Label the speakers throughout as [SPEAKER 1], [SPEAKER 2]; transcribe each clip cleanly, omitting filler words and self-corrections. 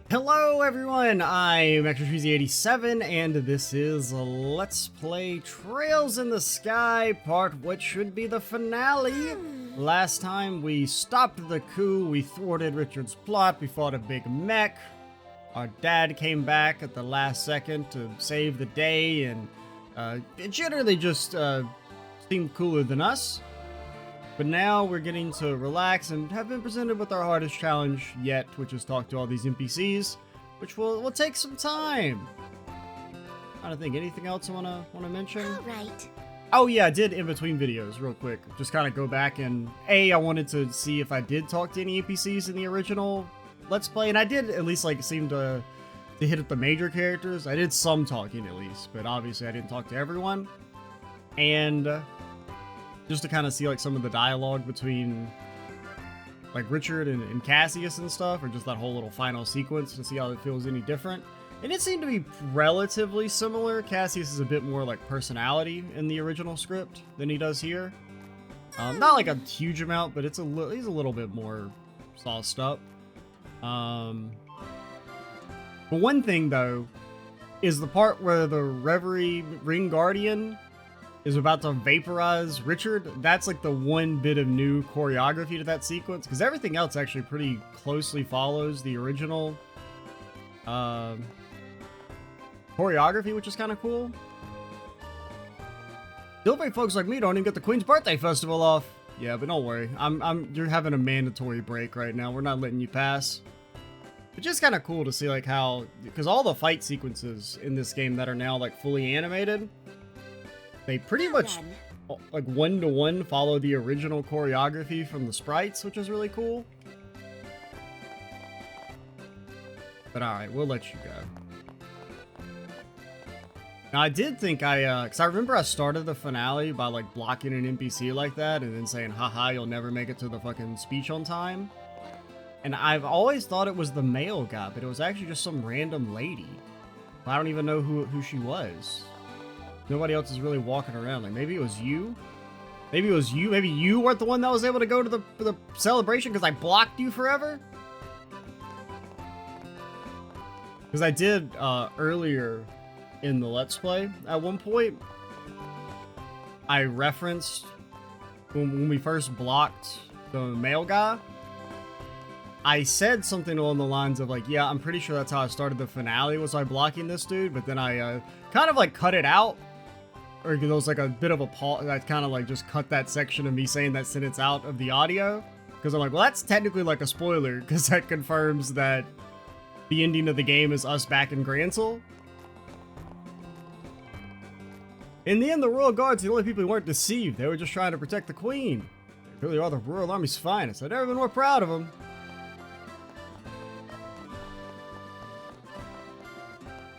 [SPEAKER 1] Hello everyone, I'm extravaganza87 and this is Let's Play Trails in the Sky part what should be the finale. Last time we stopped the coup, we thwarted Richard's plot, we fought a big mech. Our dad came back at the last second to save the day and it generally just seemed cooler than us. But now we're getting to relax and have been presented with our hardest challenge yet, which is talk to all these NPCs, which will take some time. I don't think anything else I wanna mention.
[SPEAKER 2] All right.
[SPEAKER 1] Oh yeah, I did in between videos real quick. Just kind of go back and I wanted to see if I did talk to any NPCs in the original Let's Play, and I did at least like seem to hit at the major characters. I did some talking at least, but obviously I didn't talk to everyone. And just to kind of see like some of the dialogue between like Richard and Cassius and stuff, or just that whole little final sequence to see how it feels any different. And it seemed to be relatively similar. Cassius is a bit more like personality in the original script than he does here. Not like a huge amount, but he's a little bit more sauced up. But one thing though is the part where the Reverie Ring Guardian is about to vaporize Richard. That's like the one bit of new choreography to that sequence, because everything else actually pretty closely follows the original choreography, which is kind of cool. Delivery folks like me don't even get the Queen's Birthday Festival off. Yeah, but don't worry. You're having a mandatory break right now. We're not letting you pass. It's just kind of cool to see like how, because all the fight sequences in this game that are now like fully animated, they pretty much like one-to-one follow the original choreography from the sprites, which is really cool. But alright, we'll let you go. Now I did think because I remember I started the finale by like blocking an NPC like that and then saying, haha, you'll never make it to the fucking speech on time. And I've always thought it was the male guy, but it was actually just some random lady. I don't even know who she was. Nobody else is really walking around. Like, maybe it was you? Maybe it was you? Maybe you weren't the one that was able to go to the celebration because I blocked you forever? Because I did, earlier in the Let's Play, at one point, I referenced when we first blocked the male guy, I said something along the lines of like, yeah, I'm pretty sure that's how I started the finale, was by blocking this dude, but then I, kind of like cut it out. Or there was like a bit of a pause. I kind of like just cut that section of me saying that sentence out of the audio. Because I'm like, well, that's technically like a spoiler. Because that confirms that the ending of the game is us back in Gransel. In the end, the Royal Guards are the only people who weren't deceived. They were just trying to protect the Queen. They really are the Royal Army's finest. I've never been more proud of them.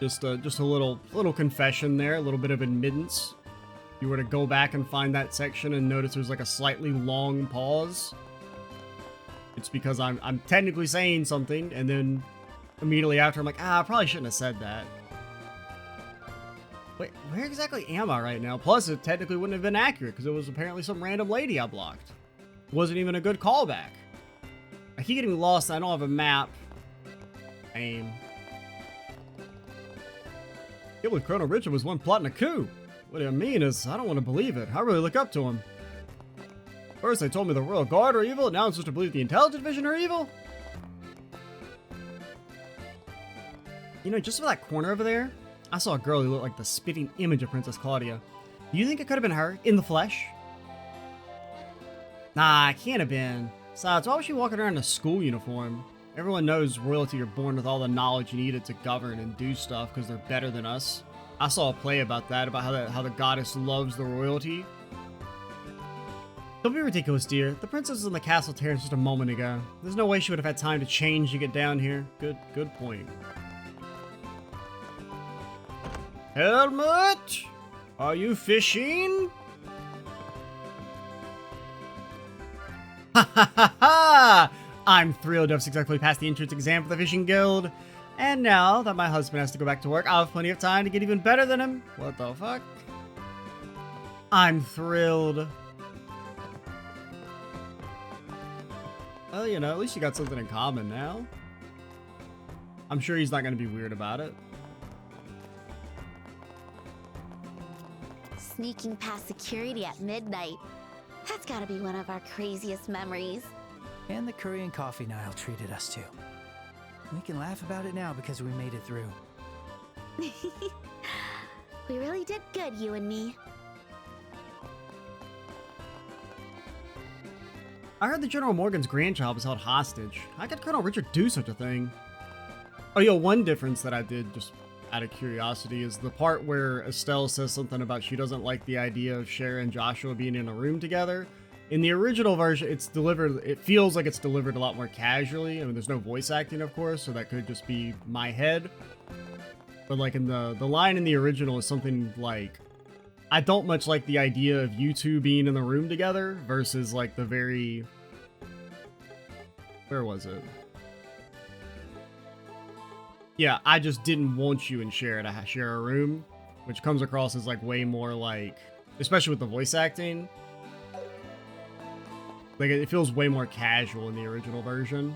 [SPEAKER 1] Just a little confession there, a little bit of admittance. If you were to go back and find that section and notice there's like a slightly long pause, it's because I'm technically saying something, and then immediately after I'm like, I probably shouldn't have said that. Wait, where exactly am I right now? Plus, it technically wouldn't have been accurate because it was apparently some random lady I blocked. It wasn't even a good callback. I keep getting lost. I don't have a map. Aim. It was Colonel Richard was one plotting a coup. What I mean is, I don't want to believe it. I really look up to him. First they told me the Royal Guard are evil, now I'm supposed to believe the Intelligence Division are evil? You know, just for that corner over there, I saw a girl who looked like the spitting image of Princess Claudia. Do you think it could have been her, in the flesh? Nah, it can't have been. Besides, why was she walking around in a school uniform? Everyone knows royalty are born with all the knowledge needed to govern and do stuff because they're better than us. I saw a play about that, about how the goddess loves the royalty. Don't be ridiculous, dear. The princess was in the castle terrace just a moment ago. There's no way she would have had time to change to get down here. Good point. Helmut? Are you fishing? Ha ha ha ha! I'm thrilled to have successfully passed the entrance exam for the Fishing Guild. And now that my husband has to go back to work, I'll have plenty of time to get even better than him. What the fuck? I'm thrilled. Well, you know, at least you got something in common now. I'm sure he's not going to be weird about it.
[SPEAKER 2] Sneaking past security at midnight. That's gotta be one of our craziest memories.
[SPEAKER 3] And the Korean coffee Nile treated us to. We can laugh about it now because we made it through.
[SPEAKER 2] We really did good, you and me.
[SPEAKER 1] I heard that General Morgan's grandchild was held hostage. How could Colonel Richard do such a thing? Oh, yo, one difference that I did, just out of curiosity, is the part where Estelle says something about she doesn't like the idea of Cher and Joshua being in a room together. In the original version, it's delivered, it feels like it's delivered a lot more casually. I mean, there's no voice acting, of course, so that could just be my head. But like in the line in the original is something like, I don't much like the idea of you two being in the room together versus like the very, where was it? Yeah, I just didn't want you and Cher to share a room, which comes across as like way more like, especially with the voice acting. Like it feels way more casual in the original version.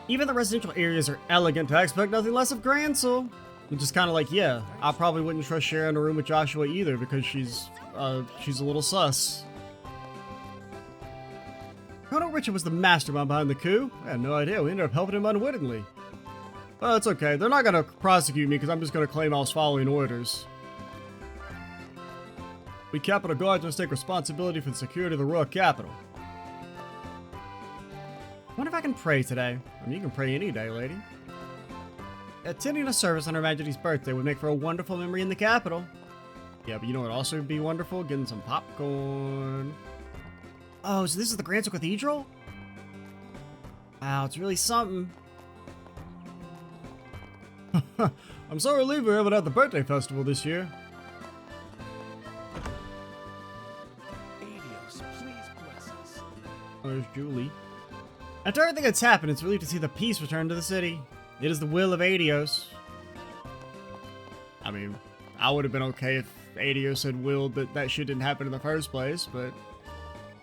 [SPEAKER 1] Even the residential areas are elegant. I expect nothing less of Gransel. Which is kind of like, yeah, I probably wouldn't trust Cher in a room with Joshua either because she's a little sus. Colonel Richard was the mastermind behind the coup. I had no idea. We ended up helping him unwittingly. Well, it's okay. They're not going to prosecute me because I'm just going to claim I was following orders. We Capitol Guards must take responsibility for the security of the royal capital. I wonder if I can pray today. I mean, you can pray any day, lady. Attending a service on Her Majesty's birthday would make for a wonderful memory in the capital. Yeah, but you know what also would be wonderful? Getting some popcorn. Oh, so this is the Gransel Cathedral? Wow, it's really something. I'm so relieved we were able to have the birthday festival this year.
[SPEAKER 4] Adios, please bless us.
[SPEAKER 1] Oh, there's Julie. After everything that's happened, it's relieved to see the peace return to the city. It is the will of Adios. I mean, I would have been okay if Adios had willed that shit didn't happen in the first place, but...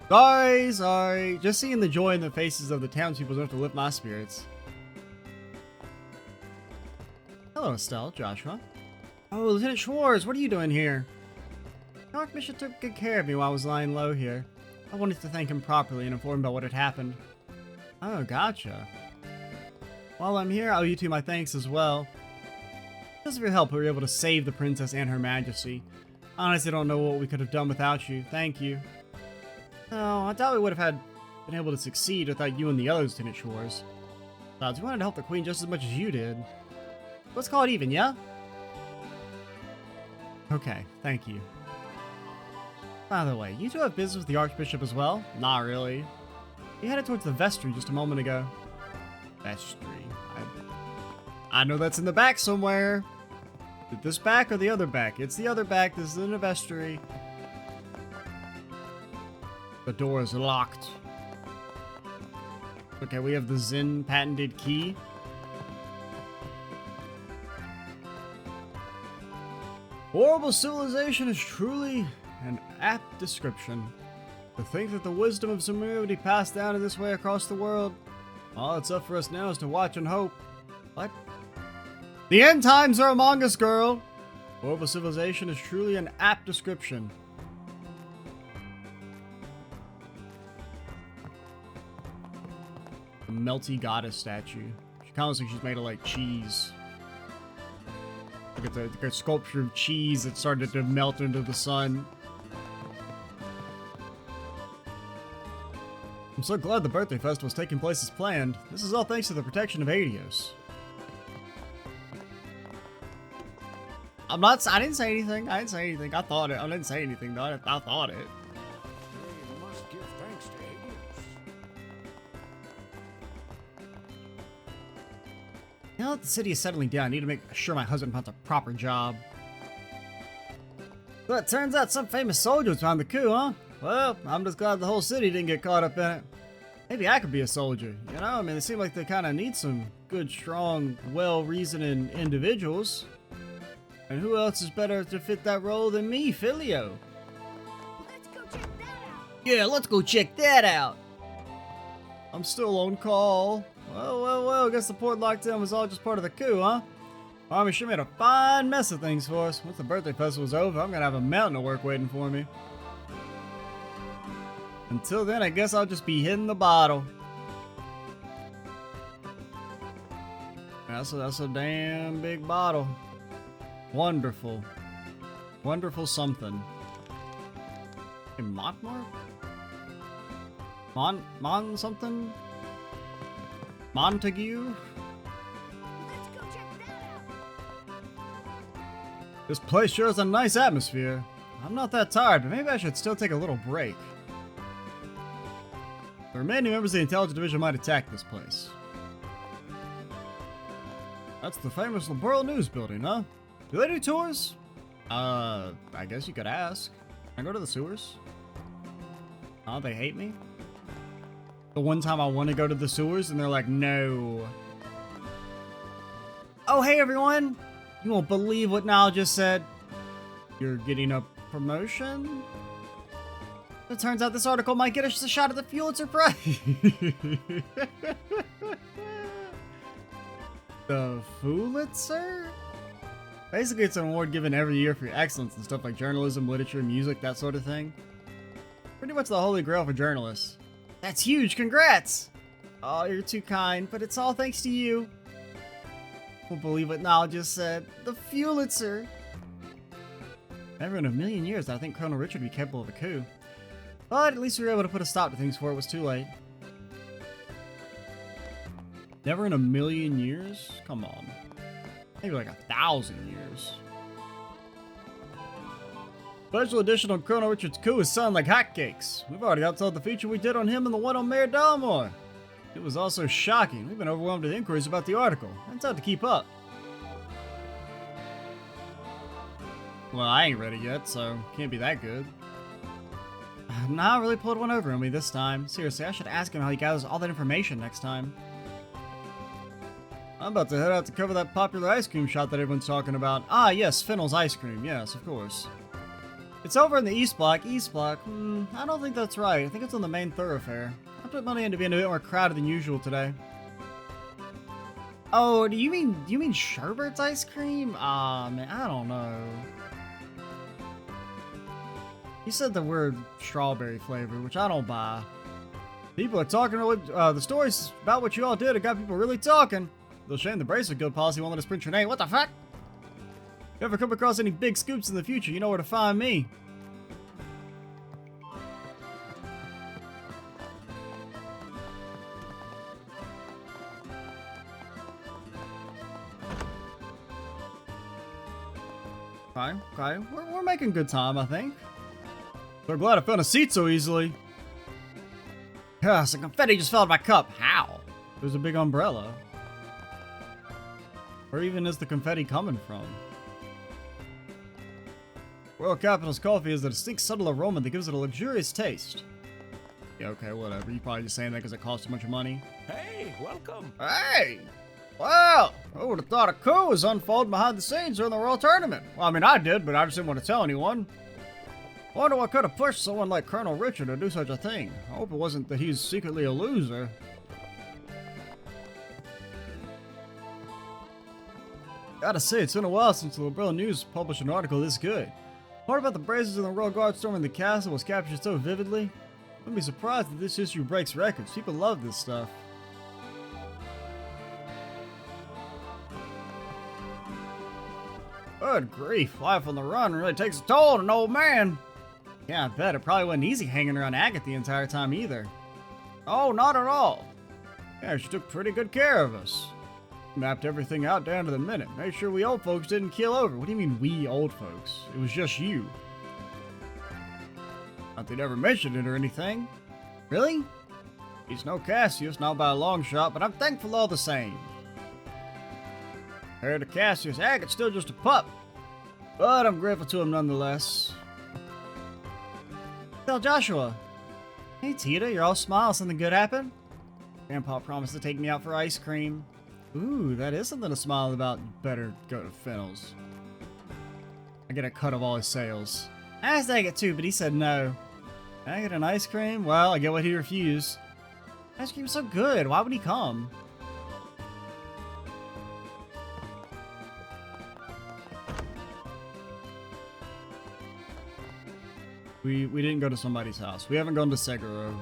[SPEAKER 1] Sorry. Just seeing the joy in the faces of the townspeople enough to lift my spirits. Hello, Estelle, Joshua. Oh, Lieutenant Schwartz, what are you doing here? The Archbishop took good care of me while I was lying low here. I wanted to thank him properly and inform him about what had happened. Oh, gotcha. While I'm here, I owe you two my thanks as well. Because of your help, we were able to save the princess and her majesty. Honestly, I don't know what we could have done without you. Thank you. Oh, I doubt we would have been able to succeed without you and the others, Lieutenant Schwartz. Besides, we wanted to help the Queen just as much as you did. Let's call it even, yeah? Okay, thank you. By the way, you two have business with the Archbishop as well? Not really. We headed towards the vestry just a moment ago. Vestry. I know that's in the back somewhere. This back or the other back? It's the other back. This is in a vestry. The door is locked. Okay, we have the Zen patented key. Horrible civilization is truly an apt description. To think that the wisdom of Sumeria would be passed down in this way across the world. All that's up for us now is to watch and hope. What? The end times are among us, girl! Horrible civilization is truly an apt description. The melty goddess statue. She kind of looks like she's made of like cheese. Look at the sculpture of cheese that started to melt into the sun. I'm so glad the birthday festival is taking place as planned. This is all thanks to the protection of Adios. I didn't say anything. I thought it. I didn't say anything though. I thought it.
[SPEAKER 4] We must give thanks to Adios.
[SPEAKER 1] Now that the city is settling down, I need to make sure my husband finds a proper job. But it turns out some famous soldiers found the coup, huh? Well, I'm just glad the whole city didn't get caught up in it. Maybe I could be a soldier, you know? I mean, it seems like they kind of need some good, strong, well-reasoning individuals. And who else is better to fit that role than me, Filio?
[SPEAKER 2] Let's go check that out.
[SPEAKER 1] Yeah, let's go check that out. I'm still on call. Well, So, guess the port locked in was all just part of the coup, huh? Army sure made a fine mess of things for us. Once the birthday festival's over, I'm gonna have a mountain of work waiting for me. Until then, I guess I'll just be hitting the bottle. That's a damn big bottle. Wonderful. Wonderful something. A Montmark? Mon something? Montague?
[SPEAKER 2] Let's go check that out.
[SPEAKER 1] This place sure has a nice atmosphere. I'm not that tired, but maybe I should still take a little break. The remaining members of the Intelligence Division might attack this place. That's the famous Liberal News Building, huh? Do they do tours? I guess you could ask. Can I go to the sewers? Oh, they hate me? The one time I want to go to the sewers and they're like, no. Oh, hey everyone! You won't believe what Niall just said. You're getting a promotion? It turns out this article might get us a shot at the Pulitzer Prize. The Pulitzer? Basically, it's an award given every year for your excellence in stuff like journalism, literature, music, that sort of thing. Pretty much the holy grail for journalists. That's huge, congrats! Oh, you're too kind, but it's all thanks to you. Won't believe what Niall just said. The Pulitzer! Never in a million years did I think Colonel Richard would be capable of a coup. But at least we were able to put a stop to things before it was too late. Never in a million years? Come on. Maybe like 1,000 years. Special edition on Colonel Richard's coup is selling like hotcakes. We've already outselled the feature we did on him and the one on Mayor Dalmore. It was also shocking. We've been overwhelmed with inquiries about the article. It's hard to keep up. Well, I ain't ready yet, so can't be that good. Nah, really pulled one over on me this time. Seriously, I should ask him how he gathers all that information next time. I'm about to head out to cover that popular ice cream shop that everyone's talking about. Ah, yes, Fennel's Ice Cream. Yes, of course. It's over in the East Block. East Block? I don't think that's right. I think it's on the main thoroughfare. I put money into being a bit more crowded than usual today. Oh, do you mean Sherbert's Ice Cream? Ah, man, I don't know. You said the word strawberry flavor, which I don't buy. People are talking, the stories about what you all did have got people really talking. They'll shame the Bracelet Guild policy won't let us print your name. What the fuck? If you ever come across any big scoops in the future, you know where to find me. Okay. We're making good time, I think. So glad I found a seat so easily. Yeah, some confetti just fell out of my cup. How? There's a big umbrella. Where even is the confetti coming from? Royal Capital's coffee has a distinct subtle aroma that gives it a luxurious taste. Yeah, okay, whatever. You're probably just saying that because it costs too much money.
[SPEAKER 4] Hey, welcome.
[SPEAKER 1] Hey! Wow! Who would have thought a coup was unfolding behind the scenes during the Royal Tournament? Well, I mean, I did, but I just didn't want to tell anyone. Wonder what could have pushed someone like Colonel Richard to do such a thing. I hope it wasn't that he's secretly a loser. Gotta say, it's been a while since the Liberal News published an article this good. Part about the Braces and the Royal Guard storming the castle was captured so vividly. Wouldn't be surprised if this issue breaks records. People love this stuff. Good grief, life on the run really takes a toll on an old man. Yeah, I bet it probably wasn't easy hanging around Agate the entire time either. Oh, not at all. Yeah, she took pretty good care of us. Mapped everything out down to the minute. Made sure we old folks didn't keel over. What do you mean, we old folks? It was just you. Not that they never mentioned it or anything. Really? He's no Cassius, not by a long shot, but I'm thankful all the same. Compared to Cassius, Agate's still just a pup. But I'm grateful to him nonetheless. Tell Joshua. Hey Tita, you're all smiles. Something good happened? Grandpa promised to take me out for ice cream. Ooh, that is something to smile about. Better go to Fennel's. I get a cut of all his sales. I asked Agate too, but he said no. I get an ice cream? Well, I get what he refused. Ice cream's so good. Why would he come? We didn't go to somebody's house. We haven't gone to Seguro.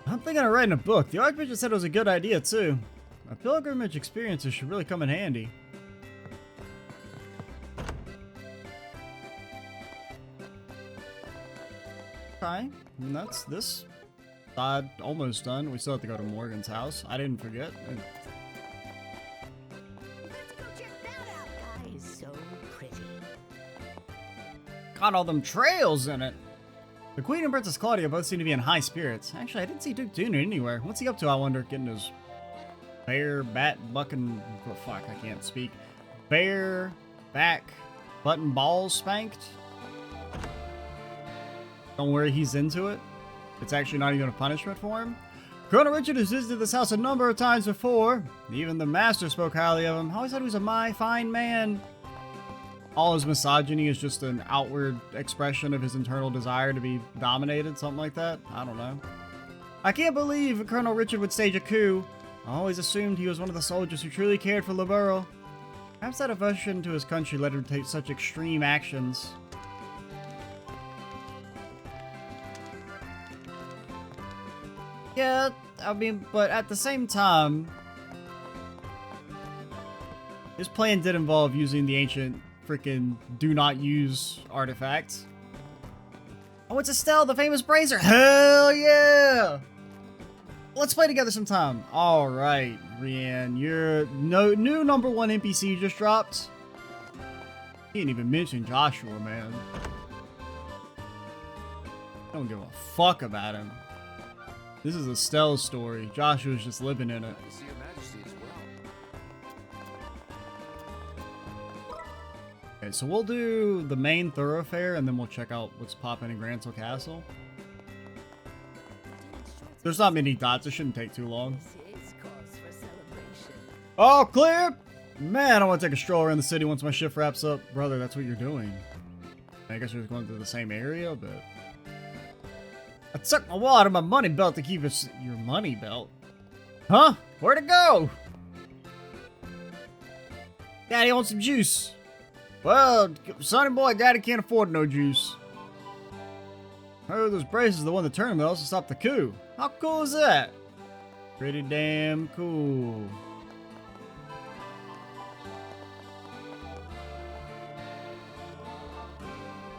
[SPEAKER 1] I'm thinking of writing a book. The Archbishop said it was a good idea, too. My pilgrimage experiences should really come in handy. Okay, and that's this side almost done. We still have to go to Morgan's house. I didn't forget.
[SPEAKER 2] Let's go check that out, guys. So pretty.
[SPEAKER 1] Got all them trails in it. The Queen and Princess Claudia both seem to be in high spirits. Actually, I didn't see Duke Jr. anywhere. What's he up to, I wonder? Getting his bear, bat, bucking... Oh, fuck, I can't speak. Bear, back, button balls spanked? Don't worry, he's into it. It's actually not even a punishment for him. Colonel Richard has visited this house a number of times before. Even the master spoke highly of him. I always thought he was a fine man. All his misogyny is just an outward expression of his internal desire to be dominated, something like that. I don't know. I can't believe Colonel Richard would stage a coup. I always assumed he was one of the soldiers who truly cared for Laburo. Perhaps that devotion to his country led him to take such extreme actions. Yeah, I mean, but at the same time, his plan did involve using the ancient freaking do not use artifacts. Oh, it's Estelle, the famous brazier. Hell yeah! Let's play together sometime. All right, Rianne, your new number 1 NPC just dropped. He didn't even mention Joshua, man. I don't give a fuck about him. This is Estelle's story. Joshua's just living in it.
[SPEAKER 4] I see your majesty as well.
[SPEAKER 1] Okay, so we'll do the main thoroughfare and then we'll check out what's popping in Grantsville Castle. There's not many dots. It shouldn't take too long. All clear! Man, I want to take a stroll around the city once my shift wraps up. Brother, that's what you're doing. I guess you're just going to the same area, but... I took my wallet out of my money belt to keep it... Your money belt? Huh? Where'd it go? Daddy wants some juice. Well, sonny boy, Daddy can't afford no juice. I heard those braces the one that turned me also stopped the coup. How cool is that? Pretty damn cool.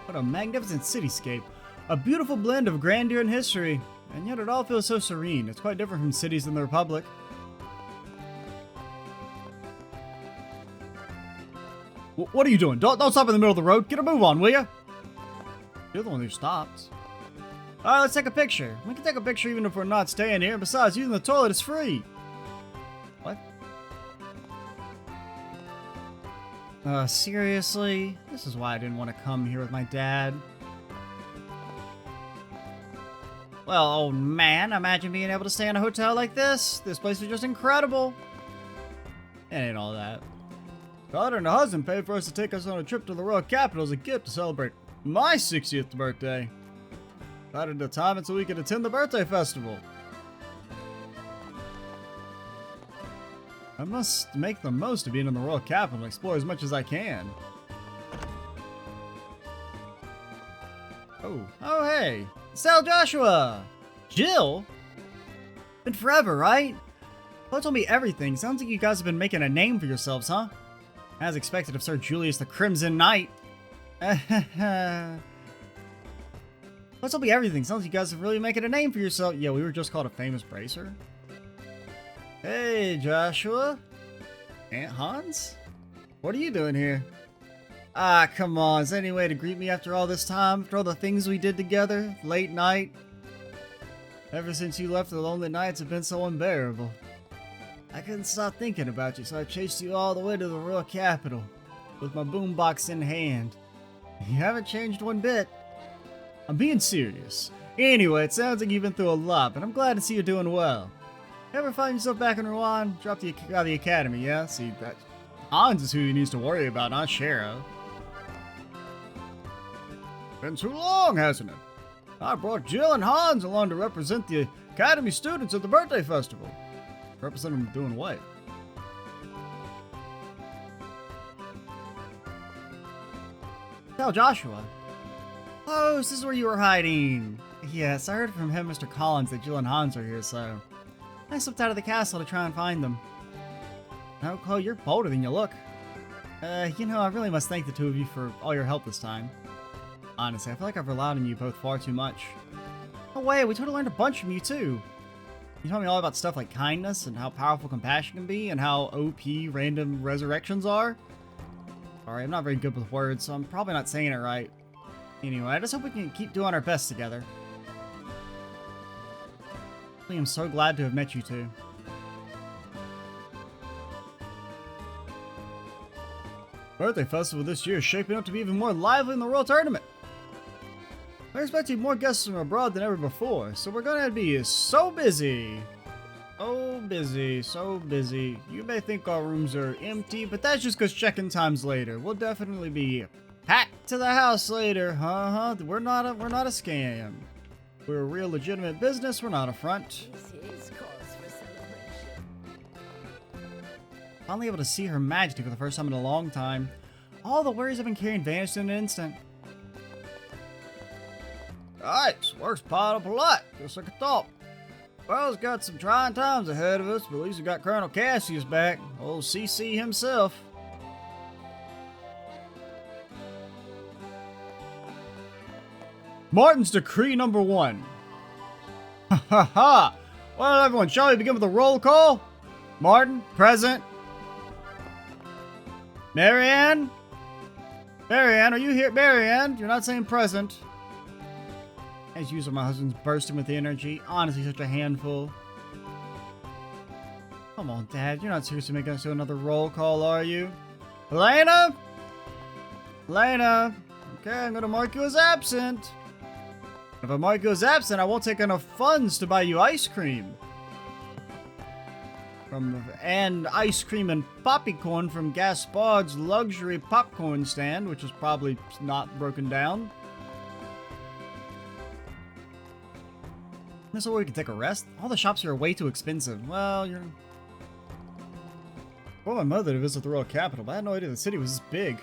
[SPEAKER 1] What a magnificent cityscape. A beautiful blend of grandeur and history, and yet it all feels so serene. It's quite different from cities in the Republic. What are you doing? Don't stop in the middle of the road. Get a move on, will ya? You're the one who stopped. Alright, let's take a picture. We can take a picture even if we're not staying here. Besides, using the toilet is free. What? Seriously? This is why I didn't want to come here with my dad. Well, old man, imagine being able to stay in a hotel like this. This place is just incredible. It ain't all that. Daughter and her husband paid for us to take us on a trip to the royal capital as a gift to celebrate my 60th birthday. Decided the time until we could attend the birthday festival. I must make the most of being in the royal capital and explore as much as I can. Oh hey, Estelle, Joshua! Jill? Been forever, right? Paul told me everything. Sounds like you guys have been making a name for yourselves, huh? As expected of Sir Julius the Crimson Knight. Paul told me everything. Sounds like you guys are really making a name for yourself. Yeah, we were just called a famous bracer. Hey, Joshua. Aunt Hans? What are you doing here? Ah, come on. Is there any way to greet me after all this time? After all the things we did together? Late night? Ever since you left, the lonely nights have been so unbearable. I couldn't stop thinking about you, so I chased you all the way to the royal capital. With my boombox in hand. You haven't changed one bit. I'm being serious. Anyway, it sounds like you've been through a lot, but I'm glad to see you're doing well. Ever find yourself back in Rouen? Dropped out of the academy, yeah? See, that Hans is who he needs to worry about, not Shara. Been too long, hasn't it? I brought Jill and Hans along to represent the academy students at the birthday festival. Represent them doing what? tell Joshua. Oh, this is where you were hiding. Yes, I heard from him, Mr. Collins, that Jill and Hans are here, so I slipped out of the castle to try and find them. Oh, Chloe, you're bolder than you look. You know, I really must thank the two of you for all your help this time. Honestly, I feel like I've relied on you both far too much. No way, we totally learned a bunch from you, too. You told me all about stuff like kindness and how powerful compassion can be and how OP random resurrections are. Sorry, I'm not very good with words, so I'm probably not saying it right. Anyway, I just hope we can keep doing our best together. I am so glad to have met you two. Birthday festival this year is shaping up to be even more lively than the World Tournament. We're expecting more guests from abroad than ever before, so we're gonna be so busy. So busy, so busy. You may think our rooms are empty, but that's just because check-in time's later. We'll definitely be packed to the house later. We're not a scam. We're a real legitimate business. We're not a front.
[SPEAKER 5] This is cause for celebration.
[SPEAKER 1] Finally able to see her majesty for the first time in a long time. All the worries I've been carrying vanished in an instant. Alright, work's piled up a lot, just like I thought. Well, it's got some trying times ahead of us, but at least we got Colonel Cassius back. Old CC himself. Martin's decree number 1. Ha ha ha! Well, everyone, shall we begin with a roll call? Martin, present. Marianne? Marianne, are you here? Marianne, you're not saying present. As usual, my husband's bursting with energy. Honestly, such a handful. Come on, Dad. You're not seriously making us do another roll call, are you? Elena? Elena? Okay, I'm going to mark you as absent. If I mark you as absent, I won't take enough funds to buy you ice cream. And ice cream and poppycorn from Gaspard's luxury popcorn stand, which is probably not broken down. This is where we can take a rest. All the shops here are way too expensive. Well, you're... I want my mother to visit the royal capital, but I had no idea the city was this big.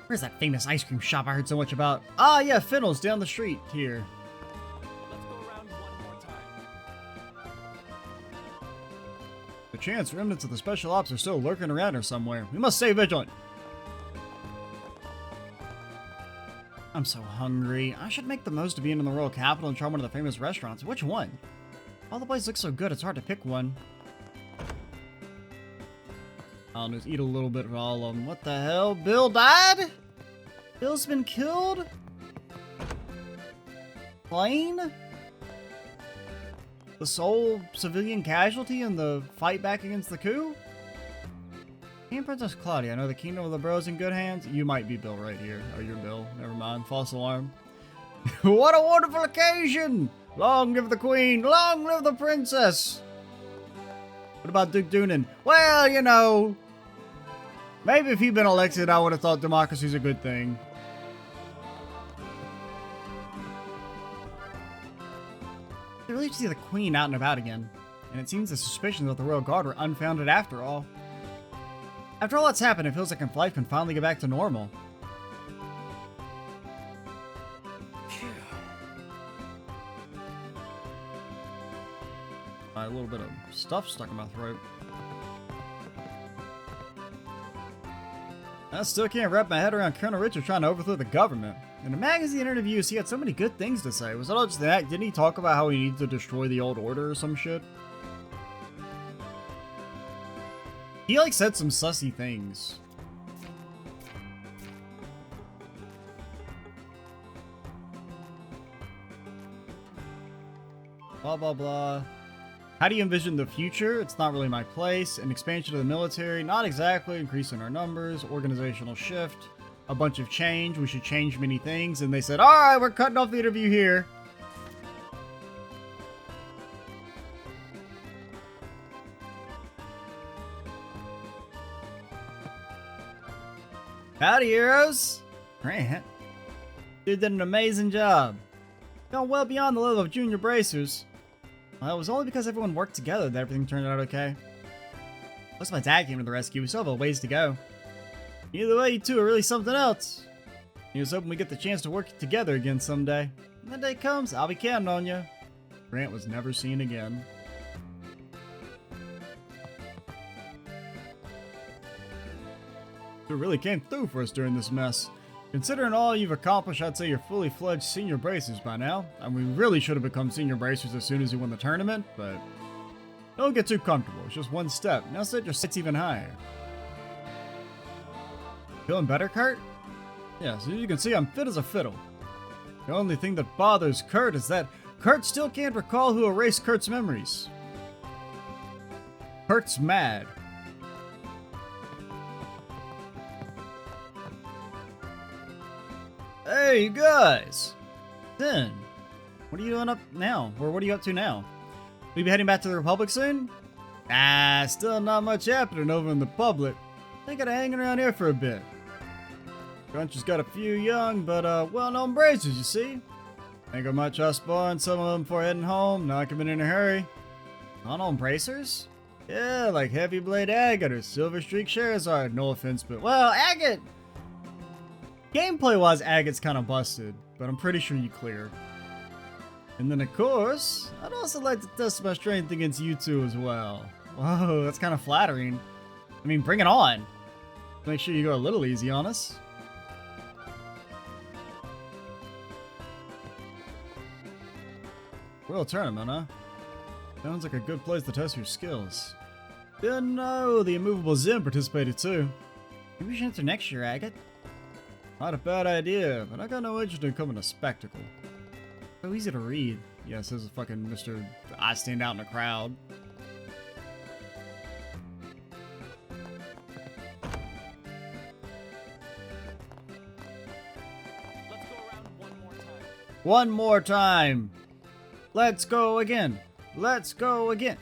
[SPEAKER 1] Where's that famous ice cream shop I heard so much about? Ah, yeah, Finnell's down the street here.
[SPEAKER 4] Let's go around one more time.
[SPEAKER 1] The chance remnants of the special ops are still lurking around here somewhere. We must stay vigilant. I'm so hungry. I should make the most of being in the royal capital and try one of the famous restaurants. Which one? All the places look so good, it's hard to pick one. I'll just eat a little bit of all of them. What the hell? Bill died? Bill's been killed? Plane? The sole civilian casualty in the fight back against the coup? And Princess Claudia, I know the kingdom of the bros in good hands. You might be Bill right here. Oh, you're Bill. Never mind. False alarm. What a wonderful occasion! Long live the queen! Long live the princess! What about Duke Doonan? Well, you know, maybe if he'd been elected, I would have thought democracy's a good thing. They really see the queen out and about again, and it seems the suspicions of the royal guard were unfounded after all. After all that's happened, it feels like life can finally get back to normal. A little bit of stuff stuck in my throat. I still can't wrap my head around Colonel Richard trying to overthrow the government. In a magazine interview, he had so many good things to say. Was that all just that? Didn't he talk about how he needs to destroy the old order or some shit? He like said some sussy things. Blah blah blah. How do you envision the future? It's not really my place. An expansion of the military? Not exactly. Increasing our numbers. Organizational shift. A bunch of change. We should change many things. And they said, alright, we're cutting off the interview here. Howdy, heroes! Grant. Dude did an amazing job. Gone well beyond the level of junior bracers. Well, it was only because everyone worked together that everything turned out okay. Plus my dad came to the rescue. We still have a ways to go. Either way, you two are really something else. He was hoping we get the chance to work together again someday. When that day comes, I'll be counting on you. Grant was never seen again. You really came through for us during this mess. Considering all you've accomplished, I'd say you're fully fledged senior bracers by now. And we really should have become senior bracers as soon as you won the tournament, but don't get too comfortable. It's just one step. Now set your sights even higher. Feeling better, Kurt? Yeah, so as you can see, I'm fit as a fiddle. The only thing that bothers Kurt is that Kurt still can't recall who erased Kurt's memories. Kurt's mad. Hey, you guys! Then, what are you doing up now? Or what are you up to now? Will you be heading back to the Republic soon? Still not much happening over in the Republic. Thinking of hanging around here for a bit. Cruncher's got a few young, but well-known bracers, you see. Think I might try sparring some of them before heading home, not coming in a hurry. Well-known bracers? Yeah, like Heavy Blade Agate or Silver Streak Charizard, no offense, but well, Agate! Gameplay-wise, Agate's kind of busted, but I'm pretty sure you clear. And then, of course, I'd also like to test my strength against you two as well. Whoa, that's kind of flattering. I mean, bring it on. Make sure you go a little easy on us. World Tournament, huh? Sounds like a good place to test your skills. Didn't know the immovable Zim participated too. Maybe we should enter next year, Agate. Not a bad idea, but I got no interest in becoming a spectacle. So easy to read. Yeah, says a fucking Mr. I stand out in the crowd.
[SPEAKER 6] Let's go around one more time.
[SPEAKER 1] One more time. Let's go again. Let's go again.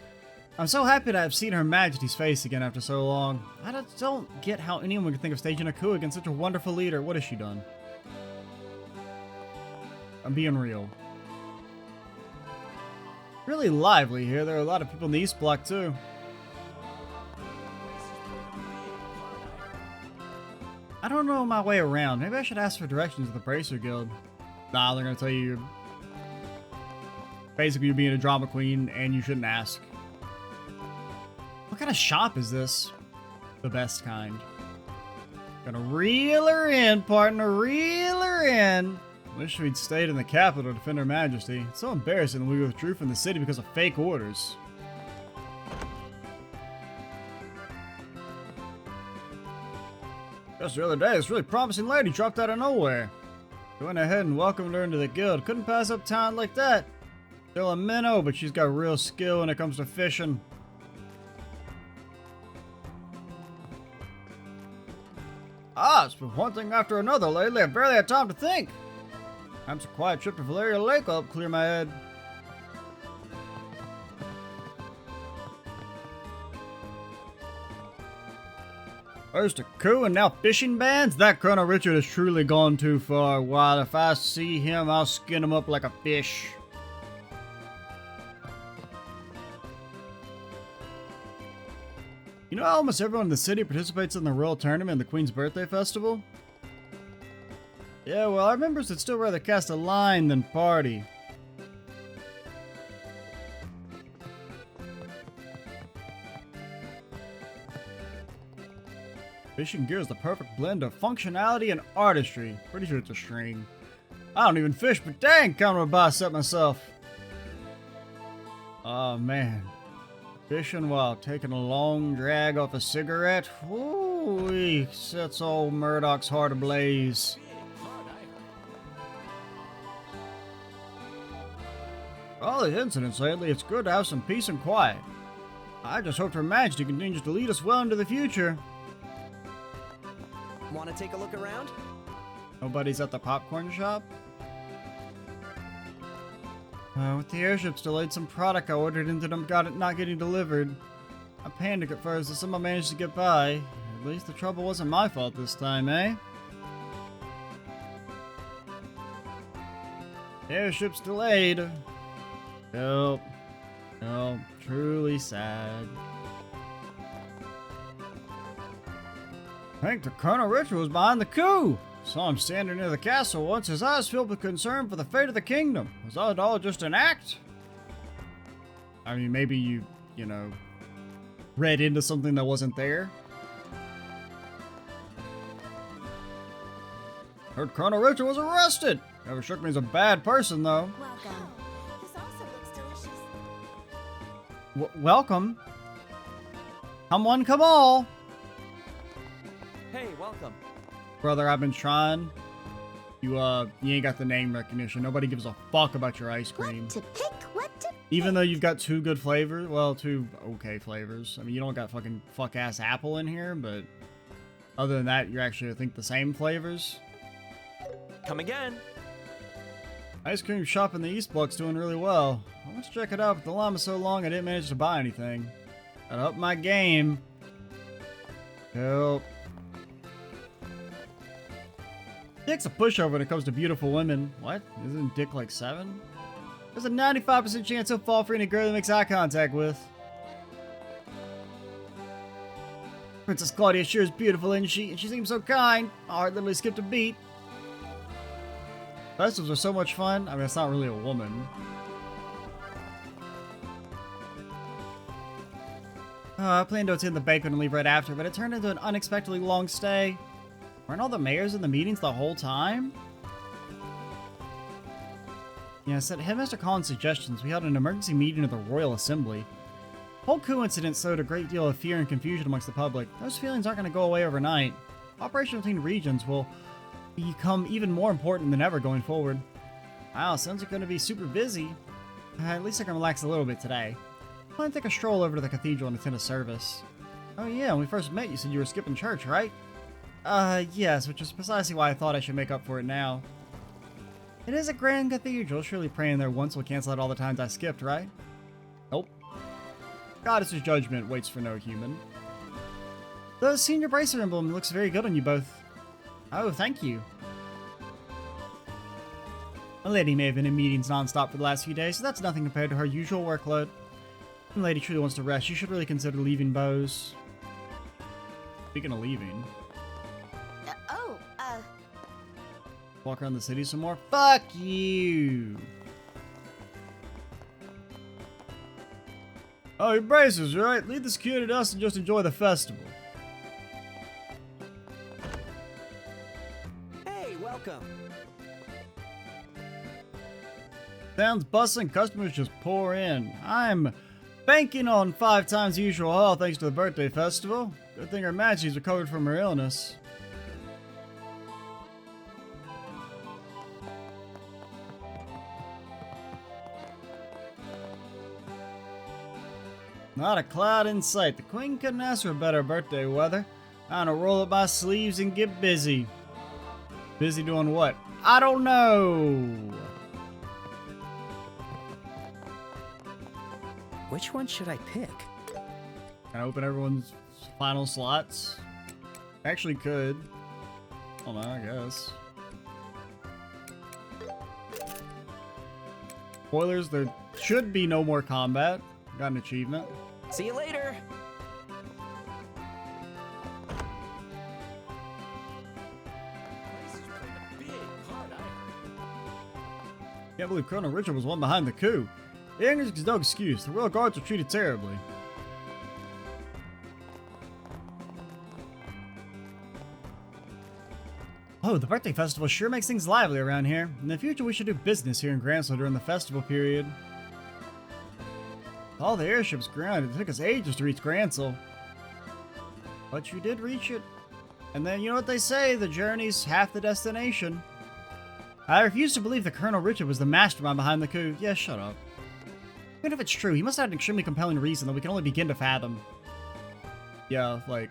[SPEAKER 1] I'm so happy to have seen Her Majesty's face again after so long. I just don't get how anyone could think of staging a coup against such a wonderful leader. What has she done? I'm being real. Really lively here. There are a lot of people in the East Block too. I don't know my way around. Maybe I should ask for directions at the Bracer Guild. Nah, they're gonna tell you basically you're being a drama queen and you shouldn't ask. What kind of shop is this? The best kind. Gonna reel her in, partner, reel her in. Wish we'd stayed in the capital to defend Her Majesty. It's so embarrassing that we withdrew from the city because of fake orders. Just the other day, this really promising lady dropped out of nowhere. Went ahead and welcomed her into the guild. Couldn't pass up talent like that. Still a minnow, but she's got real skill when it comes to fishing. It's been one thing after another lately. I barely had time to think. Perhaps a quiet trip to Valeria Lake will help clear my head. First a coup and now fishing bans? That Colonel Richard has truly gone too far. While if I see him, I'll skin him up like a fish. You know how almost everyone in the city participates in the Royal Tournament and the Queen's Birthday Festival? Yeah, well, our members would still rather cast a line than party. Fishing gear is the perfect blend of functionality and artistry. Pretty sure it's a string. I don't even fish, but dang, kind of a bicep myself. Oh, man. Fishing while taking a long drag off a cigarette? Ooh, sets old Murdoch's heart ablaze. For all these incidents lately, it's good to have some peace and quiet. I just hope Her Majesty continues to lead us well into the future.
[SPEAKER 6] Want to take a look around?
[SPEAKER 1] Nobody's at the popcorn shop? With the airships delayed, some product I ordered into them not getting delivered. I panicked at first, but somehow managed to get by. At least the trouble wasn't my fault this time, eh? Airships delayed. Nope. Truly sad. think the Colonel Richard was behind the coup. Saw him standing near the castle once, his eyes filled with concern for the fate of the kingdom. Was that all just an act? I mean, maybe you know, read into something that wasn't there. Heard Colonel Richard was arrested. Never struck me as a bad person, though.
[SPEAKER 2] Welcome. This also looks delicious.
[SPEAKER 1] Welcome. Come one, come all.
[SPEAKER 6] Hey, welcome.
[SPEAKER 1] Brother, I've been trying. You ain't got the name recognition. Nobody gives a fuck about your ice cream.
[SPEAKER 2] What to pick? What to
[SPEAKER 1] Even though you've got two good flavors, well, two okay flavors. I mean, you don't got fucking fuck-ass apple in here, but other than that, you're actually, I think, the same flavors.
[SPEAKER 6] Come again.
[SPEAKER 1] Ice cream shop in the East Block's doing really well. I want to check it out, but the line was so long I didn't manage to buy anything. Gotta up my game. Help. Dick's a pushover when it comes to beautiful women. What? Isn't Dick like 7? There's a 95% chance he'll fall for any girl he makes eye contact with. Princess Claudia sure is beautiful, isn't she? And she seems so kind. My heart literally skipped a beat. Festivals are so much fun. I mean, it's not really a woman. I planned to attend the banquet and leave right after, but it turned into an unexpectedly long stay. Weren't all the mayors in the meetings the whole time? Yeah, at Headmaster Collins' suggestions, we held an emergency meeting of the Royal Assembly. The whole coup incident sowed a great deal of fear and confusion amongst the public. Those feelings aren't going to go away overnight. Cooperation between regions will become even more important than ever going forward. Wow, sounds like you're going to be super busy. At least I can relax a little bit today. I plan to take a stroll over to the cathedral and attend a service. Oh yeah, when we first met you said you were skipping church, right? Yes, which is precisely why I thought I should make up for it now. It is a grand cathedral. Surely praying there once will cancel out all the times I skipped, right? Nope. Goddess's judgment waits for no human. The senior bracer emblem looks very good on you both. Oh, thank you. My lady may have been in meetings non-stop for the last few days, so that's nothing compared to her usual workload. If the lady truly wants to rest, you should really consider leaving Bose. Speaking of leaving... walk around the city some more? Fuck you! Oh, your braces, right? Leave the security to us and just enjoy the festival.
[SPEAKER 6] Hey, welcome.
[SPEAKER 1] Town's bustling, customers just pour in. I'm banking on 5 times the usual haul thanks to the birthday festival. Good thing her Majesty's recovered from her illness. Not a cloud in sight. The Queen couldn't ask for better birthday weather. I'm gonna roll up my sleeves and get busy. Busy doing what? I don't know.
[SPEAKER 3] Which one should I pick?
[SPEAKER 1] Can I open everyone's final slots? Actually could. Hold on, I guess. Spoilers, there should be no more combat. Got an achievement.
[SPEAKER 6] See you later.
[SPEAKER 1] Can't believe Colonel Richard was one behind the coup. The anger is no excuse. The royal guards were treated terribly. Oh, the birthday festival sure makes things lively around here. In the future, we should do business here in Granslow during the festival period. All the airships grounded. It took us ages to reach Gransel. But you did reach it. And then, you know what they say, the journey's half the destination. I refuse to believe that Colonel Richard was the mastermind behind the coup. Yeah, shut up. Even if it's true, he must have an extremely compelling reason that we can only begin to fathom. Yeah, like,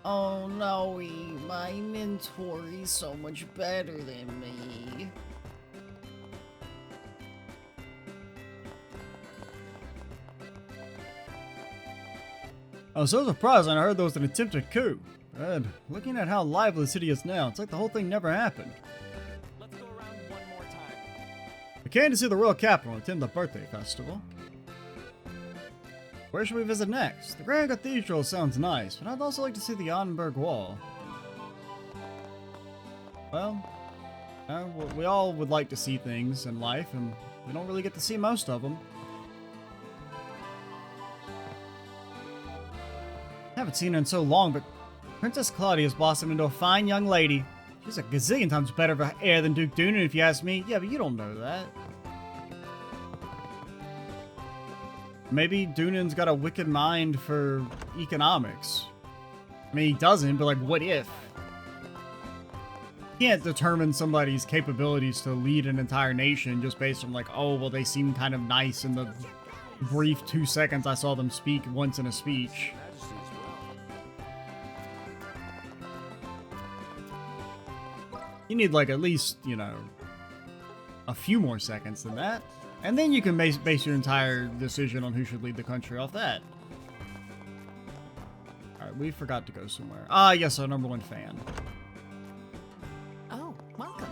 [SPEAKER 1] oh no, my mentor is so much better than me. I was so surprised when I heard there was an attempted coup. And looking at how lively the city is now, it's like the whole thing never happened.
[SPEAKER 6] Let's go around one more time.
[SPEAKER 1] We came to see the royal capital and attend the birthday festival. Where should we visit next? The Grand Cathedral sounds nice, but I'd also like to see the Annenberg Wall. Well, we all would like to see things in life, and we don't really get to see most of them. I haven't seen her in so long, but Princess Claudia's blossomed into a fine young lady. She's a gazillion times better of a heir than Duke Dunan, if you ask me. Yeah, but you don't know that. Maybe Dunan's got a wicked mind for economics. I mean, he doesn't, but like, what if? You can't determine somebody's capabilities to lead an entire nation just based on like, oh, well, they seem kind of nice in the brief 2 seconds I saw them speak once in a speech.
[SPEAKER 4] Majesty as well.
[SPEAKER 1] You need like at least, you know, a few more seconds than that. And then you can base your entire decision on who should lead the country off that. Alright, we forgot to go somewhere. Ah, yes, our #1 fan.
[SPEAKER 5] Oh, welcome.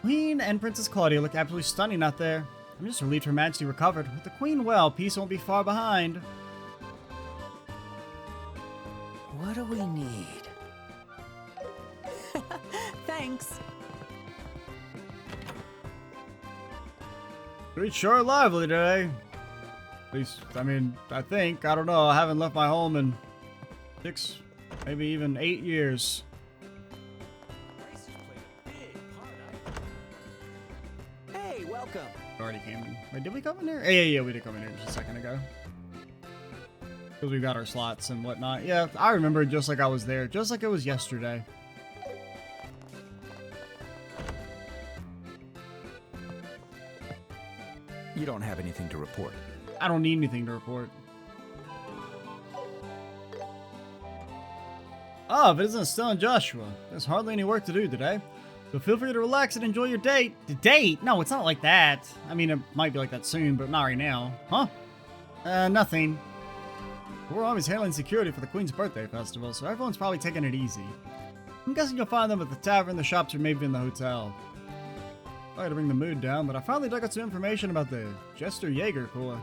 [SPEAKER 1] Queen and Princess Claudia look absolutely stunning out there. I'm just relieved Her Majesty recovered. With the Queen well, peace won't be far behind.
[SPEAKER 3] What do we need?
[SPEAKER 5] Thanks.
[SPEAKER 1] Streets sure lively today. At least, I mean, I think. I don't know. I haven't left my home in 6, maybe even 8 years.
[SPEAKER 6] Prices played a big part.
[SPEAKER 3] Hey, welcome.
[SPEAKER 1] Already came in. Wait, did we come in here? Yeah, we did come in here just a second ago. Because we got our slots and whatnot. Yeah, I remember it just like I was there. Just like it was yesterday.
[SPEAKER 7] You don't have anything to report.
[SPEAKER 1] I don't need anything to report. Ah, but isn't Estelle and Joshua? There's hardly any work to do today. So feel free to relax and enjoy your date. The date? No, it's not like that. I mean, it might be like that soon, but not right now. Huh? Nothing. The Royal Army's handling security for the Queen's birthday festival, so everyone's probably taking it easy. I'm guessing you'll find them at the tavern, the shops, or maybe in the hotel. Sorry to bring the mood down, but I finally dug up some information about the Jester Jaeger Corps.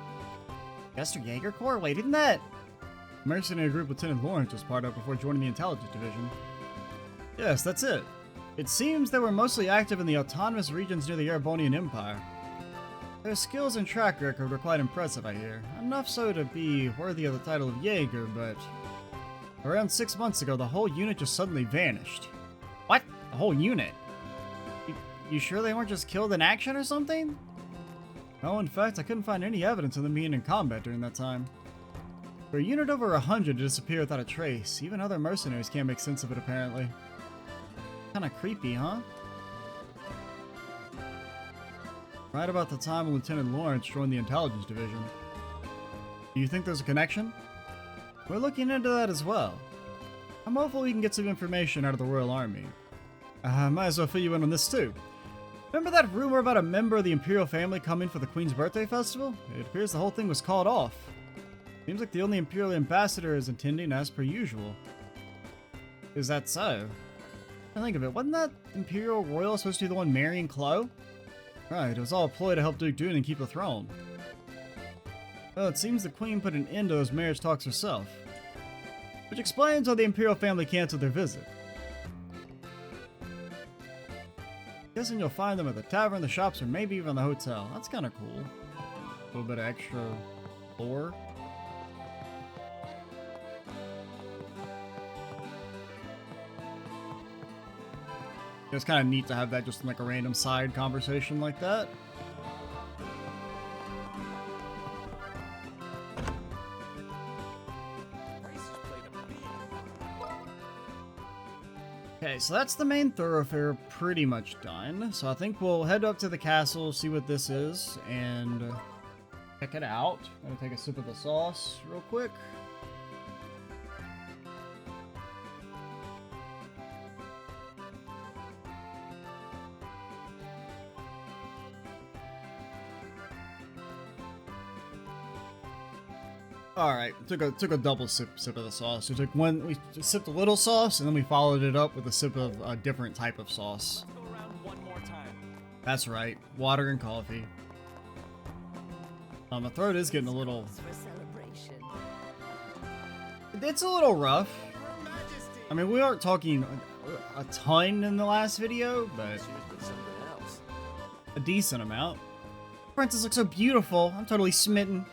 [SPEAKER 1] Jester Jaeger Corps? Wait, isn't that mercenary group Lieutenant Lawrence was part of before joining the Intelligence Division? Yes, that's it. It seems they were mostly active in the autonomous regions near the Erebonian Empire. Their skills and track record were quite impressive, I hear. Enough so to be worthy of the title of Jaeger, but around 6 months ago, the whole unit just suddenly vanished. What? The whole unit? You sure they weren't just killed in action or something? No, in fact, I couldn't find any evidence of them being in combat during that time. For a unit over 100 to disappear without a trace, even other mercenaries can't make sense of it, apparently. Kinda creepy, huh? Right about the time when Lieutenant Lawrence joined the Intelligence Division. Do you think there's a connection? We're looking into that as well. I'm hopeful we can get some information out of the Royal Army. Might as well fill you in on this too. Remember that rumor about a member of the Imperial family coming for the Queen's birthday festival? It appears the whole thing was called off. Seems like the only Imperial ambassador is attending as per usual. Is that so? I think of it, wasn't that Imperial Royal supposed to be the one marrying Chloe? Right, it was all a ploy to help Duke Dunan and keep the throne. Well, it seems the Queen put an end to those marriage talks herself. Which explains why the Imperial family canceled their visit. Guessing you'll find them at the tavern, the shops, or maybe even the hotel. That's kind of cool. A little bit of extra lore. It's kind of neat to have that just in like a random side conversation like that.
[SPEAKER 6] Prices played a big
[SPEAKER 1] Okay, so that's the main thoroughfare pretty much done. So I think we'll head up to the castle, see what this is, and check it out. I'm gonna take a sip of the sauce real quick. All right, took a double sip of the sauce. We sipped a little sauce, and then we followed it up with a sip of a different type of sauce.
[SPEAKER 6] Let's go around one more time.
[SPEAKER 1] That's right, water and coffee. My throat is getting a little.
[SPEAKER 5] Calls for celebration.
[SPEAKER 1] It's a little rough.
[SPEAKER 5] Her Majesty.
[SPEAKER 1] I mean, we aren't talking. a ton in the last video, but
[SPEAKER 4] She was with something else.
[SPEAKER 1] a decent amount. Princess looks so beautiful. I'm totally smitten.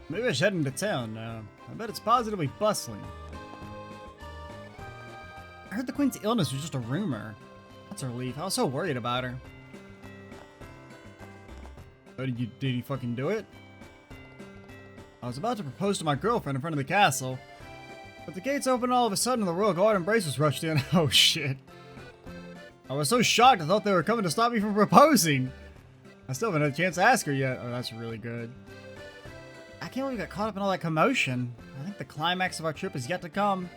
[SPEAKER 1] Maybe I should head into town now. I bet it's positively bustling. I heard the Queen's illness was just a rumor. That's a relief. I was so worried about her. Oh, did you fucking do it? I was about to propose to my girlfriend in front of the castle, but the gates opened all of a sudden and the royal guard and bracers rushed in. Oh shit. I was so shocked I thought they were coming to stop me from proposing. I still haven't had a chance to ask her yet. Oh, that's really good. I can't believe we got caught up in all that commotion. I think the climax of our trip is yet to come.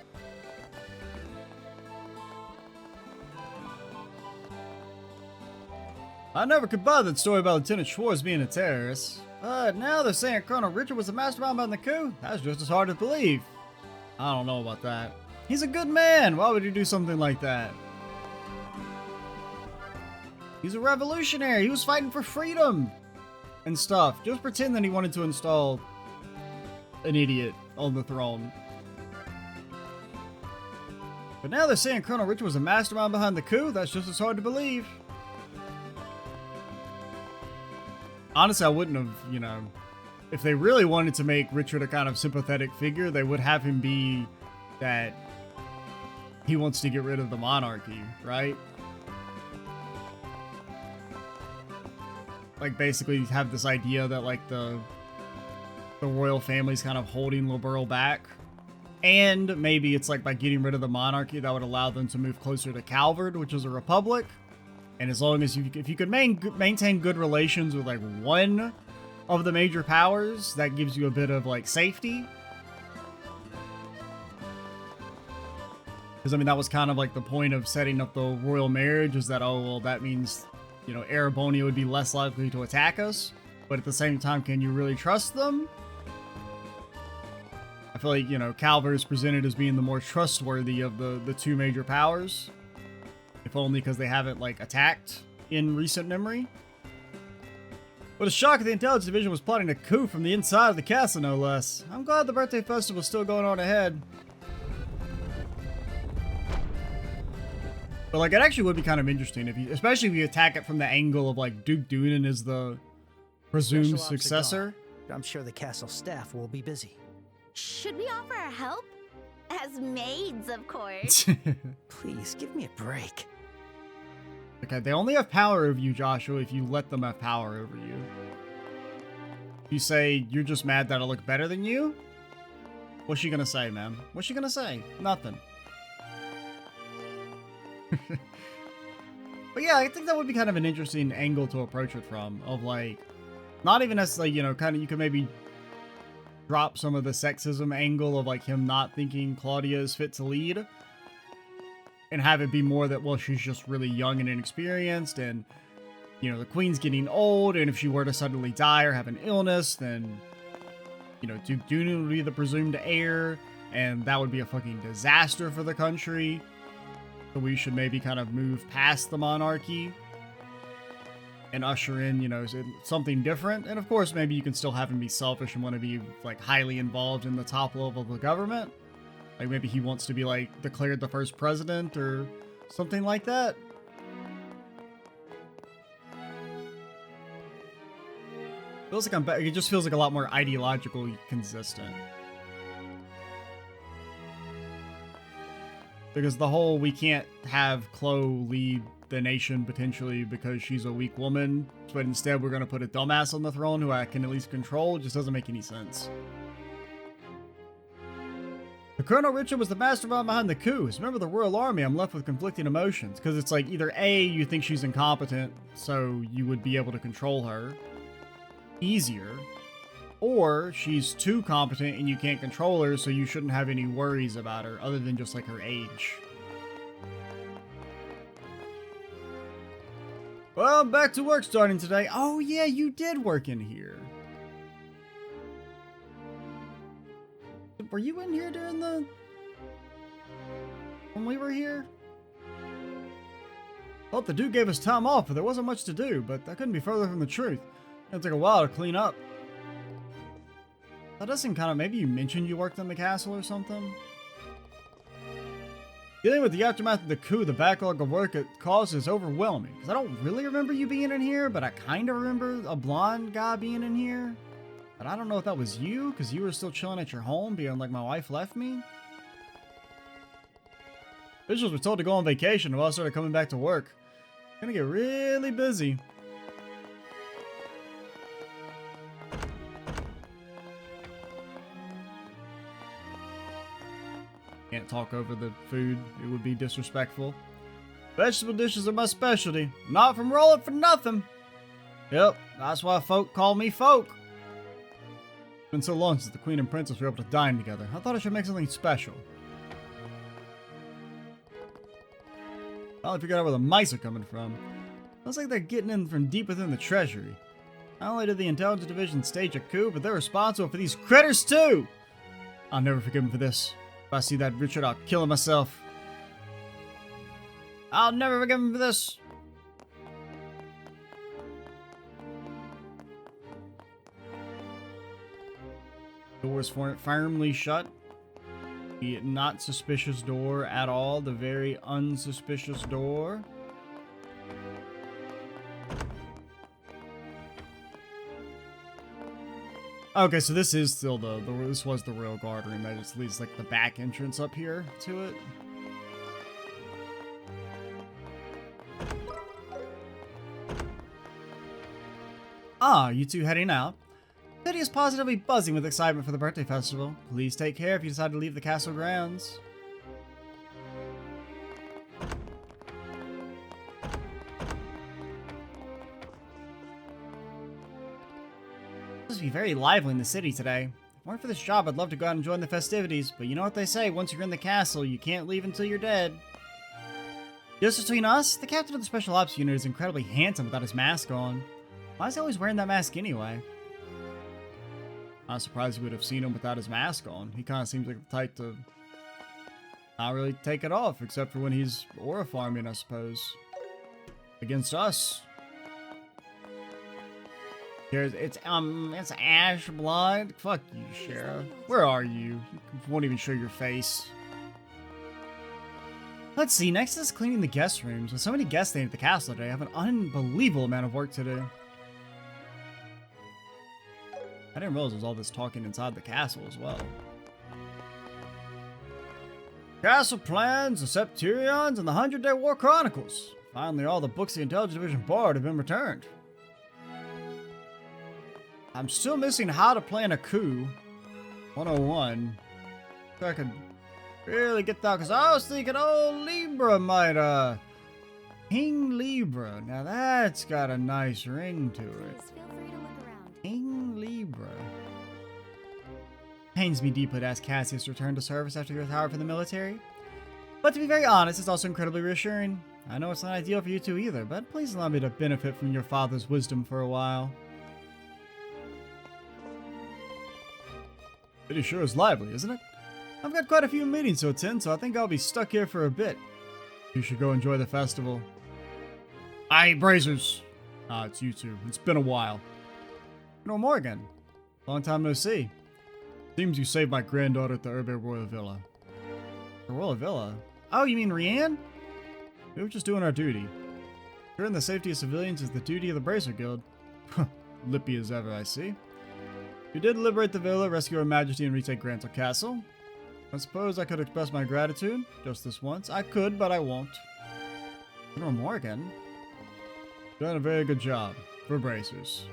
[SPEAKER 1] I never could buy that story about Lieutenant Schwartz being a terrorist. But now they're saying Colonel Richard was the mastermind behind the coup? That's just as hard to believe. I don't know about that. He's a good man. Why would he do something like that? He's a revolutionary. He was fighting for freedom and stuff. Just pretend that he wanted to install an idiot on the throne. But now they're saying Colonel Richard was the mastermind behind the coup? That's just as hard to believe. Honestly, I wouldn't have, you know, if they really wanted to make Richard a kind of sympathetic figure, they would have him be that he wants to get rid of the monarchy, right? Like, basically have this idea that, like, the royal family's kind of holding Liberal back. And maybe it's like by getting rid of the monarchy, that would allow them to move closer to Calvard, which is a republic. And as long as if you could maintain good relations with like one of the major powers, that gives you a bit of like safety. Because I mean, that was kind of like the point of setting up the royal marriage, is that, oh, well, that means, you know, Arabonia would be less likely to attack us. But at the same time, can you really trust them? I feel like, you know, Calvard is presented as being the more trustworthy of the two major powers. If only because they haven't, like, attacked in recent memory. What a shock, the intelligence division was plotting a coup from the inside of the castle, no less. I'm glad the birthday festival's still going on ahead. But, like, it actually would be kind of interesting, if you, especially if you attack it from the angle of, like, Duke Doonan is the presumed
[SPEAKER 3] Special ops are
[SPEAKER 1] successor.
[SPEAKER 3] gone. I'm sure the castle staff will be busy.
[SPEAKER 2] Should we offer our help? As maids, of course.
[SPEAKER 3] Please, give me a break.
[SPEAKER 1] Okay, they only have power over you, Joshua, if you let them have power over you. You say you're just mad that I look better than you? What's she gonna say, man? What's she gonna say? Nothing. But yeah, I think that would be kind of an interesting angle to approach it from. Of like, not even as like, you know, kind of, you could maybe drop some of the sexism angle of like him not thinking Claudia is fit to lead. And have it be more that, well, she's just really young and inexperienced, and, you know, the queen's getting old, and if she were to suddenly die or have an illness, then, you know, Duke Doonan would be the presumed heir, and that would be a fucking disaster for the country. So we should maybe kind of move past the monarchy and usher in, you know, something different. And of course, maybe you can still have him be selfish and want to be, like, highly involved in the top level of the government. Like, maybe he wants to be, like, declared the first president or something like that. Feels like it just feels like a lot more ideologically consistent. Because the whole, we can't have Chloe lead the nation potentially because she's a weak woman, but instead we're going to put a dumbass on the throne who I can at least control, just doesn't make any sense. The Colonel Richard was the mastermind behind the coup. As a member of the Royal Army, I'm left with conflicting emotions. Because it's like, either A, you think she's incompetent, so you would be able to control her easier. Or she's too competent and you can't control her, so you shouldn't have any worries about her, other than just like her age. Well, I'm back to work starting today. Oh yeah, you did work in here. Were you in here during when we were here? Well, the dude gave us time off, but there wasn't much to do, but that couldn't be further from the truth. It took a while to clean up. That does seem kind of, maybe you mentioned you worked in the castle or something? Dealing with the aftermath of the coup, the backlog of work it caused is overwhelming. Because I don't really remember you being in here, but I kind of remember a blonde guy being in here. But I don't know if that was you, because you were still chilling at your home, being like, my wife left me. Officials were told to go on vacation while I started coming back to work. Gonna get really busy. Can't talk over the food. It would be disrespectful. Vegetable dishes are my specialty. Not from rolling for nothing. Yep, that's why folk call me folk. It's been so long since the Queen and Princess were able to dine together. I thought I should make something special. Finally figured out where the mice are coming from. Looks like they're getting in from deep within the treasury. Not only did the intelligence division stage a coup, but they're responsible for these critters too! I'll never forgive them for this. If I see that Richard, I'll kill him myself. I'll never forgive him for this. Doors firmly shut. The not suspicious door at all. The very unsuspicious door. Okay, so this is still this was the royal guard room. That just leads like the back entrance up here to it. Ah, you two heading out? The city is positively buzzing with excitement for the birthday festival. Please take care if you decide to leave the castle grounds. It's supposed to be very lively in the city today. If it weren't for this job, I'd love to go out and join the festivities, but you know what they say, once you're in the castle, you can't leave until you're dead. Just between us, the captain of the Special Ops unit is incredibly handsome without his mask on. Why is he always wearing that mask anyway? I'm surprised you would have seen him without his mask on. He kind of seems like the type to not really take it off, except for when he's aura farming, I suppose. Against us. Here's it's Ash Blood. Fuck you, Sheriff. Where are you? You won't even show your face. Let's see, next is cleaning the guest rooms. With so many guests staying at the castle today, I have an unbelievable amount of work to do. I didn't realize there was all this talking inside the castle as well. Castle plans, the Septurions, and the 100-Day War Chronicles. Finally, all the books the Intelligence Division borrowed have been returned. I'm still missing How to Plan a Coup 101. So I could really get that, because I was thinking, oh, Libra might, King Libra. Now that's got a nice ring to it.
[SPEAKER 2] Please feel free to look around.
[SPEAKER 1] King Libra. Pains me deeply to ask Cassius to return to service after he retired from the military. But to be very honest, it's also incredibly reassuring. I know it's not ideal for you two either, but please allow me to benefit from your father's wisdom for a while. It sure is lively, isn't it? I've got quite a few meetings to attend, so I think I'll be stuck here for a bit. You should go enjoy the festival. Aye, Brazers! Ah, it's you two. It's been a while. No, Morgan. Long time no see. Seems you saved my granddaughter at the Urbe Royal Villa. The Royal Villa? Oh, you mean Rianne? We were just doing our duty. Ensuring the safety of civilians is the duty of the Bracer Guild. Lippy as ever, I see. You did liberate the villa, rescue Her Majesty, and retake Grantle Castle. I suppose I could express my gratitude, just this once. I could, but I won't. General Morgan? Done a very good job, for Bracers.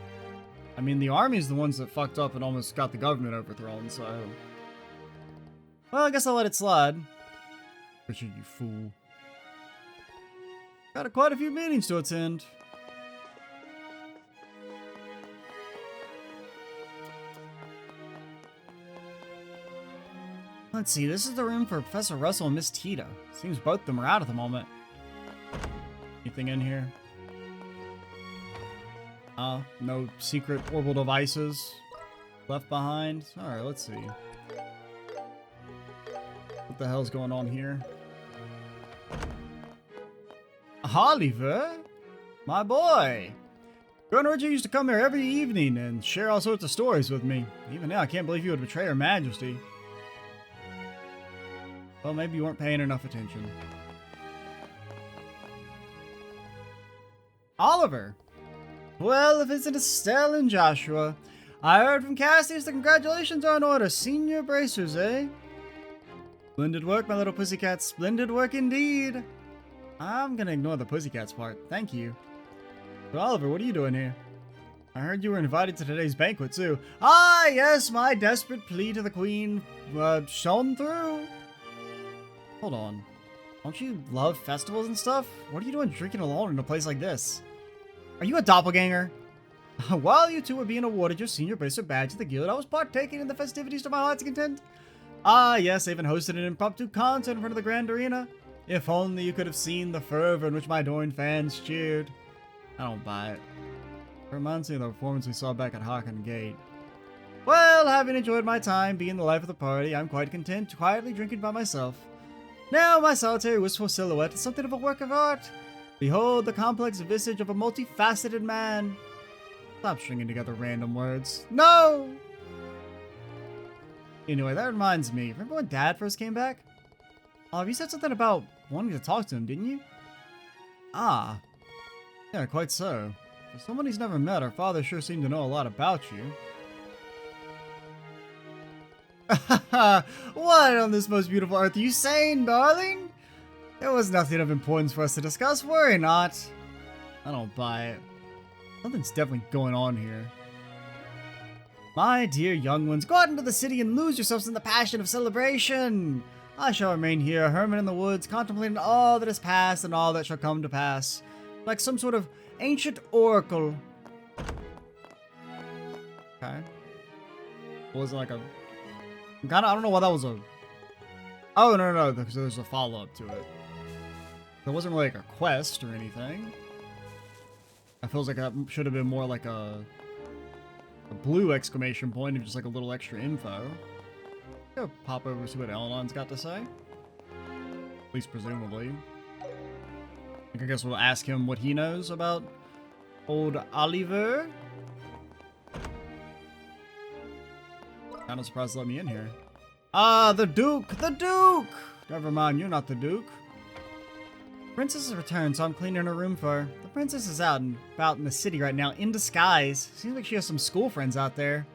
[SPEAKER 1] I mean, the army's the ones that fucked up and almost got the government overthrown, so... Well, I guess I'll let it slide. Richard, you fool. Got quite a few meetings to attend. Let's see, this is the room for Professor Russell and Miss Tita. Seems both of them are out at the moment. Anything in here? No secret orbital devices left behind? Alright, let's see. What the hell's going on here? Oliver? My boy! Colonel Richard used to come here every evening and share all sorts of stories with me. Even now, I can't believe you would betray Her Majesty. Well, maybe you weren't paying enough attention. Oliver! Well, if it's Estelle and Joshua, I heard from Cassius that congratulations are in order. Senior bracers, eh? Splendid work, my little pussycat. Splendid work indeed. I'm gonna ignore the pussycats part. Thank you. But Oliver, what are you doing here? I heard you were invited to today's banquet, too. Ah, yes, my desperate plea to the queen shone through. Hold on. Don't you love festivals and stuff? What are you doing drinking alone in a place like this? Are you a doppelganger? While you two were being awarded your senior bracer badge of the guild, I was partaking in the festivities to my heart's content. Ah, yes, I even hosted an impromptu concert in front of the grand arena. If only you could have seen the fervor in which my adoring fans cheered. I don't buy it. It reminds me of the performance we saw back at Harkin Gate. Well, having enjoyed my time being the life of the party, I'm quite content, quietly drinking by myself. Now my solitary wistful silhouette is something of a work of art. Behold the complex visage of a multifaceted man. Stop stringing together random words. No! Anyway, that reminds me. Remember when Dad first came back? You said something about wanting to talk to him, didn't you? Ah. Yeah, quite so. For someone he's never met, our father sure seemed to know a lot about you. What on this most beautiful earth are you saying, darling? There was nothing of importance for us to discuss, worry not. I don't buy it. Something's definitely going on here. My dear young ones, go out into the city and lose yourselves in the passion of celebration. I shall remain here, a hermit in the woods, contemplating all that is past and all that shall come to pass, like some sort of ancient oracle. Okay. Was it like a... I don't know why that was a... Oh, no, because there's a follow-up to it. There wasn't really like a quest or anything. It feels like that should have been more like a blue exclamation point and just like a little extra info. Go pop over and see what Elonon's got to say. At least presumably. I guess we'll ask him what he knows about old Oliver. Kinda surprised to let me in here. Ah, the Duke! The Duke! Never mind, you're not the Duke. Princess has returned, so I'm cleaning her room for her. The princess is out and about in the city right now, in disguise. Seems like she has some school friends out there.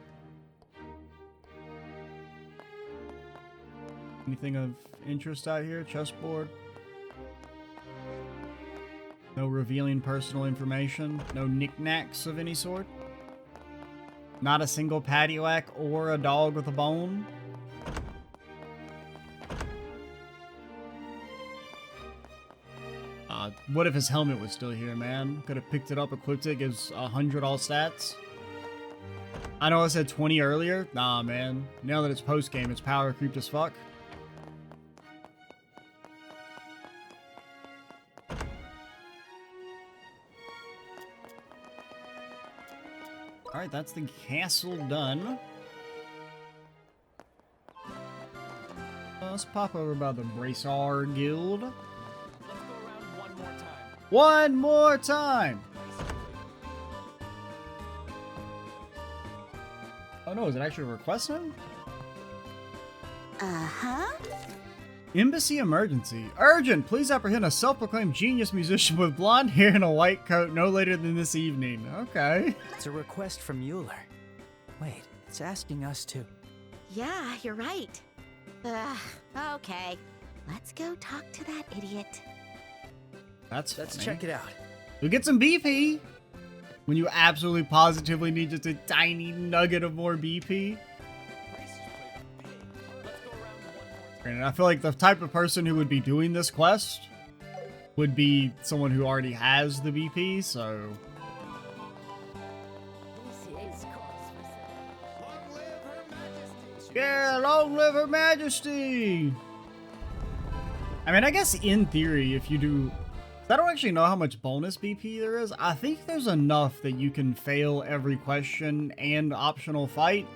[SPEAKER 1] Anything of interest out here? Chessboard? No revealing personal information? No knickknacks of any sort? Not a single paddywhack or a dog with a bone? What if his helmet was still here, man? Could have picked it up, equipped it, gives 100 all stats. I know I said 20 earlier. Nah, man. Now that it's post-game, it's power creeped as fuck. Alright, that's the castle done. Let's pop over by the Bracer Guild. One more time! Oh no, is it actually a request now?
[SPEAKER 2] Uh-huh.
[SPEAKER 1] Embassy emergency. Urgent! Please apprehend a self-proclaimed genius musician with blonde hair and a white coat no later than this evening. Okay.
[SPEAKER 3] It's a request from Mueller. Wait, it's asking us to...
[SPEAKER 2] Yeah, you're right. Okay. Let's go talk to that idiot.
[SPEAKER 1] Let's
[SPEAKER 3] check it out.
[SPEAKER 1] We'll get some BP! When you absolutely positively need just a tiny nugget of more BP. And I feel like the type of person who would be doing this quest would be someone who already has the BP, so... Yeah, long live her majesty! I mean, I guess in theory, if you do... I don't actually know how much bonus BP there is. I think there's enough that you can fail every question and optional fight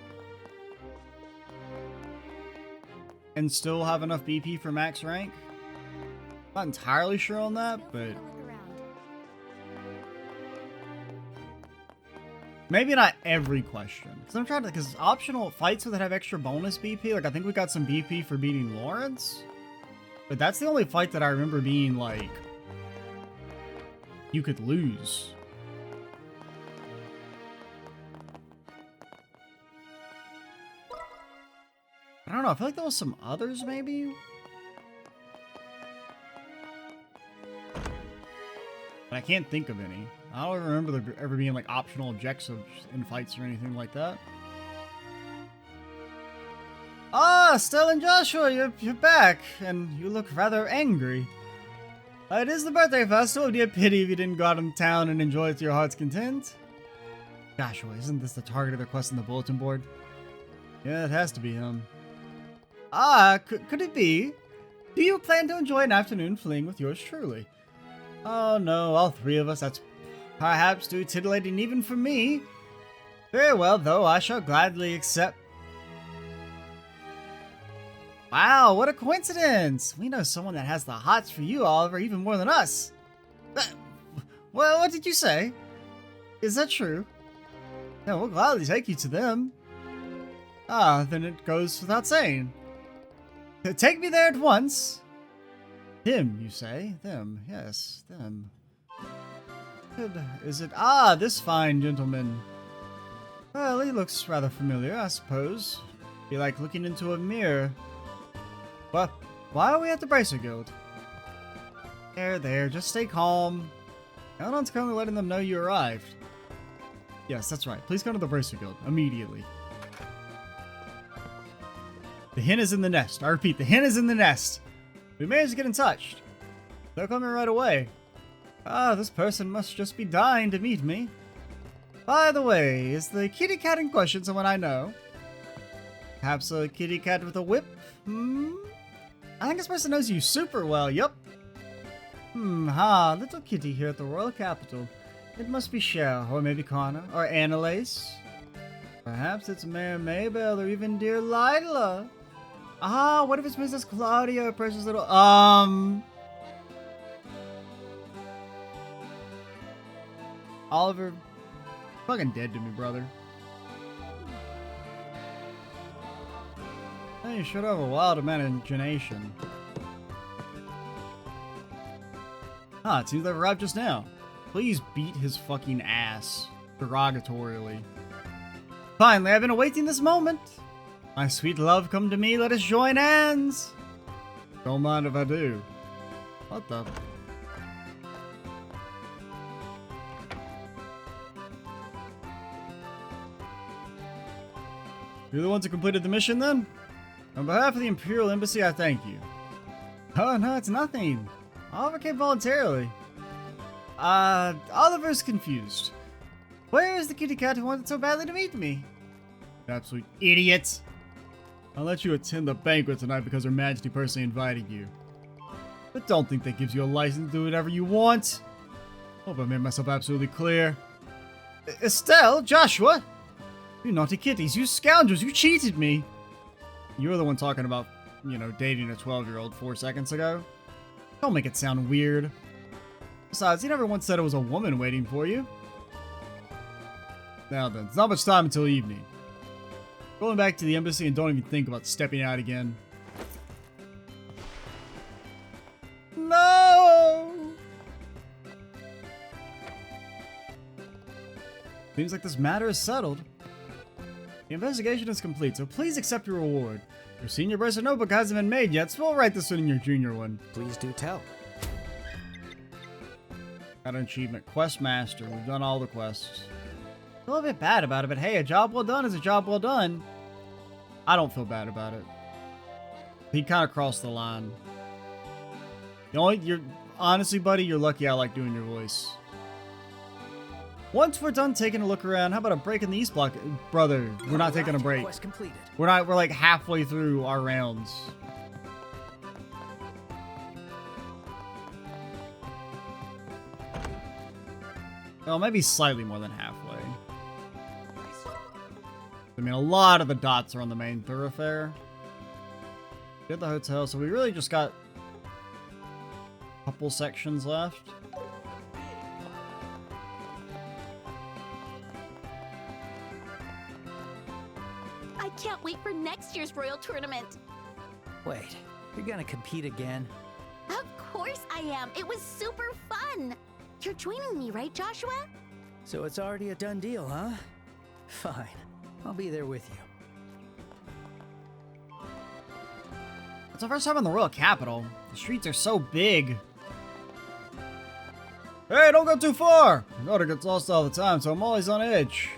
[SPEAKER 1] and still have enough BP for max rank. Not entirely sure on that, but maybe not every question. Because I'm trying to, because optional fights that have extra bonus BP, like I think we got some BP for beating Lawrence. But that's the only fight that I remember being like, you could lose. I don't know, I feel like there was some others maybe? But I can't think of any. I don't remember there ever being like optional objectives in fights or anything like that. Ah, Stella and Joshua, you're back, and you look rather angry. It is the birthday festival. It'd be a pity if you didn't go out in town and enjoy it to your heart's content. Joshua, isn't this the target of their quest on the bulletin board? Yeah, it has to be him. Ah, could it be? Do you plan to enjoy an afternoon fling with yours truly? Oh no, all three of us. That's perhaps too titillating even for me. Very well, though, I shall gladly accept. Wow, what a coincidence! We know someone that has the hots for you, Oliver, even more than us. Well, what did you say? Is that true? Yeah, we'll gladly take you to them. Ah, then it goes without saying. Take me there at once. Them, you say? Them, yes, them. Good. Is it? Ah, this fine gentleman. Well, he looks rather familiar, I suppose. Be like looking into a mirror. But why are we at the Bracer Guild? There, just stay calm. Elnon's currently letting them know you arrived. Yes, that's right. Please come to the Bracer Guild immediately. The hen is in the nest. I repeat, the hen is in the nest. We managed to get in touch. They're coming right away. Ah, this person must just be dying to meet me. By the way, is the kitty cat in question someone I know? Perhaps a kitty cat with a whip? I think this person knows you super well, yup. Little kitty here at the Royal Capital. It must be Cher, or maybe Connor, or Annalise. Perhaps it's Mayor Maybelle, or even dear Lila. Ah, what if it's Mrs. Claudia, or precious little, Oliver, fucking dead to me, brother. You should have a wild imagination. Ah, it seems they've arrived just now. Please beat his fucking ass. Derogatorily. Finally, I've been awaiting this moment. My sweet love, come to me, let us join hands. Don't mind if I do. What the? You're the ones who completed the mission, then? On behalf of the Imperial Embassy, I thank you. Oh, no, it's nothing. Oliver came voluntarily. Oliver's confused. Where is the kitty cat who wanted so badly to meet me? Absolute idiot. I'll let you attend the banquet tonight because Her Majesty personally invited you. But don't think that gives you a license to do whatever you want. Hope I made myself absolutely clear. Estelle, Joshua! You naughty kitties, you scoundrels, you cheated me! You were the one talking about, you know, dating a 12-year-old 4 seconds ago. Don't make it sound weird. Besides, he never once said it was a woman waiting for you. Now then, it's not much time until evening. Going back to the embassy and don't even think about stepping out again. No! Seems like this matter is settled. The investigation is complete, so please accept your reward. Your senior bracer notebook hasn't been made yet, so we'll write this one in your junior one.
[SPEAKER 3] Please do tell.
[SPEAKER 1] Got an achievement. Quest Master. We've done all the quests. A little bit bad about it, but hey, a job well done is a job well done. I don't feel bad about it. He kind of crossed the line. Honestly, buddy, you're lucky I like doing your voice. Once we're done taking a look around, how about a break in the East Block? Brother, we're not taking a break.
[SPEAKER 3] Quest completed.
[SPEAKER 1] We're like halfway through our rounds. Well, maybe slightly more than halfway. I mean, a lot of the dots are on the main thoroughfare. Did the hotel, so we really just got a couple sections left.
[SPEAKER 2] I can't wait for next year's Royal Tournament.
[SPEAKER 3] Wait, You're gonna compete again.
[SPEAKER 2] Of course I am. It was super fun. You're joining me, right, Joshua?
[SPEAKER 3] So it's already a done deal, huh? Fine. I'll be there with you.
[SPEAKER 1] It's the first time in the royal capital. The streets are so big. Hey, don't go too far! My daughter gets lost all the time, so I'm always on edge.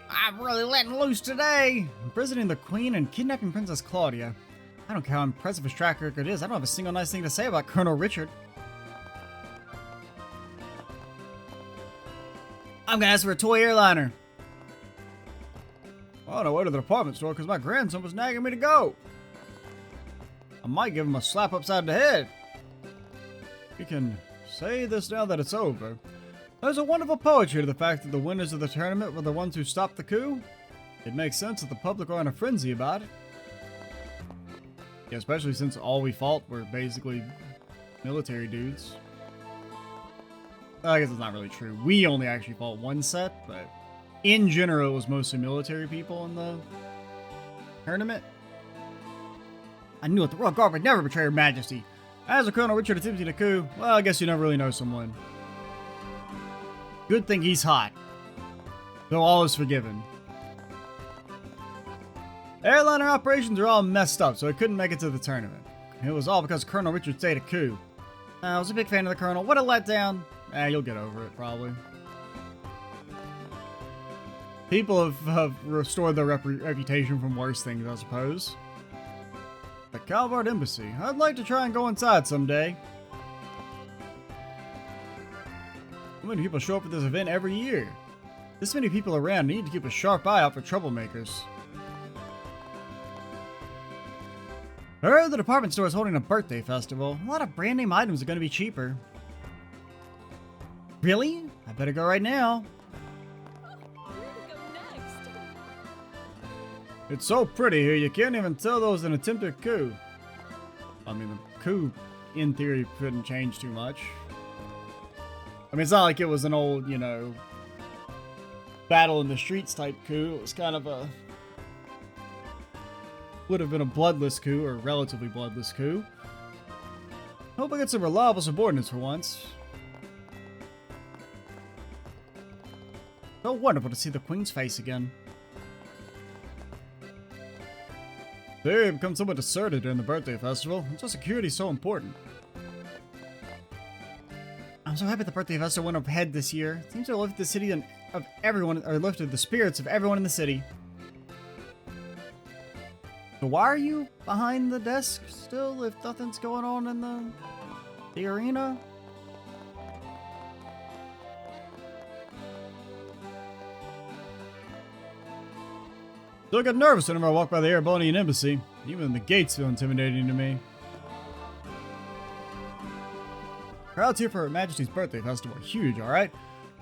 [SPEAKER 1] I'm really letting loose today! Imprisoning the queen and kidnapping Princess Claudia. I don't care how impressive his track record is, I don't have a single nice thing to say about Colonel Richard. I'm gonna ask for a toy airliner. On our way to the department store because my grandson was nagging me to go. I might give him a slap upside the head. We can say this now that it's over. There's a wonderful poetry to the fact that the winners of the tournament were the ones who stopped the coup. It makes sense that the public are in a frenzy about it. Yeah, especially since all we fought were basically military dudes. I guess it's not really true. We only actually fought one set, but in general it was mostly military people in the tournament. I knew it, the Royal Guard would never betray Her Majesty. As a Colonel Richard attempting a coup, well, I guess you never really know someone. Good thing he's hot. Though all is forgiven. Airliner operations are all messed up, so I couldn't make it to the tournament. It was all because Colonel Richard stayed a coup. I was a big fan of the Colonel. What a letdown. You'll get over it, probably. People have restored their reputation from worse things, I suppose. The Calvard Embassy. I'd like to try and go inside someday. How many people show up at this event every year? This many people around need to keep a sharp eye out for troublemakers. I heard the department store is holding a birthday festival. A lot of brand name items are going to be cheaper. Really? I better go right now.
[SPEAKER 5] Where to go next?
[SPEAKER 1] It's so pretty here, you can't even tell there was an attempted coup. I mean, the coup, in theory, couldn't change too much. I mean, it's not like it was an old, you know, battle in the streets type coup. It was kind of a... would have been a bloodless coup, or relatively bloodless coup. Hope I get some reliable subordinates for once. So wonderful to see the Queen's face again. They become somewhat deserted during the birthday festival. That's why security is so important. I'm so happy the birthday festival went ahead this year. It seems to have lifted the city and of everyone, or lifted the spirits of everyone in the city. So why are you behind the desk still if nothing's going on in the arena? Still get nervous whenever I walk by the Erebonian embassy. Even the gates feel intimidating to me. Crowds here for Her Majesty's birthday festival are huge, alright?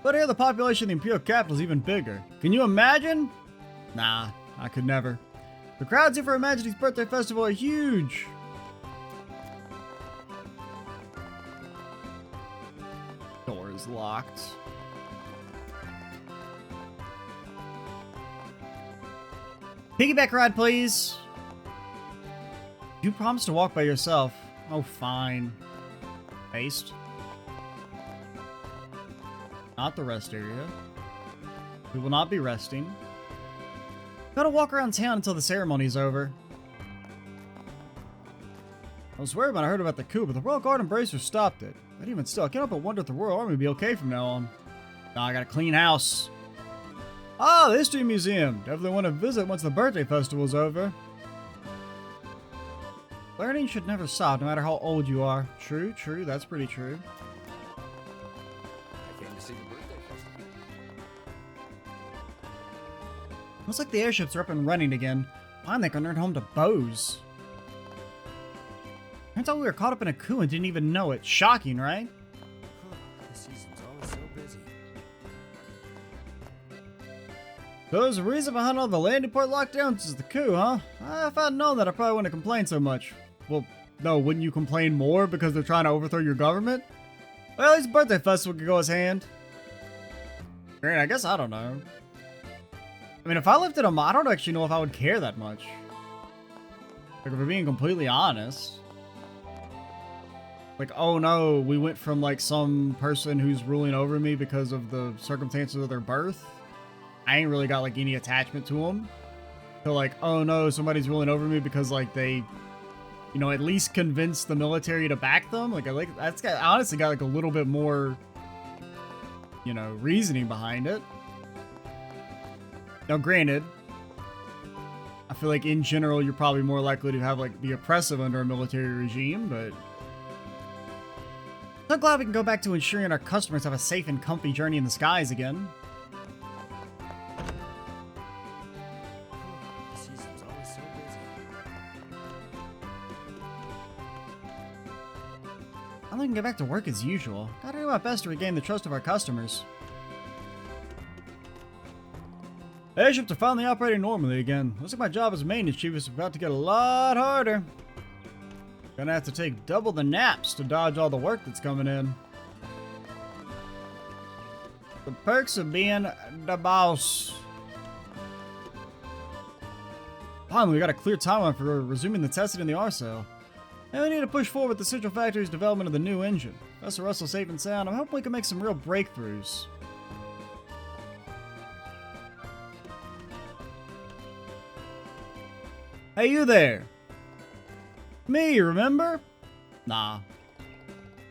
[SPEAKER 1] But here the population of the Imperial capital is even bigger. Can you imagine? Nah, I could never. The crowds here for Her Majesty's birthday festival are huge. Door is locked. Piggyback ride, please. You promised to walk by yourself. Oh, fine. Paste. Not the rest area. We will not be resting. Gotta walk around town until the ceremony is over. I was worried when I heard about the coup, but the Royal Guard and Bracers stopped it. But even still, I can't help but wonder if the Royal Army will be okay from now on. Now I got a clean house. Ah, the History Museum. Definitely want to visit once the birthday festival's over. Learning should never stop, no matter how old you are. True, true, that's pretty true.
[SPEAKER 4] I came to see the birthday festival.
[SPEAKER 1] Looks like the airships are up and running again. Finally, I can return home to Bose. Turns out we were caught up in a coup and didn't even know it. Shocking, right?
[SPEAKER 4] This season's always so busy.
[SPEAKER 1] So there's a reason behind all the landing port lockdowns is the coup, huh? If I'd known that, I probably wouldn't have complained so much. Well, no, wouldn't you complain more because they're trying to overthrow your government? Well, at least birthday festival could go as hand. I guess I don't know. I mean, if I lifted them, I don't actually know if I would care that much. Like, if we're being completely honest. Like, oh no, we went from like some person who's ruling over me because of the circumstances of their birth. I ain't really got like any attachment to them. So like, oh no, somebody's ruling over me because like they, you know, at least convinced the military to back them. Like, that's got, honestly got like a little bit more, you know, reasoning behind it. Now, granted, I feel like in general, you're probably more likely to have like be oppressive under a military regime, but so glad we can go back to ensuring our customers have a safe and comfy journey in the skies again.
[SPEAKER 4] The season's always so busy.
[SPEAKER 1] I'm gonna get back to work as usual. Gotta do my best to regain the trust of our customers. Airships are finally operating normally again. Looks like my job as maintenance chief is about to get a lot harder. Gonna have to take double the naps to dodge all the work that's coming in. The perks of being the boss. Finally, we got a clear timeline for resuming the testing in the RCell. And we need to push forward with the Central Factory's development of the new engine. Professor Russell safe and sound. I'm hoping we can make some real breakthroughs. Hey, you there. Me, remember? Nah.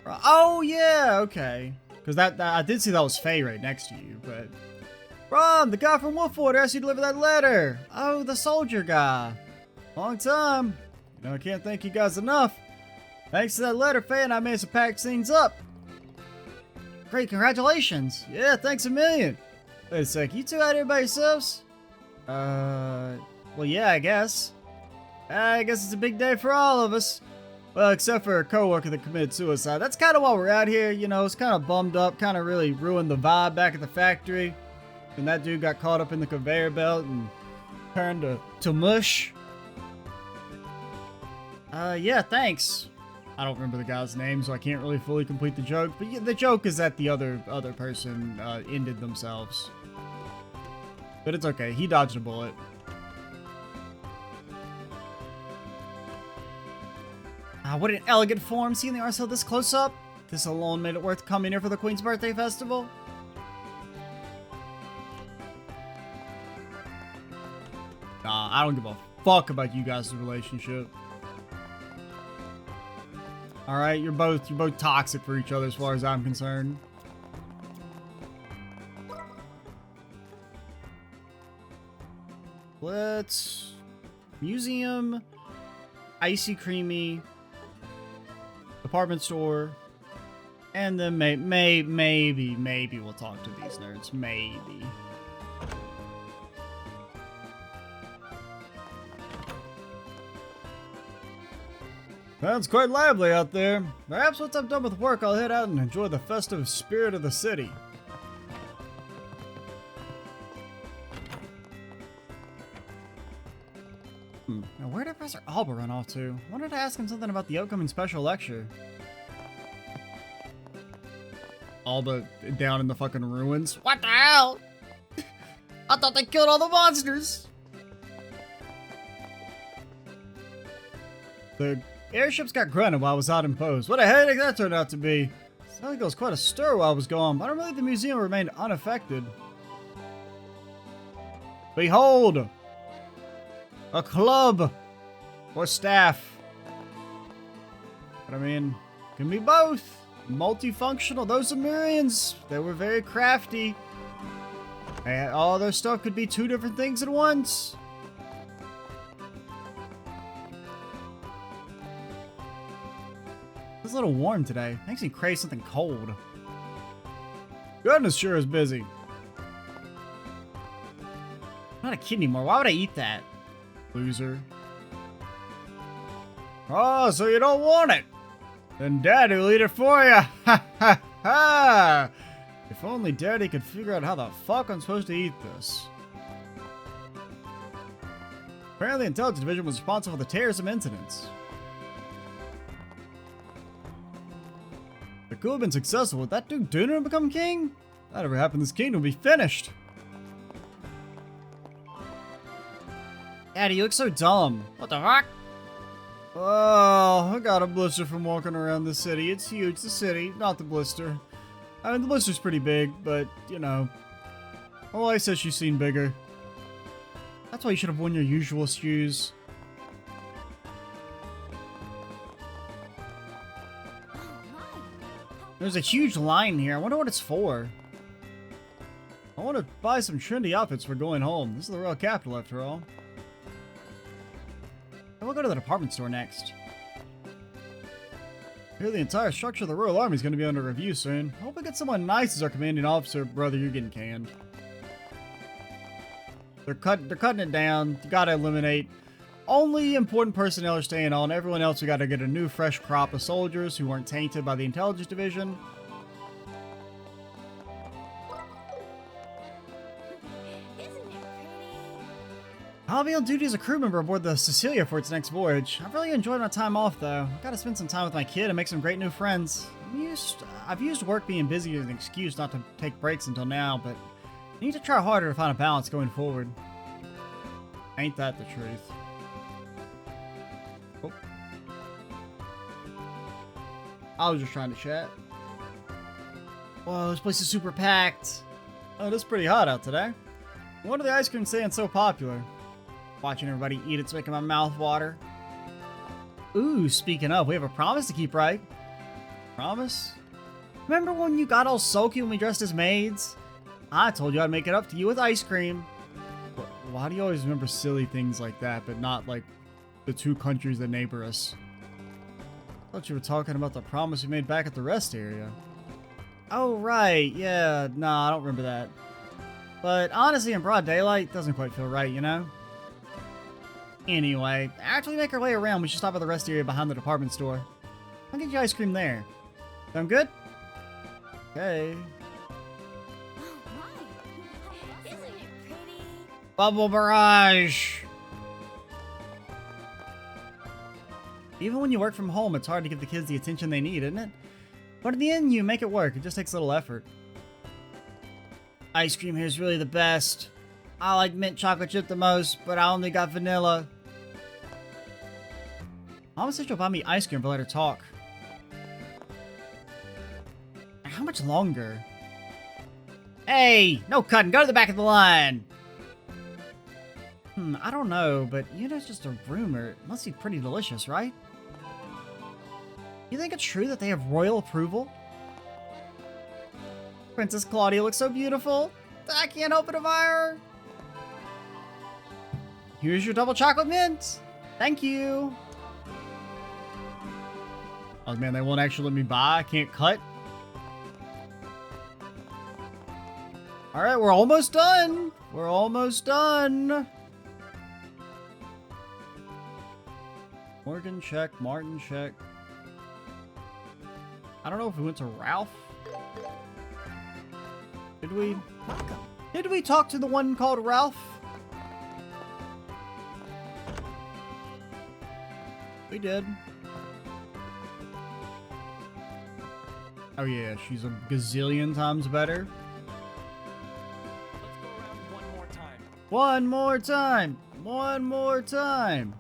[SPEAKER 1] Oh, yeah, okay. Because that I did see that was Faye right next to you, but... Ron, the guy from Wolford asked you to deliver that letter. Oh, the soldier guy. Long time. You know, I can't thank you guys enough. Thanks to that letter, Faye and I managed to pack things up. Great, congratulations. Yeah, thanks a million. Wait a sec, you two out here by yourselves? Well, yeah, I guess. I guess it's a big day for all of us. Well, except for a coworker that committed suicide. That's kind of why we're out here, you know. It's kind of bummed up, kind of really ruined the vibe back at the factory. And that dude got caught up in the conveyor belt and turned to mush. Yeah, thanks. I don't remember the guy's name, so I can't really fully complete the joke. But yeah, the joke is that the other person ended themselves. But it's okay. He dodged a bullet. What an elegant form, seeing the RSL this close up. This alone made it worth coming here for the Queen's Birthday Festival. Nah, I don't give a fuck about you guys' relationship. Alright, you're both toxic for each other as far as I'm concerned. Let's... Museum, Icy Creamy, department store, and then maybe we'll talk to these nerds. Maybe. Sounds quite lively out there. Perhaps once I'm done with work, I'll head out and enjoy the festive spirit of the city. Now, where did Professor Alba run off to? I wanted to ask him something about the upcoming special lecture. Alba down in the fucking ruins. What the hell? I thought they killed all the monsters. The airships got grunted while I was out in pose. What a headache that turned out to be. Sounded like there was quite a stir while I was gone, but I don't believe the museum remained unaffected. Behold! A club! Or staff. But I mean, can be both. Multifunctional. Those Amurians, they were very crafty. And all their stuff could be two different things at once. It's a little warm today. Makes me crave something cold. Goodness sure is busy. I'm not a kid anymore. Why would I eat that? Loser. Oh, so you don't want it? Then Daddy will eat it for you. Ha ha ha! If only Daddy could figure out how the fuck I'm supposed to eat this. Apparently, the Intelligence Division was responsible for the terrorism incidents. It could have been successful. Would that dude Duna become king? If that ever happened, this kingdom would be finished. Daddy, you look so dumb. What the fuck? Oh, I got a blister from walking around the city. It's huge, the city, not the blister. I mean, the blister's pretty big, but, you know. Oh, I said she's seen bigger. That's why you should have worn your usual shoes. There's a huge line here. I wonder what it's for. I want to buy some trendy outfits for going home. This is the real capital, after all. And we'll go to the department store next. Here, the entire structure of the Royal Army is going to be under review soon. Hope we get someone nice as our commanding officer. Brother, you're getting canned. They're cutting it down. You gotta eliminate. Only important personnel are staying on. Everyone else, we gotta get a new, fresh crop of soldiers who weren't tainted by the intelligence division.
[SPEAKER 2] Isn't it pretty?
[SPEAKER 1] I'll be on duty as a crew member aboard the Cecilia for its next voyage. I've really enjoyed my time off, though. I've got to spend some time with my kid and make some great new friends. I've used work being busy as an excuse not to take breaks until now, but I need to try harder to find a balance going forward. Ain't that the truth? Oh. I was just trying to chat. Whoa, this place is super packed. Oh, it is pretty hot out today. No wonder the ice cream staying so popular. Watching everybody eat it's making my mouth water. Ooh, speaking of, we have a promise to keep, right? Promise? Remember when you got all sulky when we dressed as maids? I told you I'd make it up to you with ice cream. Why do you always remember silly things like that, but not like the two countries that neighbor us? I thought you were talking about the promise we made back at the rest area. Oh, right. Yeah, nah, I don't remember that. But honestly, in broad daylight, doesn't quite feel right, you know? Anyway, after we make our way around, we should stop at the rest area behind the department store. I'll get you ice cream there. Sound good? Okay.
[SPEAKER 2] Isn't it pretty?
[SPEAKER 1] Bubble barrage! Even when you work from home, it's hard to give the kids the attention they need, isn't it? But in the end, you make it work. It just takes a little effort. Ice cream here is really the best. I like mint chocolate chip the most, but I only got vanilla. Mama said she'll buy me ice cream if I let her talk. How much longer? Hey! No cutting! Go to the back of the line! I don't know, but you know, it's just a rumor. It must be pretty delicious, right? You think it's true that they have royal approval? Princess Claudia looks so beautiful. I can't help but admire her. Here's your double chocolate mint. Thank you. Oh man, they won't actually let me buy. I can't cut. All right, we're almost done. We're almost done. Morgan check, Martin check. I don't know if we went to Ralph. Did we? Did we talk to the one called Ralph? We did. Oh yeah, she's a gazillion times better.
[SPEAKER 6] Let's go around one more time.
[SPEAKER 1] One more time! One more time!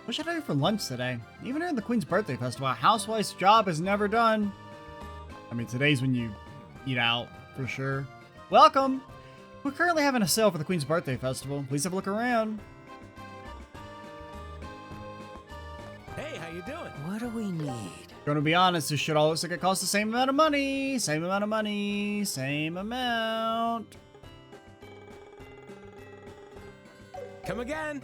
[SPEAKER 1] What should I do for lunch today? Even during the Queen's birthday festival, a housewife's job is never done. I mean, today's when you eat out, for sure. Welcome! We're currently having a sale for the Queen's birthday festival. Please have a look around.
[SPEAKER 6] Hey, how you doing?
[SPEAKER 3] What do we need?
[SPEAKER 1] Gonna be honest, this shit all looks like it costs the same amount of money. Same amount of money. Same amount.
[SPEAKER 6] Come again.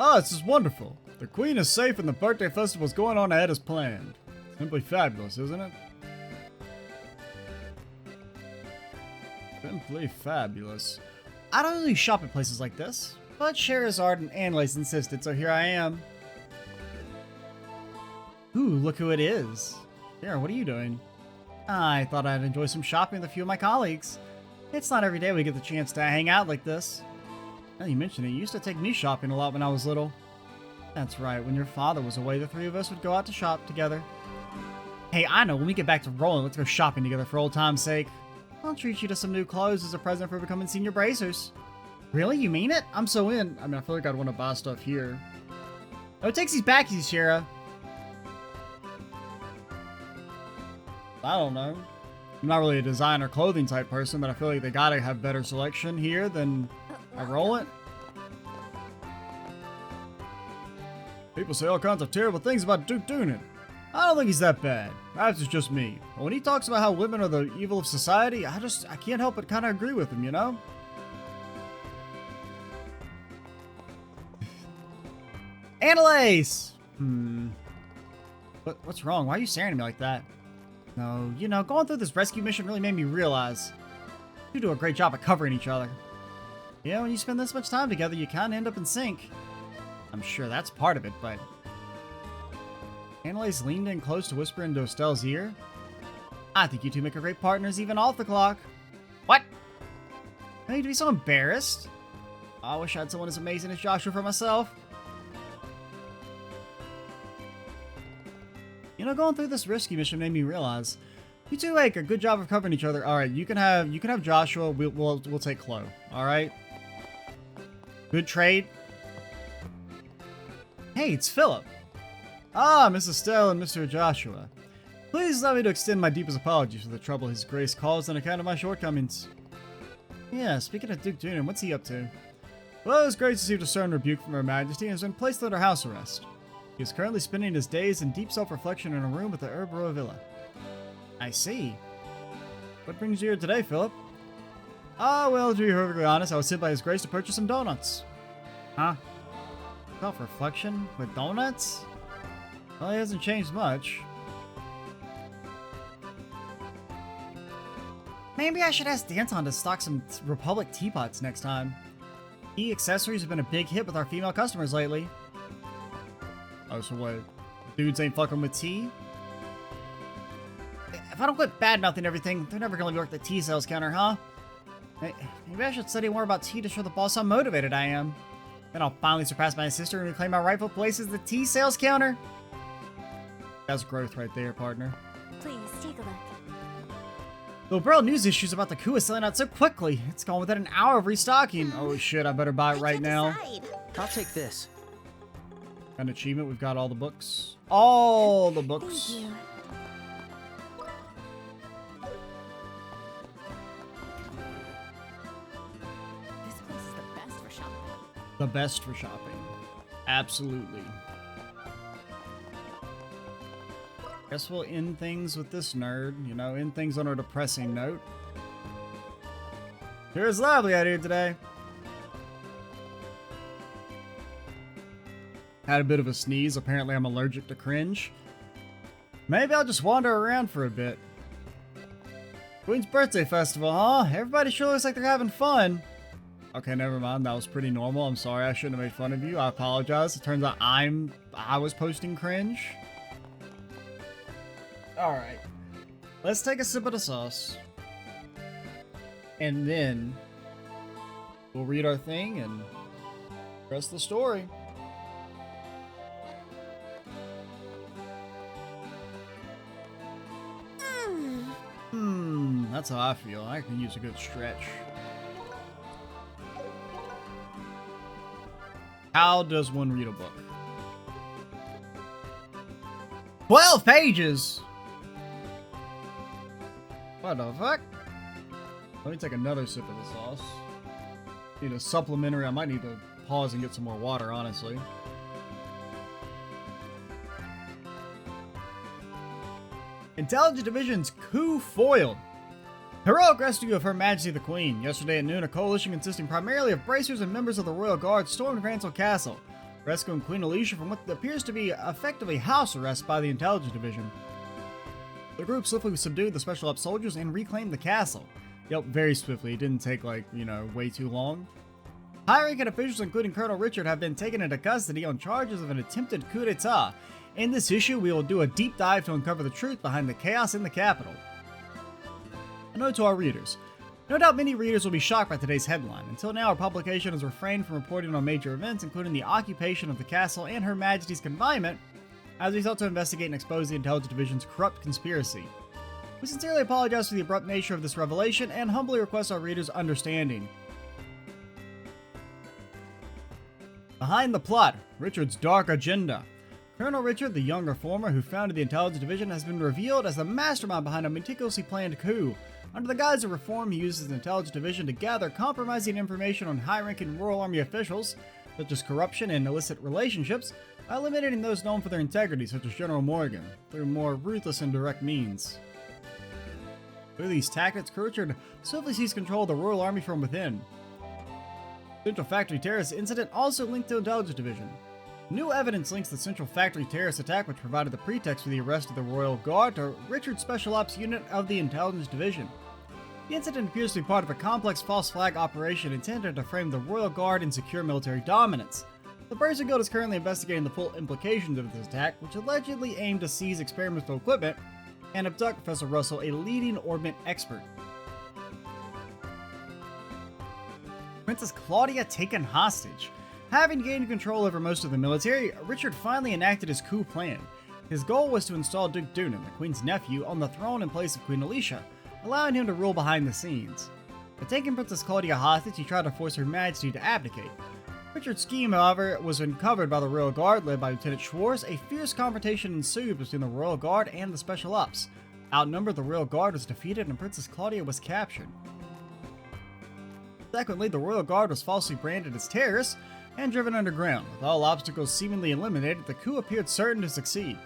[SPEAKER 1] Oh, this is wonderful. The Queen is safe and the birthday festival is going on ahead as planned. Simply fabulous, isn't it? Simply fabulous. I don't really shop at places like this, but Sherazard and Annalise insisted, so here I am. Ooh, look who it is. Sharon, what are you doing? I thought I'd enjoy some shopping with a few of my colleagues. It's not every day we get the chance to hang out like this. Now you mention it, you used to take me shopping a lot when I was little. That's right, when your father was away, the three of us would go out to shop together. Hey, I know, when we get back to rolling, let's go shopping together for old time's sake. I'll treat you to some new clothes as a present for becoming senior bracers. Really? You mean it? I'm so in. I mean, I feel like I'd want to buy stuff here. Oh, take these backies, Shara. I don't know. I'm not really a designer clothing type person, but I feel like they gotta have better selection here than I roll it. People say all kinds of terrible things about Duke Doonan. I don't think he's that bad. Perhaps it's just me. But when he talks about how women are the evil of society, I can't help but kind of agree with him, you know? Annalise! What's wrong? Why are you staring at me like that? No, you know, going through this rescue mission really made me realize you do a great job at covering each other. Yeah, when you spend this much time together, you kind of end up in sync. I'm sure that's part of it, but... Annalise leaned in close to whisper into Estelle's ear. I think you two make a great partners even off the clock. What? I need to be so embarrassed. I wish I had someone as amazing as Joshua for myself. You know, going through this rescue mission made me realize you two make a good job of covering each other. All right, you can have Joshua. We'll take Chloe. All right. Good trade. Hey, it's Philip. Ah, Miss Estelle and Mr. Joshua. Please allow me to extend my deepest apologies for the trouble His Grace caused on account of my shortcomings. Yeah, speaking of Duke Doonan, what's he up to? Well, His Grace received a stern rebuke from Her Majesty and has been placed under house arrest. He is currently spending his days in deep self-reflection in a room at the Herborough Villa. I see. What brings you here today, Philip? Ah, well, to be perfectly honest, I was sent by His Grace to purchase some donuts. Huh? Self-reflection? With donuts? Well, he hasn't changed much. Maybe I should ask Danton to stock some Republic teapots next time. Tea accessories have been a big hit with our female customers lately. Oh, so what? Dudes ain't fucking with tea? If I don't quit bad-mouthing everything, they're never gonna work the tea sales counter, huh? Maybe I should study more about tea to show the boss how motivated I am. Then I'll finally surpass my sister and reclaim my rightful place as the tea sales counter. That's growth right there, partner.
[SPEAKER 2] Please, take a look.
[SPEAKER 1] The World News issues about the coup is selling out so quickly. It's gone within an hour of restocking. Oh shit, I better buy it right now.
[SPEAKER 3] I'll take this.
[SPEAKER 1] An achievement, we've got all the books. All the books.
[SPEAKER 2] Thank you.
[SPEAKER 5] This place is the best for shopping.
[SPEAKER 1] The best for shopping. Absolutely. Guess we'll end things with this nerd, you know, end things on a depressing note. Sure is lovely out here today. Had a bit of a sneeze. Apparently I'm allergic to cringe. Maybe I'll just wander around for a bit. Queen's Birthday Festival, huh? Everybody sure looks like they're having fun. Okay, never mind. That was pretty normal. I'm sorry. I shouldn't have made fun of you. I apologize. It turns out I was posting cringe. Alright. Let's take a sip of the sauce. And then we'll read our thing and rest of the story. That's how I feel. I can use a good stretch. How does one read a book? 12 pages! What the fuck? Let me take another sip of the sauce. Need a supplementary. I might need to pause and get some more water, honestly. Intelligence Division's coup foiled. Heroic rescue of Her Majesty the Queen. Yesterday at noon, a coalition consisting primarily of bracers and members of the Royal Guard stormed Grancel Castle, rescuing Queen Alicia from what appears to be effectively house arrest by the Intelligence Division. The group swiftly subdued the Special Ops soldiers and reclaimed the castle. Yep, very swiftly. It didn't take, like, you know, way too long. High-ranking officials, including Colonel Richard, have been taken into custody on charges of an attempted coup d'etat. In this issue, we will do a deep dive to uncover the truth behind the chaos in the capital. A note to our readers. No doubt many readers will be shocked by today's headline. Until now, our publication has refrained from reporting on major events, including the occupation of the castle and Her Majesty's confinement. as we sought to investigate and expose the Intelligence Division's corrupt conspiracy. We sincerely apologize for the abrupt nature of this revelation and humbly request our readers' understanding. Behind the plot, Richard's dark agenda. Colonel Richard, the young reformer who founded the Intelligence Division, has been revealed as the mastermind behind a meticulously planned coup. Under the guise of reform, he uses the Intelligence Division to gather compromising information on high-ranking Royal Army officials, such as corruption and illicit relationships, by eliminating those known for their integrity, such as General Morgan, through more ruthless and direct means. Through these tactics, Richard swiftly seized control of the Royal Army from within. Central Factory terrorist incident also linked to Intelligence Division. New evidence links the Central Factory terrorist attack, which provided the pretext for the arrest of the Royal Guard, to Richard's Special Ops unit of the Intelligence Division. The incident appears to be part of a complex false flag operation intended to frame the Royal Guard and secure military dominance. The Bracer Guild is currently investigating the full implications of this attack, which allegedly aimed to seize experimental equipment and abduct Professor Russell, a leading orbit expert. Princess Claudia taken hostage. Having gained control over most of the military, Richard finally enacted his coup plan. His goal was to install Duke Dunan, the Queen's nephew, on the throne in place of Queen Alicia, allowing him to rule behind the scenes. By taking Princess Claudia hostage, he tried to force Her Majesty to abdicate. Richard's scheme, however, was uncovered by the Royal Guard led by Lieutenant Schwartz. A fierce confrontation ensued between the Royal Guard and the Special Ops. Outnumbered, the Royal Guard was defeated and Princess Claudia was captured. Secondly, the Royal Guard was falsely branded as terrorists and driven underground. With all obstacles seemingly eliminated, the coup appeared certain to succeed.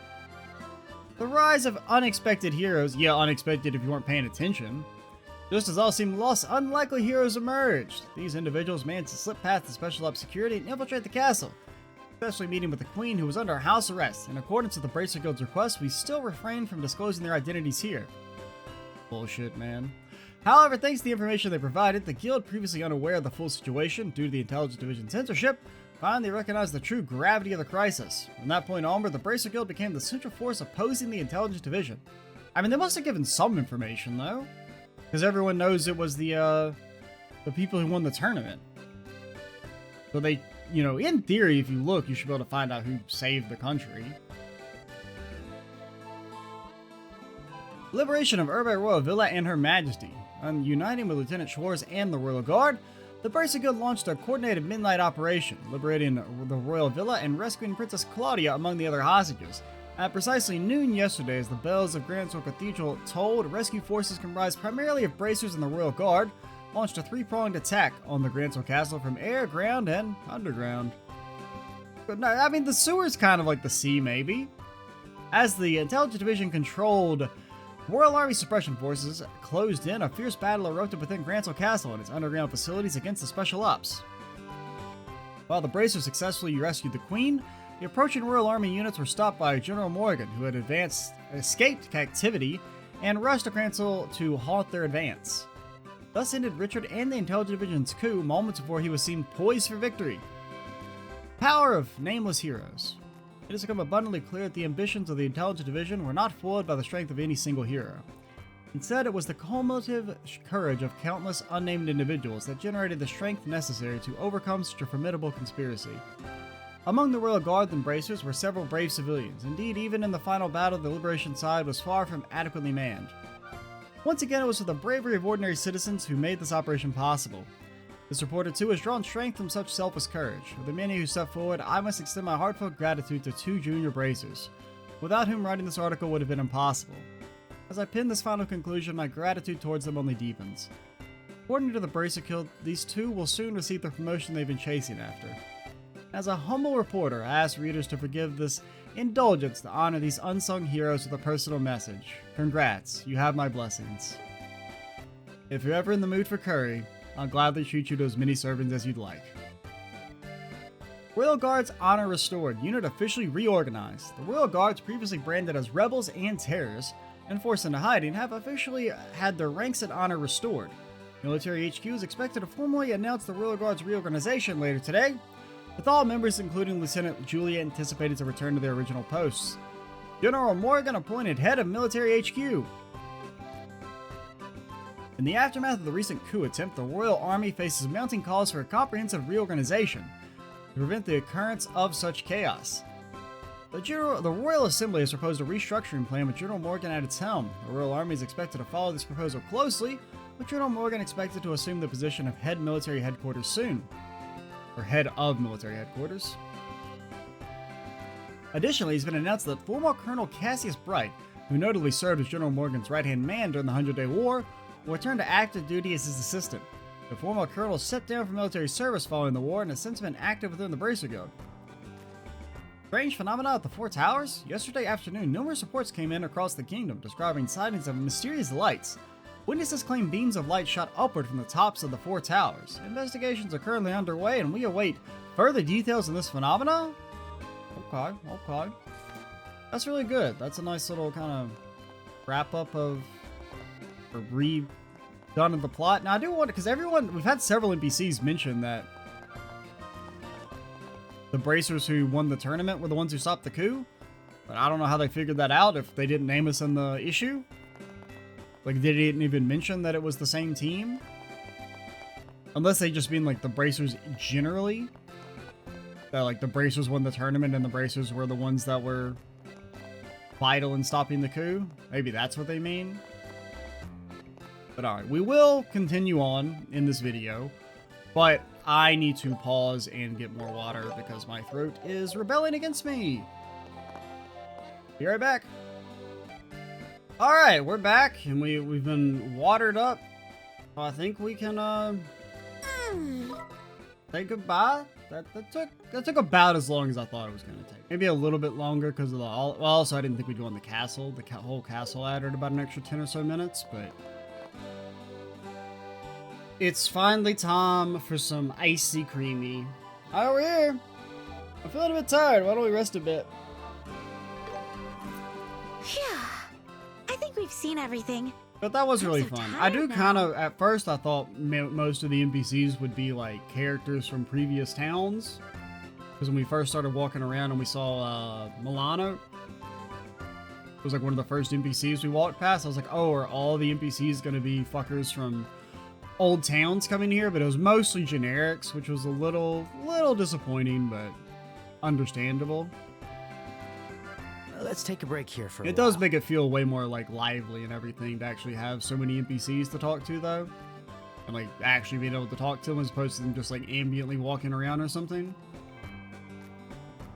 [SPEAKER 1] The rise of unexpected heroes, yeah, unexpected if you weren't paying attention. Just as all seemed lost, unlikely heroes emerged. These individuals managed to slip past the Special Ops security and infiltrate the castle, especially meeting with the Queen, who was under house arrest. In accordance with the Bracer Guild's request, we still refrain from disclosing their identities here. Bullshit, man. However, thanks to the information they provided, the Guild, previously unaware of the full situation due to the Intelligence Division censorship, finally recognized the true gravity of the crisis. From that point onward, the Bracer Guild became the central force opposing the Intelligence Division. I mean, they must have given some information, though, because everyone knows it was the people who won the tournament. So they, in theory, if you look, you should be able to find out who saved the country. Liberation of Urbe Royal Villa and Her Majesty. On uniting with Lieutenant Schwartz and the Royal Guard, the Bracer Guild launched a coordinated midnight operation, liberating the Royal Villa and rescuing Princess Claudia among the other hostages. At precisely noon yesterday, as the bells of Grantsville Cathedral tolled, rescue forces comprised primarily of Bracers and the Royal Guard launched a three-pronged attack on the Grantsville Castle from air, ground, and underground. But no, I mean, the sewer's kind of like the sea, maybe. As the Intelligence Division controlled Royal Army suppression forces closed in, a fierce battle erupted within Grantsville Castle and its underground facilities against the Special Ops. While the Bracers successfully rescued the Queen, the approaching Royal Army units were stopped by General Morgan, who had escaped captivity and rushed to Grantsville to halt their advance. Thus ended Richard and the Intelligence Division's coup moments before he was seen poised for victory. Power of nameless heroes. It has become abundantly clear that the ambitions of the Intelligence Division were not foiled by the strength of any single hero. Instead, it was the cumulative courage of countless unnamed individuals that generated the strength necessary to overcome such a formidable conspiracy. Among the Royal Guard and Bracers were several brave civilians. Indeed, even in the final battle, the Liberation side was far from adequately manned. Once again, it was with the bravery of ordinary citizens who made this operation possible. This reporter, too, has drawn strength from such selfless courage. Of the many who stepped forward, I must extend my heartfelt gratitude to two junior Bracers, without whom writing this article would have been impossible. As I pen this final conclusion, my gratitude towards them only deepens. According to the Bracer Guild, these two will soon receive the promotion they've been chasing after. As a humble reporter, I ask readers to forgive this indulgence to honor these unsung heroes with a personal message. Congrats, you have my blessings. If you're ever in the mood for curry, I'll gladly treat you to as many servings as you'd like. Royal Guards honor restored. Unit officially reorganized. The Royal Guards, previously branded as rebels and terrorists and forced into hiding, have officially had their ranks and honor restored. Military HQ is expected to formally announce the Royal Guards reorganization later today, with all members, including Lieutenant Julia, anticipated to return to their original posts. General Morgan appointed head of Military HQ. In the aftermath of the recent coup attempt, the Royal Army faces mounting calls for a comprehensive reorganization to prevent the occurrence of such chaos. The Royal Assembly has proposed a restructuring plan with General Morgan at its helm. The Royal Army is expected to follow this proposal closely, with General Morgan expected to assume the position of head military headquarters soon. Or head of military headquarters. Additionally, it's been announced that former Colonel Cassius Bright, who notably served as General Morgan's right-hand man during the 100-Day War, will return to active duty as his assistant. The former colonel stepped down from military service following the war and has since been active within the Bracer Guild. Strange phenomena at the Four Towers? Yesterday afternoon, numerous reports came in across the kingdom describing sightings of mysterious lights. Witnesses claim beams of light shot upward from the tops of the Four Towers. Investigations are currently underway and we await further details on this phenomena? Okay. That's really good. That's a nice little kind of wrap up of or redone of the plot. Now I do wonder, because we've had several NPCs mention that the Bracers who won the tournament were the ones who stopped the coup, but I don't know how they figured that out if they didn't name us in the issue. Like, they didn't even mention that it was the same team. Unless they just mean, like, the Bracers generally. That, like, the Bracers won the tournament and the Bracers were the ones that were vital in stopping the coup. Maybe that's what they mean. But alright, we will continue on in this video. But I need to pause and get more water because my throat is rebelling against me. Be right back. Alright, we're back and we've been watered up. I think we can say goodbye. That took about as long as I thought it was going to take. Maybe a little bit longer because of the... Well, also I didn't think we'd go on the castle. The whole castle added about an extra 10 or so minutes, but... It's finally time for some icy creamy. Hi, we're here. I'm feeling a bit tired. Why don't we rest a bit?
[SPEAKER 2] Phew. I think we've seen everything.
[SPEAKER 1] But that was
[SPEAKER 2] I'm
[SPEAKER 1] really
[SPEAKER 2] so
[SPEAKER 1] fun. I
[SPEAKER 2] tired
[SPEAKER 1] do
[SPEAKER 2] now.
[SPEAKER 1] kind of, at first I thought most of the NPCs would be like characters from previous towns. Because when we first started walking around and we saw Milano, it was like one of the first NPCs we walked past. I was like, oh, are all the NPCs going to be fuckers from old towns coming here? But it was mostly generics, which was a little disappointing, but understandable.
[SPEAKER 3] Let's take a break here for a
[SPEAKER 1] It
[SPEAKER 3] while.
[SPEAKER 1] does make it feel way more like lively and everything to actually have so many NPCs to talk to though. And like actually being able to talk to them as opposed to them just like ambiently walking around or something.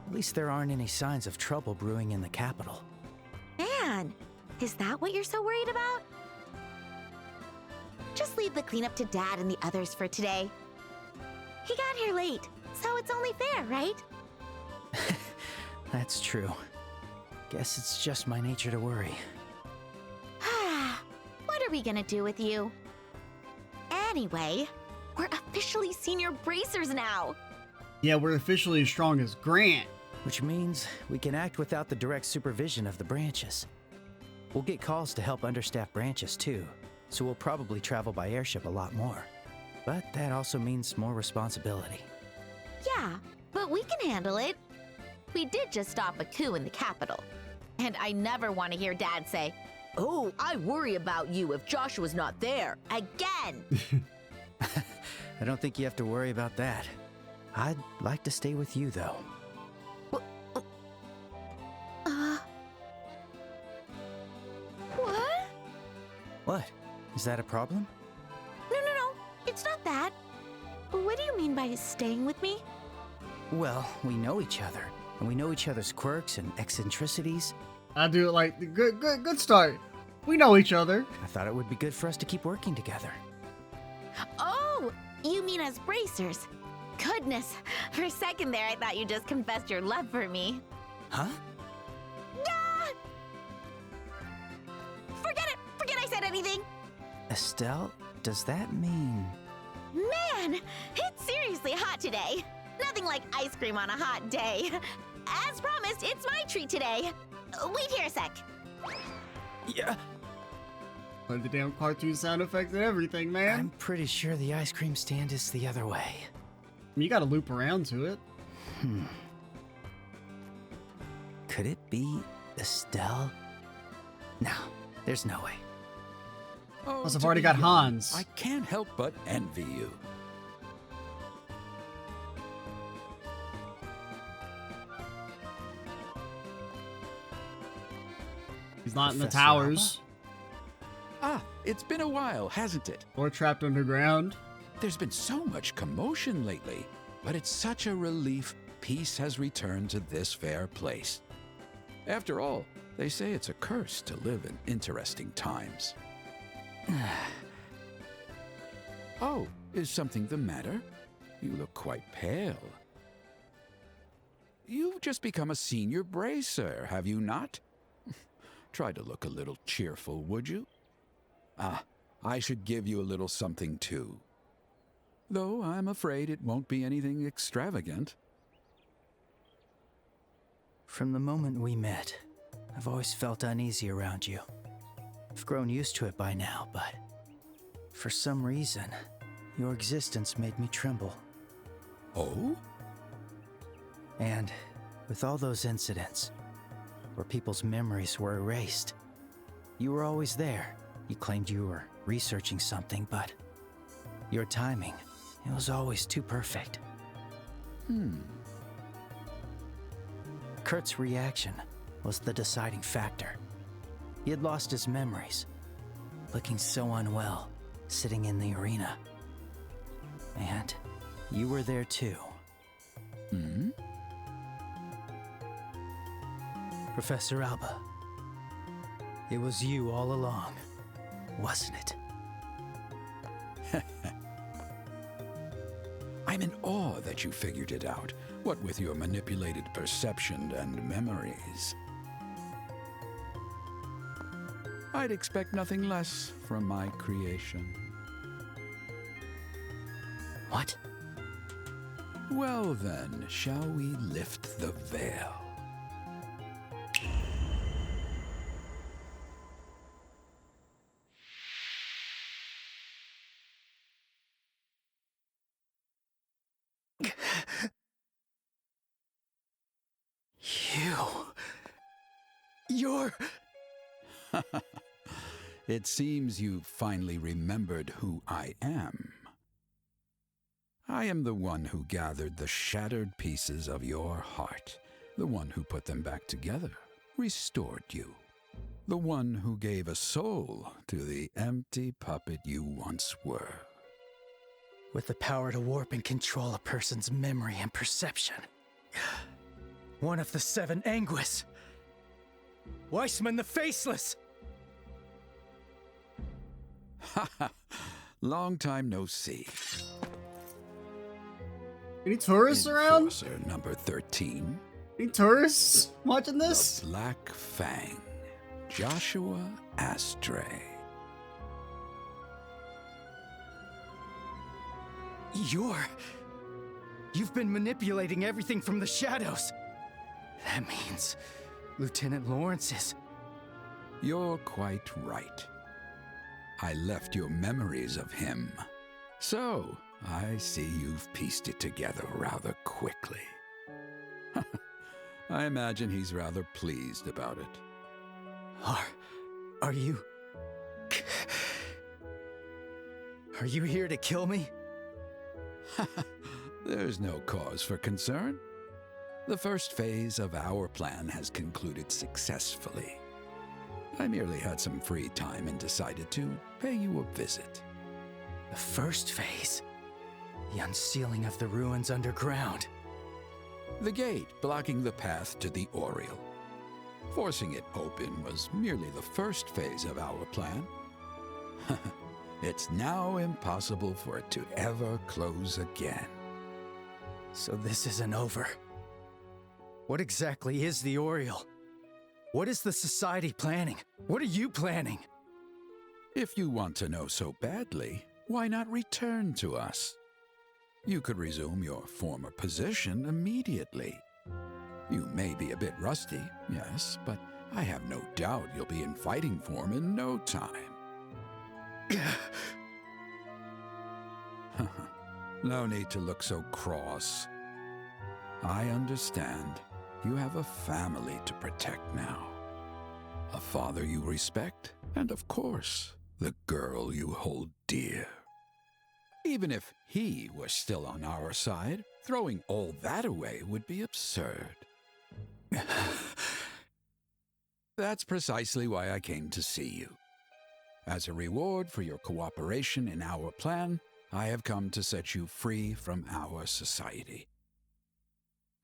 [SPEAKER 3] At least there aren't any signs of trouble brewing in the capital.
[SPEAKER 2] Man, is that what you're so worried about? Just leave the cleanup to Dad and the others for today. He got here late, so it's only fair, right?
[SPEAKER 3] That's true. Guess it's just my nature to worry.
[SPEAKER 2] What are we gonna do with you? Anyway, we're officially senior bracers now.
[SPEAKER 1] Yeah, we're officially as strong as Grant.
[SPEAKER 3] Which means we can act without the direct supervision of the branches. We'll get calls to help understaffed branches too, so we'll probably travel by airship a lot more. But that also means more responsibility.
[SPEAKER 2] Yeah, but we can handle it. We did just stop a coup in the capital. And I never want to hear Dad say, "Oh, I worry about you if Joshua's not there." Again!
[SPEAKER 3] I don't think you have to worry about that. I'd like to stay with you though.
[SPEAKER 2] What?
[SPEAKER 3] What? Is that a problem?
[SPEAKER 2] No, it's not that. What do you mean by staying with me?
[SPEAKER 3] Well, we know each other, and we know each other's quirks and eccentricities.
[SPEAKER 1] I do it like good start. We know each other.
[SPEAKER 3] I thought it would be good for us to keep working together.
[SPEAKER 2] Oh, you mean as bracers. Goodness, for a second there I thought you just confessed your love for me.
[SPEAKER 3] Huh?
[SPEAKER 2] Ah! Forget I said anything.
[SPEAKER 3] Estelle, does that mean...
[SPEAKER 2] Man, it's seriously hot today. Nothing like ice cream on a hot day. As promised, it's my treat today. Wait here a sec.
[SPEAKER 3] Yeah.
[SPEAKER 1] Play the damn cartoon sound effects and everything, man.
[SPEAKER 3] I'm pretty sure the ice cream stand is the other way.
[SPEAKER 1] You gotta loop around to it.
[SPEAKER 3] Could it be Estelle? No, there's no way.
[SPEAKER 4] Oh,
[SPEAKER 1] Plus, I've
[SPEAKER 4] to
[SPEAKER 1] already
[SPEAKER 4] be
[SPEAKER 1] got
[SPEAKER 4] young,
[SPEAKER 1] Hans.
[SPEAKER 4] I can't help but envy you.
[SPEAKER 1] He's not in the
[SPEAKER 3] Professor
[SPEAKER 1] towers.
[SPEAKER 7] Ah, it's been a while, hasn't it?
[SPEAKER 1] Or trapped underground.
[SPEAKER 7] There's been so much commotion lately, but it's such a relief peace has returned to this fair place. After all, they say it's a curse to live in interesting times. Oh, is something the matter? You look quite pale. You've just become a senior bracer, have you not? Try to look a little cheerful, would you? Ah, I should give you a little something too. Though I'm afraid it won't be anything extravagant.
[SPEAKER 3] From the moment we met, I've always felt uneasy around you. I've grown used to it by now, but for some reason, your existence made me tremble.
[SPEAKER 7] Oh?
[SPEAKER 3] And with all those incidents, where people's memories were erased, you were always there. You claimed you were researching something, but your timing, it was always too perfect. Kurt's reaction was the deciding factor. He had lost his memories, looking so unwell, sitting in the arena. And you were there too. Professor Alba, it was you all along, wasn't it?
[SPEAKER 7] I'm in awe that you figured it out, what with your manipulated perception and memories. I'd expect nothing less from my creation.
[SPEAKER 3] What?
[SPEAKER 7] Well then, shall we lift the veil?
[SPEAKER 3] You're...
[SPEAKER 7] It seems you've finally remembered who I am. I am the one who gathered the shattered pieces of your heart, the one who put them back together, restored you, the one who gave a soul to the empty puppet you once were.
[SPEAKER 3] With the power to warp and control a person's memory and perception. One of the 7 Anguis. Weissman the Faceless!
[SPEAKER 7] Ha! Long time no see.
[SPEAKER 1] Any tourists around?
[SPEAKER 7] Enforcer number 13.
[SPEAKER 1] Any tourists watching
[SPEAKER 7] The
[SPEAKER 1] this?
[SPEAKER 7] Black Fang. Joshua Astray.
[SPEAKER 3] You've been manipulating everything from the shadows. That means Lieutenant Lawrence is...
[SPEAKER 7] You're quite right. I left your memories of him. So, I see you've pieced it together rather quickly. I imagine he's rather pleased about it.
[SPEAKER 3] Are you... Are you here to kill me?
[SPEAKER 7] There's no cause for concern. The first phase of our plan has concluded successfully. I merely had some free time and decided to pay you a visit.
[SPEAKER 3] The first phase? The unsealing of the ruins underground.
[SPEAKER 7] The gate blocking the path to the Oriole. Forcing it open was merely the first phase of our plan. It's now impossible for it to ever close again.
[SPEAKER 3] So this isn't over. What exactly is the Oriole? What is the Society planning? What are you planning?
[SPEAKER 7] If you want to know so badly, why not return to us? You could resume your former position immediately. You may be a bit rusty, yes, but I have no doubt you'll be in fighting form in no time. No need to look so cross. I understand. You have a family to protect now. A father you respect, and of course, the girl you hold dear. Even if he was still on our side, throwing all that away would be absurd. That's precisely why I came to see you. As a reward for your cooperation in our plan, I have come to set you free from our society.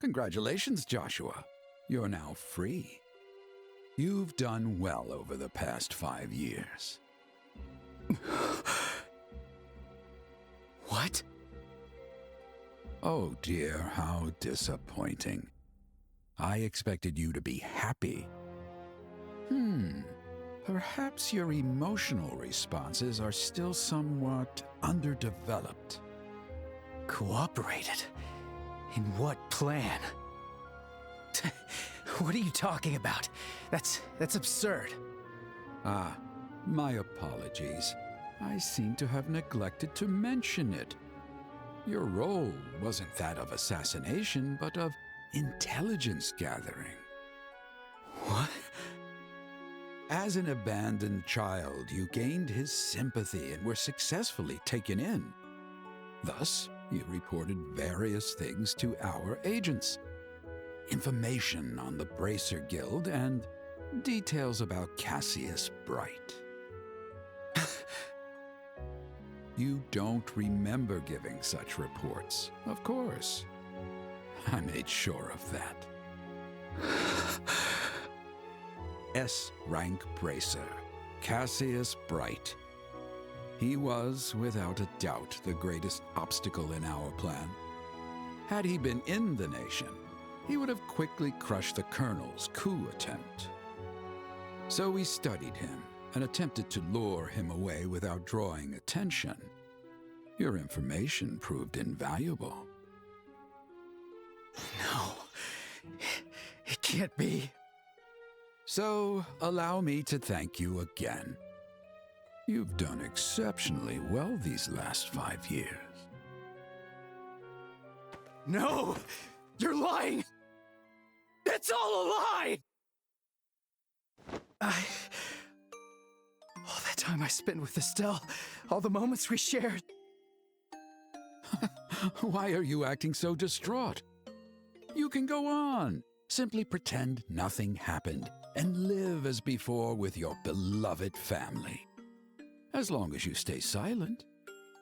[SPEAKER 7] Congratulations, Joshua. You're now free. You've done well over the past 5 years.
[SPEAKER 3] What?
[SPEAKER 7] Oh dear, how disappointing. I expected you to be happy. Perhaps your emotional responses are still somewhat underdeveloped.
[SPEAKER 3] Cooperated? In what plan? What are you talking about? That's absurd.
[SPEAKER 7] Ah, my apologies. I seem to have neglected to mention it. Your role wasn't that of assassination, but of intelligence gathering.
[SPEAKER 3] What?
[SPEAKER 7] As an abandoned child, you gained his sympathy and were successfully taken in. Thus, you reported various things to our agents. Information on the Bracer Guild and details about Cassius Bright. You don't remember giving such reports, of course. I made sure of that. S-rank Bracer, Cassius Bright. He was, without a doubt, the greatest obstacle in our plan. Had he been in the nation, he would have quickly crushed the Colonel's coup attempt. So we studied him and attempted to lure him away without drawing attention. Your information proved invaluable.
[SPEAKER 3] No. It can't be.
[SPEAKER 7] So, allow me to thank you again. You've done exceptionally well these last 5 years.
[SPEAKER 3] No! You're lying! It's all a lie! All that time I spent with Estelle, all the moments we shared.
[SPEAKER 7] Why are you acting so distraught? You can go on. Simply pretend nothing happened and live as before with your beloved family. As long as you stay silent,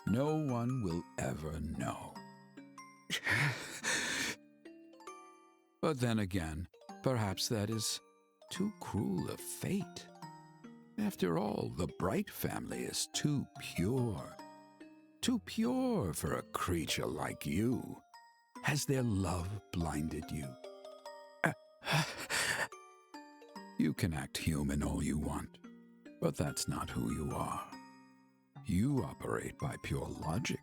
[SPEAKER 7] no one will ever know. But then again, perhaps that is too cruel a fate. After all, the Bright family is too pure. Too pure for a creature like you. Has their love blinded you? You can act human all you want, but that's not who you are. You operate by pure logic,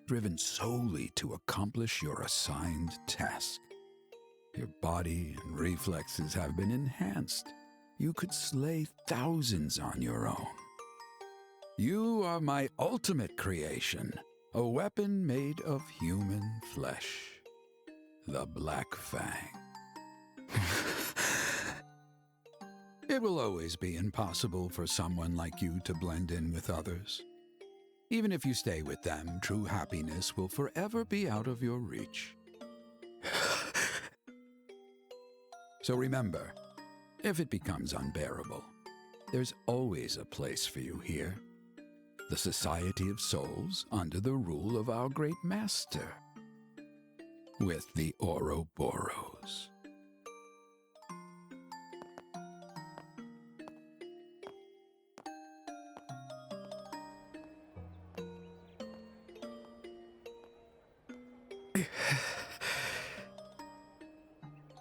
[SPEAKER 7] driven solely to accomplish your assigned task. Your body and reflexes have been enhanced. You could slay thousands on your own. You are my ultimate creation, a weapon made of human flesh. The Black Fang. It will always be impossible for someone like you to blend in with others. Even if you stay with them, true happiness will forever be out of your reach. So remember, if it becomes unbearable, there's always a place for you here. The Society of Souls under the rule of our great master. With the Ouroboros.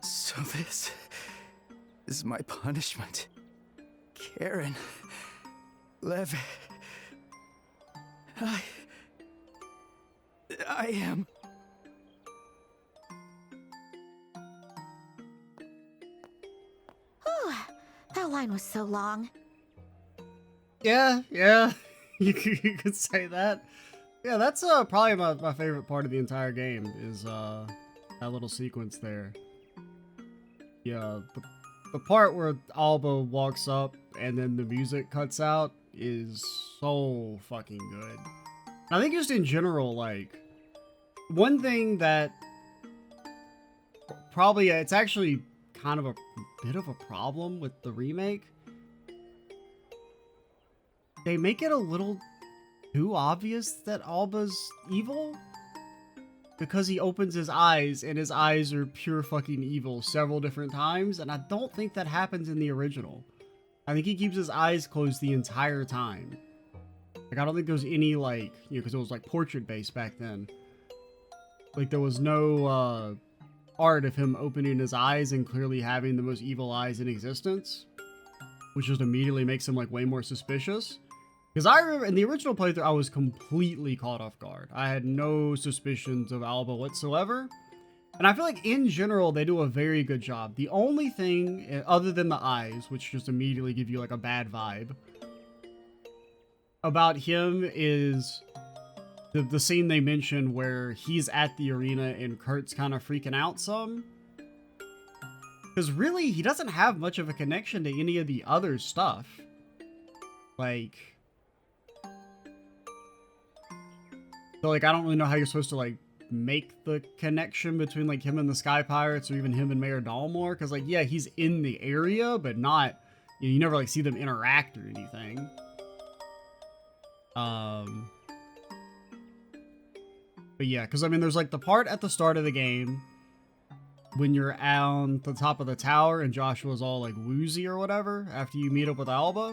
[SPEAKER 3] So this is my punishment. Karen. Lev. I am.
[SPEAKER 2] Whew, that line was so long.
[SPEAKER 1] Yeah, you could say that. Yeah, that's probably my favorite part of the entire game is that little sequence there. Yeah, the part where Alba walks up and then the music cuts out is so fucking good. I think just in general, like, one thing that probably, it's actually kind of a bit of a problem with the remake. They make it a little too obvious that Alba's evil. Because he opens his eyes, and his eyes are pure fucking evil several different times, and I don't think that happens in the original. I think he keeps his eyes closed the entire time. Like, I don't think there's any, like, you know, because it was, like, portrait-based back then. Like, there was no, art of him opening his eyes and clearly having the most evil eyes in existence. Which just immediately makes him, like, way more suspicious. Because I remember in the original playthrough, I was completely caught off guard. I had no suspicions of Alba whatsoever. And I feel like in general, they do a very good job. The only thing, other than the eyes, which just immediately give you like a bad vibe, about him is the scene they mentioned where he's at the arena and Kurt's kind of freaking out some. Because really, he doesn't have much of a connection to any of the other stuff. Like... So, like, I don't really know how you're supposed to, like, make the connection between, like, him and the Sky Pirates or even him and Mayor Dalmor. Because, like, yeah, he's in the area, but not... You never, like, see them interact or anything. But yeah, because, I mean, there's, like, the part at the start of the game when you're on the top of the tower and Joshua's all, like, woozy or whatever after you meet up with Alba.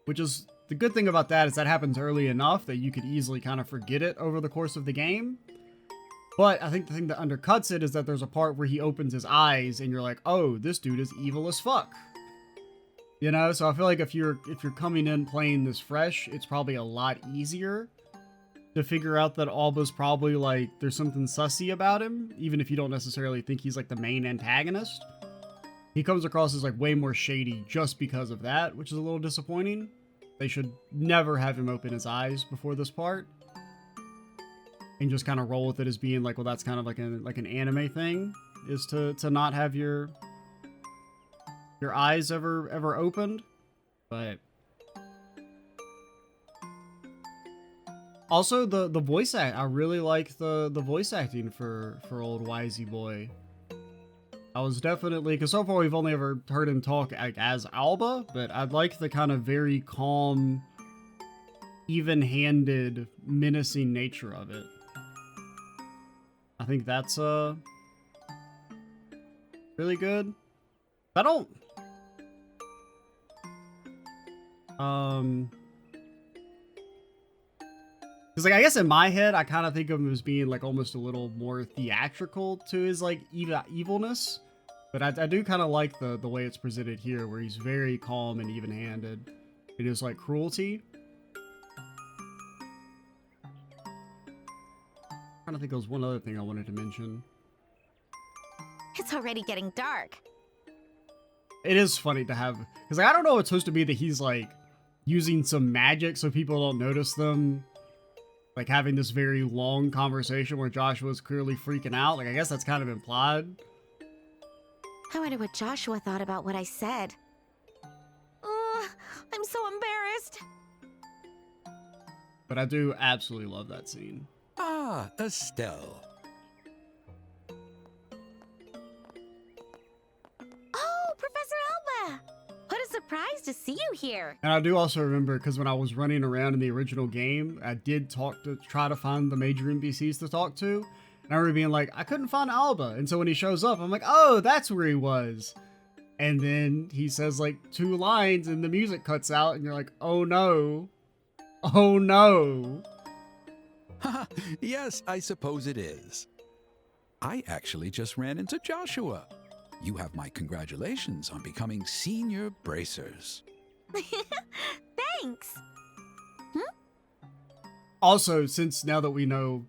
[SPEAKER 1] Which is... The good thing about that is that happens early enough that you could easily kind of forget it over the course of the game. But I think the thing that undercuts it is that there's a part where he opens his eyes and you're like, oh, this dude is evil as fuck. You know, so I feel like if you're coming in playing this fresh, it's probably a lot easier to figure out that Alba's probably like, there's something sussy about him, even if you don't necessarily think he's like the main antagonist. He comes across as like way more shady just because of that, which is a little disappointing. They should never have him open his eyes before this part. And just kind of roll with it as being like, well, that's kind of like an anime thing, is to not have your eyes ever opened. But also the voice act, I really like the voice acting for old Wisey boy. I was definitely, because so far we've only ever heard him talk like, as Alba, but I'd like the kind of very calm, even-handed, menacing nature of it. I think that's really good. I don't... Because, like, I guess in my head, I kind of think of him as being, like, almost a little more theatrical to his, like, evilness. But I do kind of like the way it's presented here, where he's very calm and even-handed in his, like, cruelty. I'm trying to think there was one other thing I wanted to mention.
[SPEAKER 2] It's already getting dark.
[SPEAKER 1] It is funny to have... Because, like, I don't know it's supposed to be that he's, like, using some magic so people don't notice them. Like, having this very long conversation where Joshua's clearly freaking out. Like, I guess that's kind of implied.
[SPEAKER 2] I wonder what Joshua thought about what I said. I'm so embarrassed.
[SPEAKER 1] But I do absolutely love that scene.
[SPEAKER 7] Ah, Estelle.
[SPEAKER 2] Oh, Professor Alba! What a surprise to see you here.
[SPEAKER 1] And I do also remember, because when I was running around in the original game, I did try to find the major NPCs to talk to. And I remember being like, I couldn't find Alba. And so when he shows up, I'm like, oh, that's where he was. And then he says like 2 lines and the music cuts out and you're like, oh no. Oh no.
[SPEAKER 7] Yes, I suppose it is. I actually just ran into Joshua. You have my congratulations on becoming senior bracers.
[SPEAKER 2] Thanks.
[SPEAKER 1] Also, since now that we know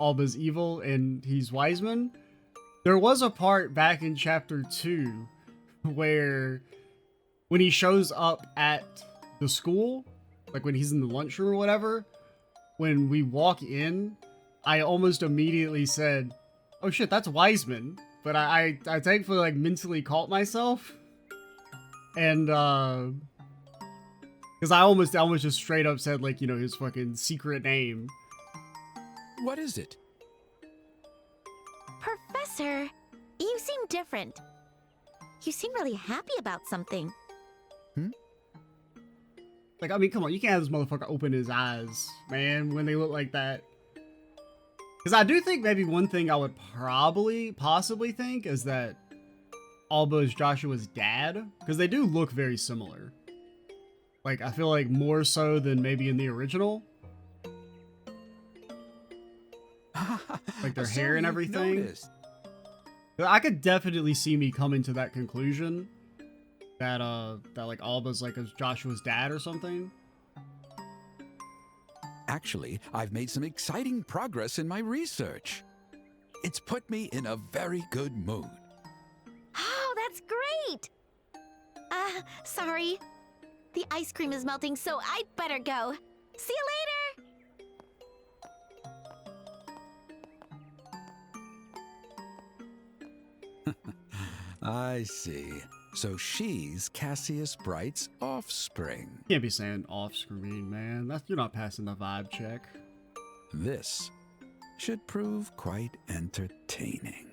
[SPEAKER 1] Alba's evil and he's Wiseman, there was a part back in chapter 2 where when he shows up at the school, like when he's in the lunchroom or whatever, when we walk in, I almost immediately said, oh shit, that's Wiseman. But I thankfully like mentally caught myself. And because I almost just straight up said like, you know, his fucking secret name.
[SPEAKER 7] What is it?
[SPEAKER 2] Professor, you seem different. You seem really happy about something.
[SPEAKER 1] Like, I mean, come on, you can't have this motherfucker open his eyes, man, when they look like that. Because I do think maybe one thing I would possibly think is that Alba is Joshua's dad, because they do look very similar. Like, I feel like more so than maybe in the original. Like their hair and everything.
[SPEAKER 7] Noticed.
[SPEAKER 1] I could definitely see me coming to that conclusion that like Alba's like Joshua's dad or something.
[SPEAKER 7] Actually, I've made some exciting progress in my research. It's put me in a very good mood.
[SPEAKER 2] Oh, that's great! Sorry. The ice cream is melting, so I'd better go. See you later!
[SPEAKER 7] I see. So she's Cassius Bright's offspring.
[SPEAKER 1] Can't be saying off screen, man. You're not passing the vibe check.
[SPEAKER 7] This should prove quite entertaining.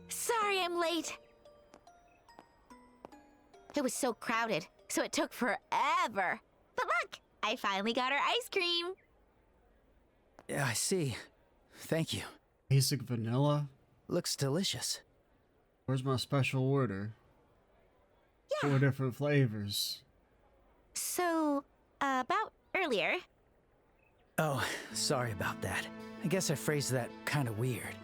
[SPEAKER 2] Sorry I'm late. It was so crowded, so it took forever. But look, I finally got our ice cream.
[SPEAKER 3] Yeah, I see. Thank you.
[SPEAKER 1] Basic vanilla?
[SPEAKER 3] Looks delicious.
[SPEAKER 1] Where's my special order?
[SPEAKER 2] Yeah.
[SPEAKER 1] 4 different flavors.
[SPEAKER 2] So, about earlier.
[SPEAKER 3] Oh, sorry about that. I guess I phrased that kind of weird.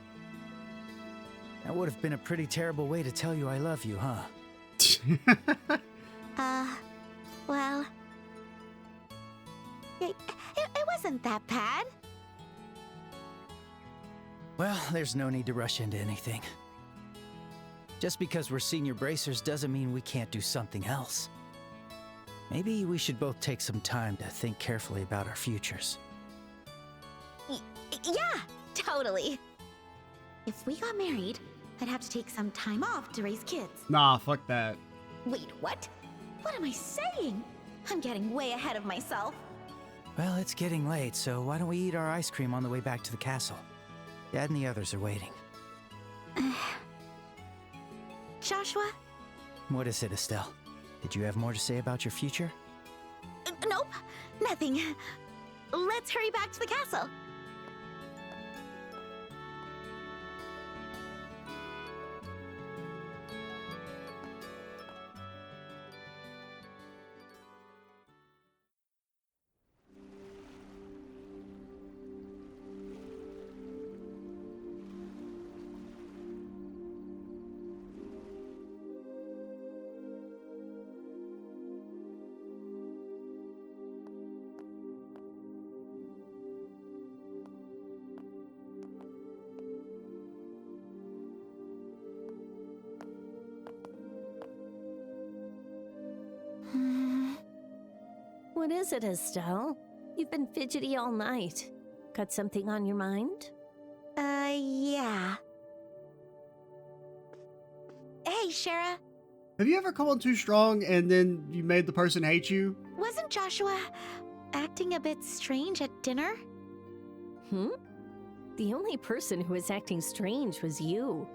[SPEAKER 3] That would have been a pretty terrible way to tell you I love you, huh?
[SPEAKER 2] Well... It wasn't that bad.
[SPEAKER 3] Well, there's no need to rush into anything. Just because we're senior bracers doesn't mean we can't do something else. Maybe we should both take some time to think carefully about our futures.
[SPEAKER 2] Yeah, totally. If we got married, I'd have to take some time off to raise kids.
[SPEAKER 1] Nah, fuck that.
[SPEAKER 2] Wait, what? What am I saying? I'm getting way ahead of myself.
[SPEAKER 3] Well, it's getting late, so why don't we eat our ice cream on the way back to the castle? Dad and the others are waiting.
[SPEAKER 2] Joshua?
[SPEAKER 3] What is it, Estelle? Did you have more to say about your future?
[SPEAKER 2] Nope, nothing. Let's hurry back to the castle.
[SPEAKER 8] What is it, Estelle? You've been fidgety all night. Got something on your mind?
[SPEAKER 2] Yeah. Hey, Shara.
[SPEAKER 1] Have you ever come on too strong and then you made the person hate you?
[SPEAKER 2] Wasn't Joshua acting a bit strange at dinner?
[SPEAKER 8] The only person who was acting strange was you.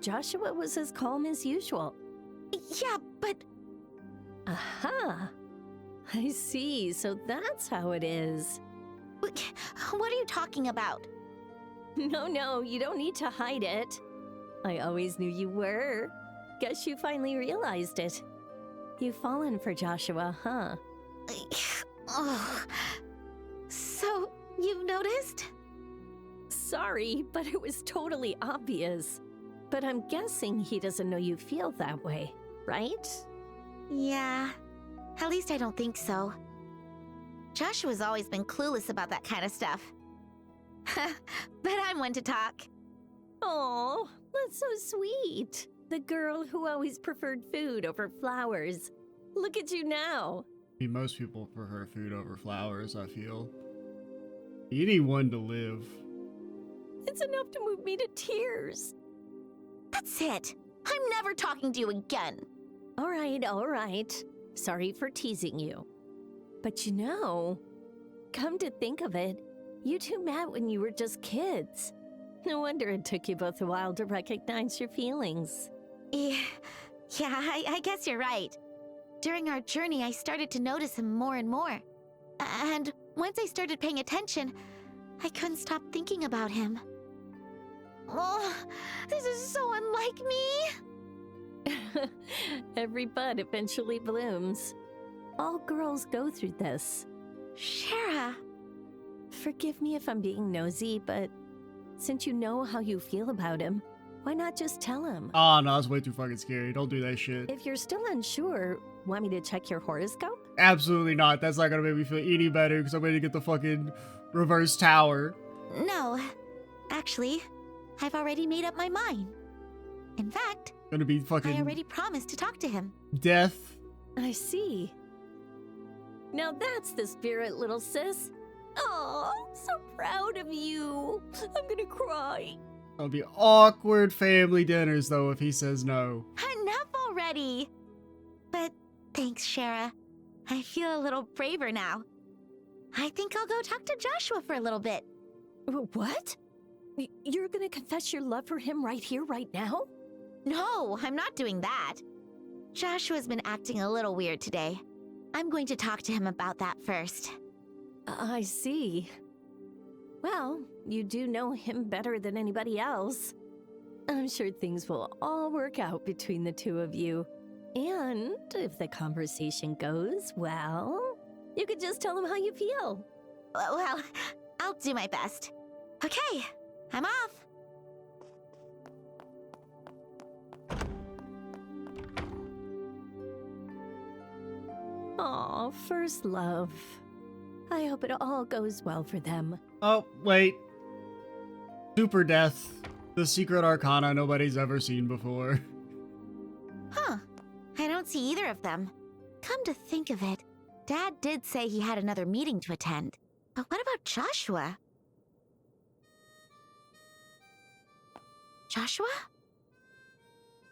[SPEAKER 8] Joshua was as calm as usual.
[SPEAKER 2] Yeah, but...
[SPEAKER 8] Aha! I see, so that's how it is.
[SPEAKER 2] What are you talking about?
[SPEAKER 8] No, you don't need to hide it. I always knew you were. Guess you finally realized it. You've fallen for Joshua, huh?
[SPEAKER 2] Oh. So, you've noticed?
[SPEAKER 8] Sorry, but it was totally obvious. But I'm guessing he doesn't know you feel that way, right?
[SPEAKER 2] Yeah. At least I don't think so. Joshua's always been clueless about that kind of stuff. But I'm one to talk.
[SPEAKER 8] Oh, that's so sweet. The girl who always preferred food over flowers. Look at you now.
[SPEAKER 1] Most people prefer food over flowers, I feel. You need one to live.
[SPEAKER 8] It's enough to move me to tears.
[SPEAKER 2] That's it. I'm never talking to you again.
[SPEAKER 8] All right. Sorry for teasing you. But you know, come to think of it, you two met when you were just kids. No wonder it took you both a while to recognize your feelings.
[SPEAKER 2] Yeah, I guess you're right. During our journey, I started to notice him more and more. And once I started paying attention, I couldn't stop thinking about him. Oh, this is so unlike me.
[SPEAKER 8] Every bud eventually blooms. All girls go through this.
[SPEAKER 2] Shara.
[SPEAKER 8] Forgive me if I'm being nosy, but since you know how you feel about him, why not just tell him?
[SPEAKER 1] Oh, no, that's way too fucking scary. Don't do that shit.
[SPEAKER 8] If you're still unsure, want me to check your horoscope?
[SPEAKER 1] Absolutely not. That's not gonna make me feel any better because I'm ready to get the fucking reverse tower.
[SPEAKER 2] No, actually, I've already made up my mind. In fact,
[SPEAKER 1] Gonna be
[SPEAKER 2] I
[SPEAKER 1] fucking
[SPEAKER 2] already promised to talk to him.
[SPEAKER 1] death.
[SPEAKER 8] I see. Now that's the spirit, little sis. Oh, I'm so proud of you. I'm gonna cry.
[SPEAKER 1] It'll be awkward family dinners though if he says no.
[SPEAKER 2] Enough already! But thanks, Shara. I feel a little braver now. I think I'll go talk to Joshua for a little bit.
[SPEAKER 8] What? You're gonna confess your love for him right here, right now?
[SPEAKER 2] No, I'm not doing that. Joshua's been acting a little weird today. I'm going to talk to him about that first.
[SPEAKER 8] I see. Well, you do know him better than anybody else. I'm sure things will all work out between the two of you. And if the conversation goes well, you could just tell him how you feel.
[SPEAKER 2] Well, I'll do my best. Okay, I'm off.
[SPEAKER 8] Aw, first love. I hope it all goes well for them.
[SPEAKER 1] Oh, wait. Super Death. The secret arcana nobody's ever seen before.
[SPEAKER 2] Huh. I don't see either of them. Come to think of it, Dad did say he had another meeting to attend. But what about Joshua? Joshua?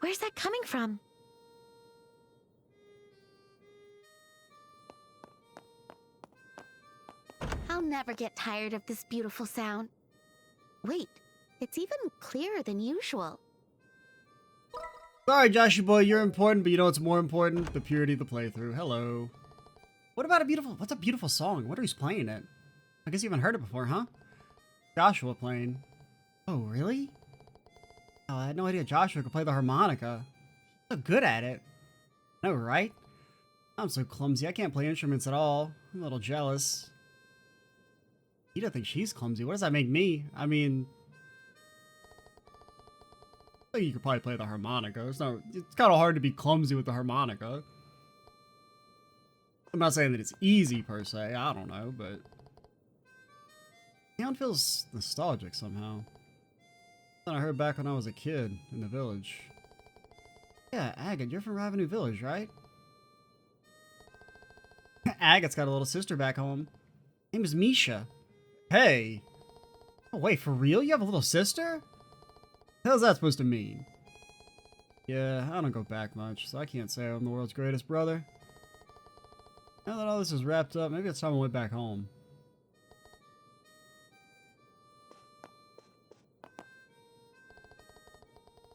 [SPEAKER 2] Where's that coming from? I'll never get tired of this beautiful sound. Wait, it's even clearer than usual.
[SPEAKER 1] Sorry, Joshy boy, you're important, but you know what's more important? The purity of the playthrough. Hello. What about what's a beautiful song? What are you playing it? I guess you haven't heard it before, huh? Joshua playing. Oh, really? Oh, I had no idea Joshua could play the harmonica. He's so good at it. No, right? I'm so clumsy. I can't play instruments at all. I'm a little jealous. You don't think she's clumsy. What does that make me? I mean, I think you could probably play the harmonica. It's kind of hard to be clumsy with the harmonica. I'm not saying that it's easy per se. I don't know, but the sound feels nostalgic somehow. Something I heard back when I was a kid in the village. Yeah, Agate, you're from Ravenue Village, right? Agate's got a little sister back home. Her name is Misha. Hey! Oh wait, for real? You have a little sister? What the hell's that supposed to mean? Yeah, I don't go back much, so I can't say I'm the world's greatest brother. Now that all this is wrapped up, maybe it's time I went back home.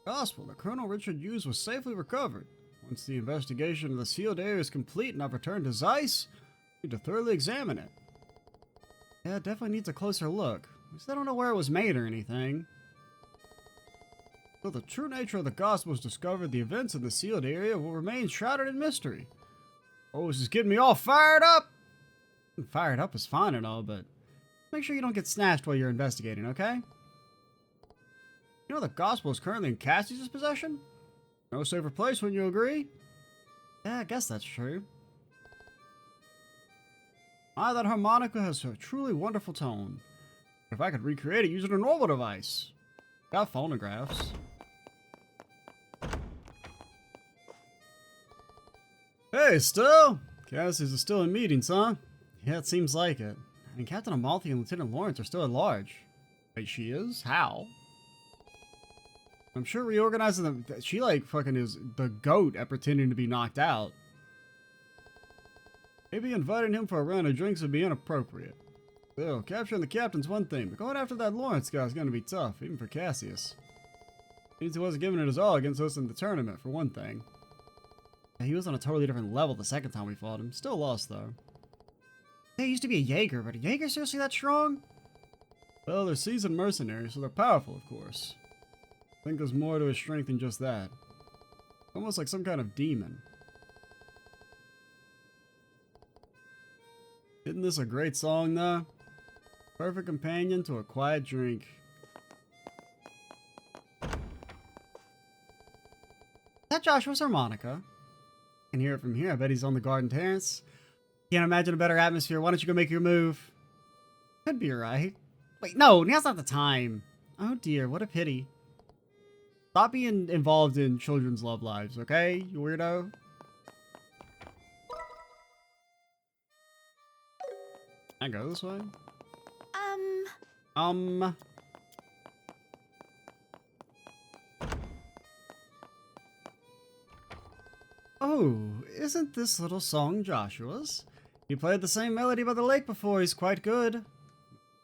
[SPEAKER 1] Gospel that Colonel Richard used was safely recovered. Once the investigation of the sealed area is complete and I've returned to Zeiss, I need to thoroughly examine it. Yeah, it definitely needs a closer look. At least I don't know where it was made or anything. Until the true nature of the gospel is discovered, the events in the sealed area will remain shrouded in mystery. Oh, this is getting me all fired up! Fired up is fine and all, but make sure you don't get snatched while you're investigating, okay? You know the gospel is currently in Cassie's possession? No safer place, wouldn't you agree? Yeah, I guess that's true. That harmonica has a truly wonderful tone. If I could recreate it using a normal device. Got phonographs. Hey, Still! Cassie's still in meetings, huh? Yeah, it seems like it. And Captain Amalfi and Lieutenant Lawrence are still at large. Wait, she is? How? I'm sure reorganizing them. She like fucking is the goat at pretending to be knocked out. Maybe inviting him for a round of drinks would be inappropriate. Still, capturing the captain's one thing, but going after that Lawrence guy is going to be tough, even for Cassius. Means he wasn't giving it his all against us in the tournament, for one thing. He was on a totally different level the second time we fought him. Still lost, though. He used to be a Jaeger, but a Jaeger seriously that strong? Well, they're seasoned mercenaries, so they're powerful, of course. I think there's more to his strength than just that. Almost like some kind of demon. Isn't this a great song, though? Perfect companion to a quiet drink. Is that Joshua's harmonica? I can hear it from here. I bet he's on the garden terrace. Can't imagine a better atmosphere. Why don't you go make your move? Could be right. Wait, no, now's not the time. Oh dear, what a pity. Stop being involved in children's love lives, okay, you weirdo? Can I go this way? Oh, isn't this little song Joshua's? He played the same melody by the lake before. He's quite good.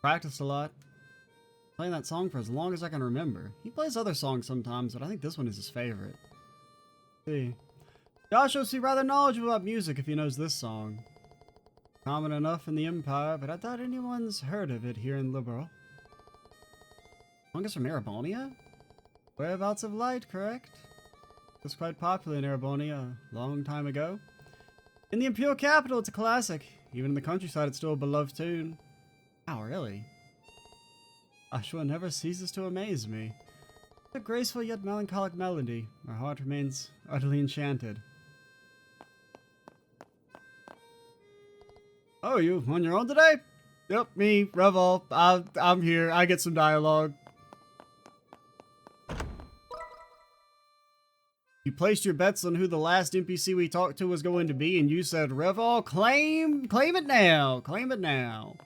[SPEAKER 1] Practiced a lot. Playing that song for as long as I can remember. He plays other songs sometimes, but I think this one is his favorite. Let's see. Joshua seems rather knowledgeable about music if he knows this song. Common enough in the Empire, but I doubt anyone's heard of it here in Liberal. Song is from Erebonia? Whereabouts of light, correct? It was quite popular in Erebonia a long time ago. In the Imperial capital, it's a classic. Even in the countryside, it's still a beloved tune. Wow, really? Joshua never ceases to amaze me. A graceful yet melancholic melody. My heart remains utterly enchanted. Oh, you on your own today? Yep, me, Revol. I'm here. I get some dialogue. You placed your bets on who the last NPC we talked to was going to be, and you said, Revol, claim it now. Claim it now.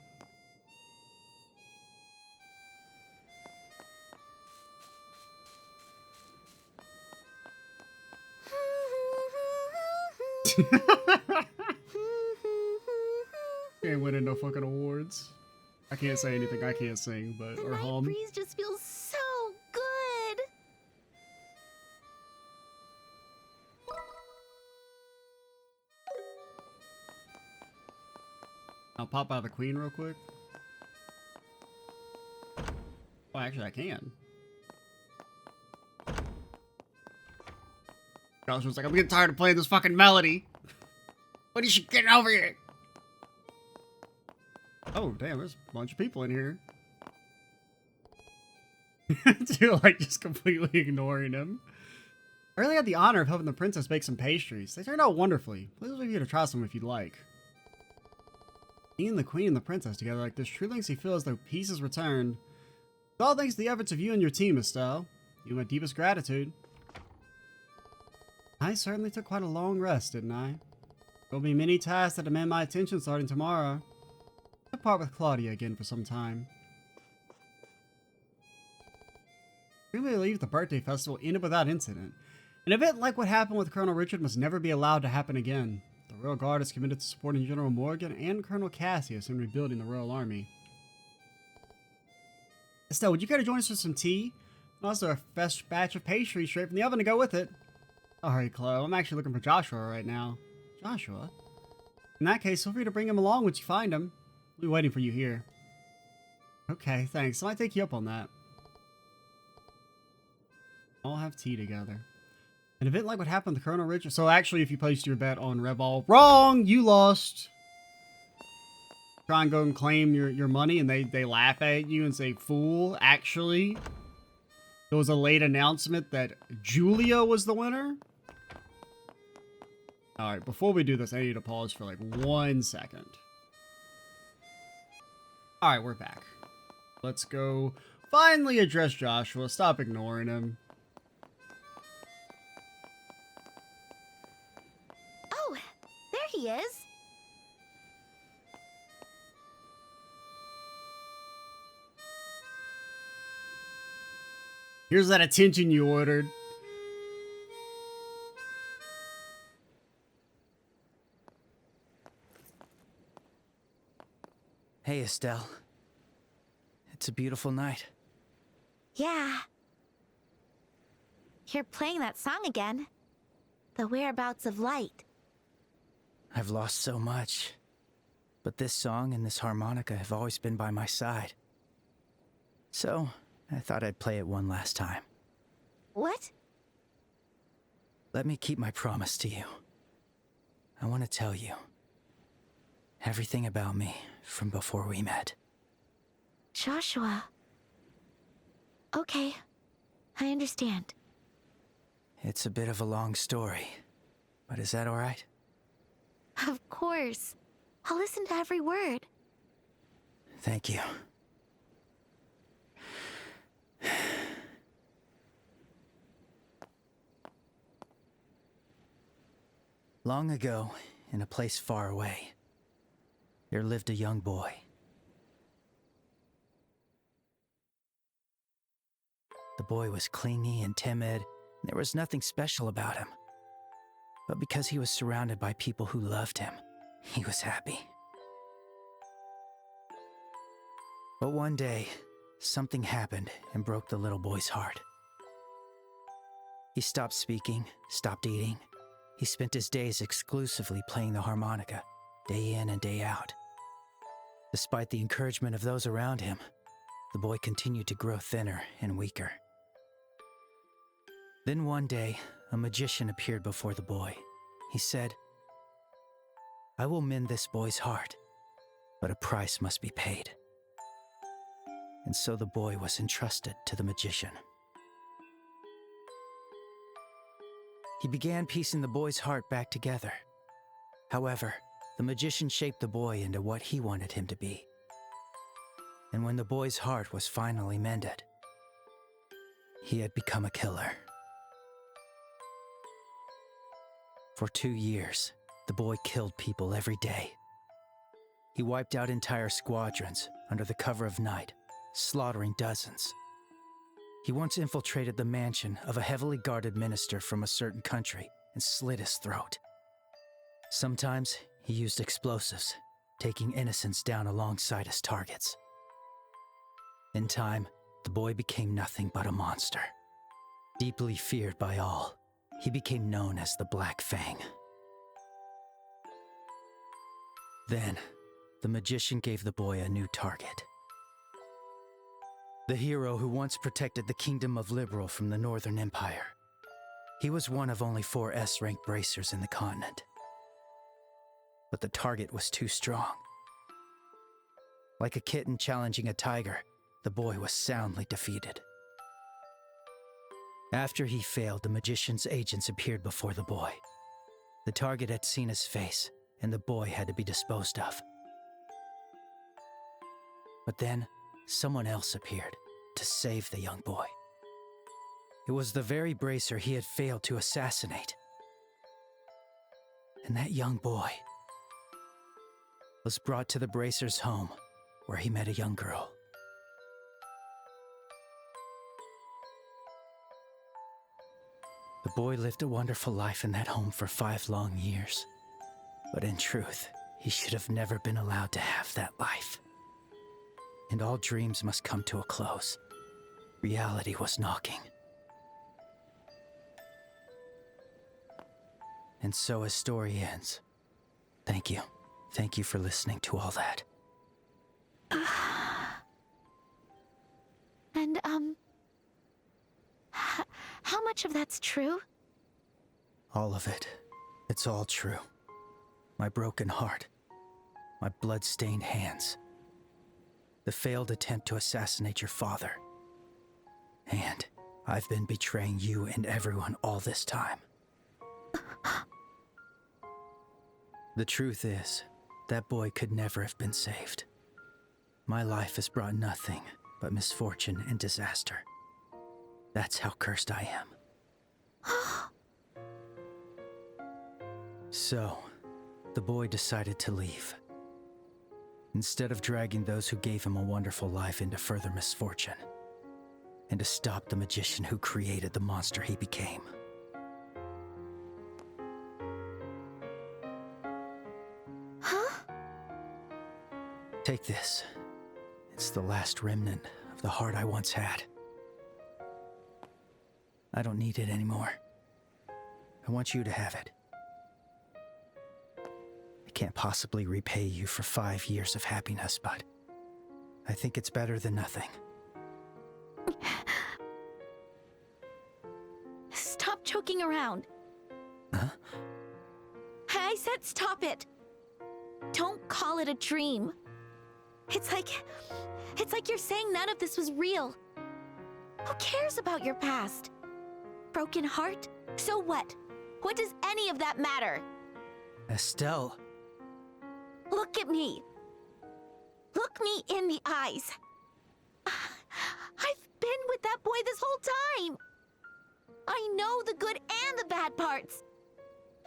[SPEAKER 1] Ain't winning no fucking awards. I can't say anything I can't sing, but
[SPEAKER 2] The
[SPEAKER 1] or
[SPEAKER 2] night
[SPEAKER 1] hum.
[SPEAKER 2] breeze just feels so good.
[SPEAKER 1] I'll pop out the queen real quick. Oh, actually, I can. Josh was like, I'm getting tired of playing this fucking melody. When is she getting over here? Oh, damn, there's a bunch of people in here. Dude, like, just completely ignoring him. I really had the honor of helping the princess bake some pastries. They turned out wonderfully. Please leave you to try some if you'd like. Seeing the queen and the princess together like this truly makes me feel as though peace is returned. It's all thanks to the efforts of you and your team, Estelle. You have my deepest gratitude. I certainly took quite a long rest, didn't I? There'll be many tasks that demand my attention starting tomorrow. I'll part with Claudia again for some time. We may leave the birthday festival ended without incident. An event like what happened with Colonel Richard must never be allowed to happen again. The Royal Guard is committed to supporting General Morgan and Colonel Cassius in rebuilding the Royal Army. Estelle, would you care to join us for some tea? And also a fresh batch of pastry straight from the oven to go with it. Alright, Chloe, I'm actually looking for Joshua right now. Joshua? In that case, feel free to bring him along once you find him. We'll be waiting for you here. Okay, thanks. I might take you up on that. All have tea together. An event like what happened to Colonel Richard. So actually, if you placed your bet on Revol, wrong! You lost. Try and go and claim your money, and they laugh at you and say, fool. Actually, there was a late announcement that Julia was the winner. Alright, before we do this, I need to pause for like 1 second. Alright, we're back. Let's go finally address Joshua. Stop ignoring him.
[SPEAKER 2] Oh, there he is.
[SPEAKER 1] Here's that attention you ordered.
[SPEAKER 3] Hey, Estelle. It's a beautiful night.
[SPEAKER 2] Yeah. You're playing that song again. The Whereabouts of Light.
[SPEAKER 3] I've lost so much. But this song and this harmonica have always been by my side. So, I thought I'd play it one last time.
[SPEAKER 2] What?
[SPEAKER 3] Let me keep my promise to you. I want to tell you everything about me from before we met.
[SPEAKER 2] Joshua. Okay, I understand.
[SPEAKER 3] It's a bit of a long story, but is that all right?
[SPEAKER 2] Of course. I'll listen to every word.
[SPEAKER 3] Thank you. Long ago, in a place far away, there lived a young boy. The boy was clingy and timid, and there was nothing special about him. But because he was surrounded by people who loved him, he was happy. But one day, something happened and broke the little boy's heart. He stopped speaking, stopped eating. He spent his days exclusively playing the harmonica, day in and day out. Despite the encouragement of those around him, the boy continued to grow thinner and weaker. Then one day, a magician appeared before the boy. He said, "I will mend this boy's heart, but a price must be paid." And so the boy was entrusted to the magician. He began piecing the boy's heart back together. However, the magician shaped the boy into what he wanted him to be. And when the boy's heart was finally mended, he had become a killer. For 2 years, the boy killed people every day. He wiped out entire squadrons under the cover of night, slaughtering dozens. He once infiltrated the mansion of a heavily guarded minister from a certain country and slit his throat. Sometimes he used explosives, taking innocents down alongside his targets. In time, the boy became nothing but a monster. Deeply feared by all, he became known as the Black Fang. Then, the magician gave the boy a new target. The hero who once protected the Kingdom of Liberal from the Northern Empire. He was one of only 4 S-rank bracers in the continent. But the target was too strong. Like a kitten challenging a tiger, the boy was soundly defeated. After he failed, the magician's agents appeared before the boy. The target had seen his face, and the boy had to be disposed of. But then, someone else appeared to save the young boy. It was the very bracer he had failed to assassinate. And that young boy was brought to the bracer's home, where he met a young girl. The boy lived a wonderful life in that home for 5 long years. But in truth, he should have never been allowed to have that life. And all dreams must come to a close. Reality was knocking. And so his story ends. Thank you. Thank you for listening to all that.
[SPEAKER 2] And, how much of that's true?
[SPEAKER 3] All of it. It's all true. My broken heart. My blood-stained hands. The failed attempt to assassinate your father. And I've been betraying you and everyone all this time. The truth is, that boy could never have been saved. My life has brought nothing but misfortune and disaster. That's how cursed I am. So, the boy decided to leave. Instead of dragging those who gave him a wonderful life into further misfortune, and to stop the magician who created the monster he became.
[SPEAKER 2] Huh?
[SPEAKER 3] Take this. It's the last remnant of the heart I once had. I don't need it anymore. I want you to have it. I can't possibly repay you for 5 years of happiness, but I think it's better than nothing.
[SPEAKER 2] Stop joking around.
[SPEAKER 3] Huh?
[SPEAKER 2] I said stop it. Don't call it a dream. It's like you're saying none of this was real. Who cares about your past? Broken heart? So what? What does any of that matter?
[SPEAKER 3] Estelle.
[SPEAKER 2] Look at me. Look me in the eyes. I've been with that boy this whole time. I know the good and the bad parts.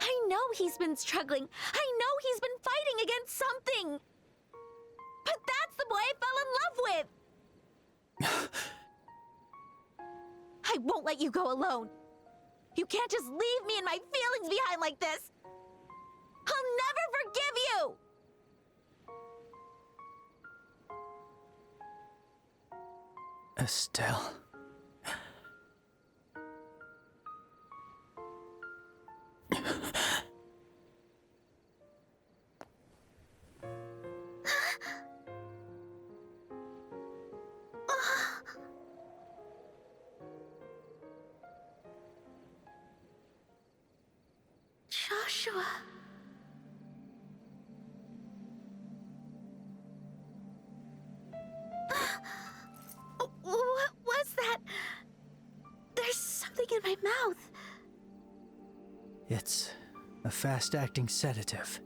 [SPEAKER 2] I know he's been struggling. I know he's been fighting against something. But that's the boy I fell in love with. I won't let you go alone. You can't just leave me and my feelings behind like this. I'll never forgive you.
[SPEAKER 3] Estelle.
[SPEAKER 2] Joshua. What was that? There's something in my mouth.
[SPEAKER 3] It's a fast-acting sedative.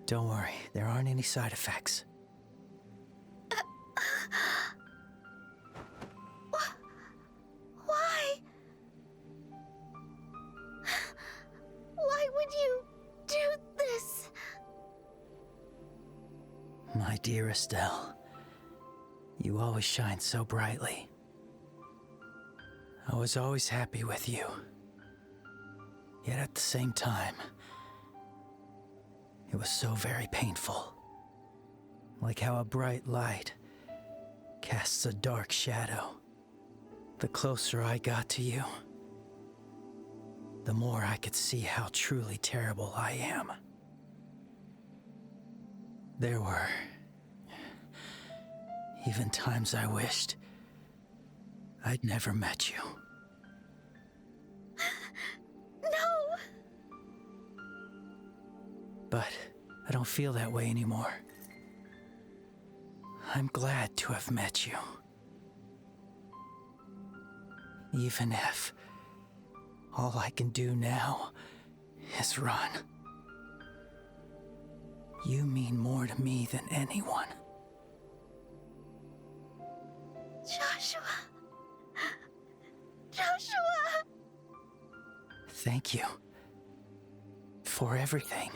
[SPEAKER 3] Don't worry, there aren't any side effects.
[SPEAKER 2] Why? Why would you do this?
[SPEAKER 3] My dear Estelle, you always shine so brightly. I was always happy with you. Yet at the same time, it was so very painful. Like how a bright light casts a dark shadow. The closer I got to you, the more I could see how truly terrible I am. There were even times I wished I'd never met you.
[SPEAKER 2] No!
[SPEAKER 3] But I don't feel that way anymore. I'm glad to have met you. Even if all I can do now is run. You mean more to me than anyone.
[SPEAKER 2] Joshua. Joshua!
[SPEAKER 3] Thank you for everything.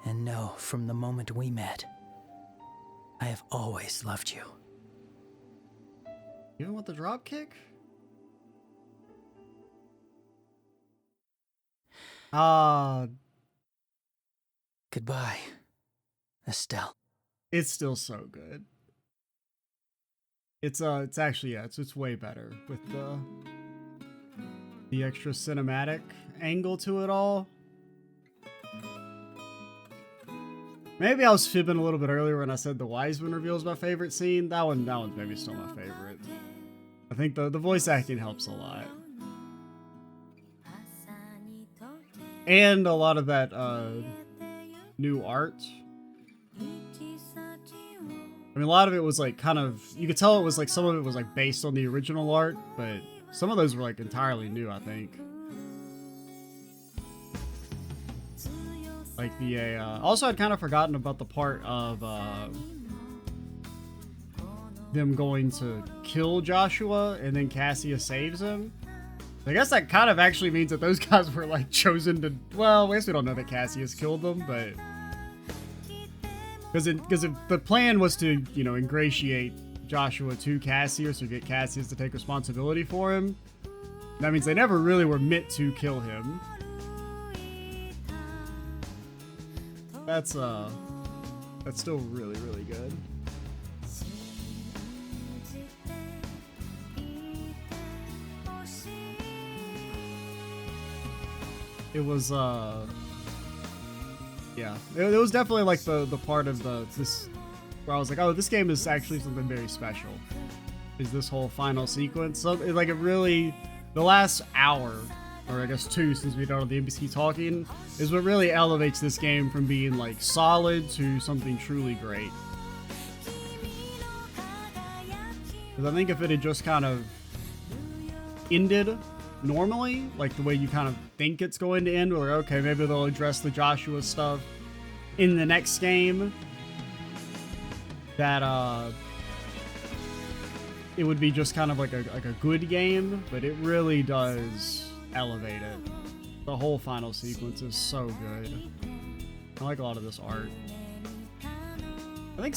[SPEAKER 3] And know, from the moment we met, I have always loved you.
[SPEAKER 1] Even with the drop kick?
[SPEAKER 3] Goodbye, Estelle.
[SPEAKER 1] It's still so good. It's actually, yeah, it's way better with the extra cinematic angle to it all. Maybe I was fibbing a little bit earlier when I said the Wiseman reveal is my favorite scene. That one's maybe still my favorite. I think the voice acting helps a lot. And a lot of that new art. I mean, a lot of it was like kind of, you could tell it was like, some of it was like based on the original art, but some of those were like entirely new, I think. Like the, also I'd kind of forgotten about the part of them going to kill Joshua and then Cassia saves him. I guess that kind of actually means that those guys were like chosen to, well, I guess we don't know that Cassius killed them, but because if the plan was to, you know, ingratiate Joshua to Cassius or get Cassius to take responsibility for him, that means they never really were meant to kill him. That's still really, really good. It was yeah, it was definitely like the part of this where I was like, oh, this game is actually something very special. Is this whole final sequence? So like it really, the last hour, or I guess 2 since we started the NPC talking, is what really elevates this game from being like solid to something truly great. Because I think if it had just kind of ended normally, like the way you kind of think it's going to end, where okay, maybe they'll address the Joshua stuff in the next game, that it would be just kind of like a good game, but it really does elevate it. The whole final sequence is so good. I like a lot of this art. I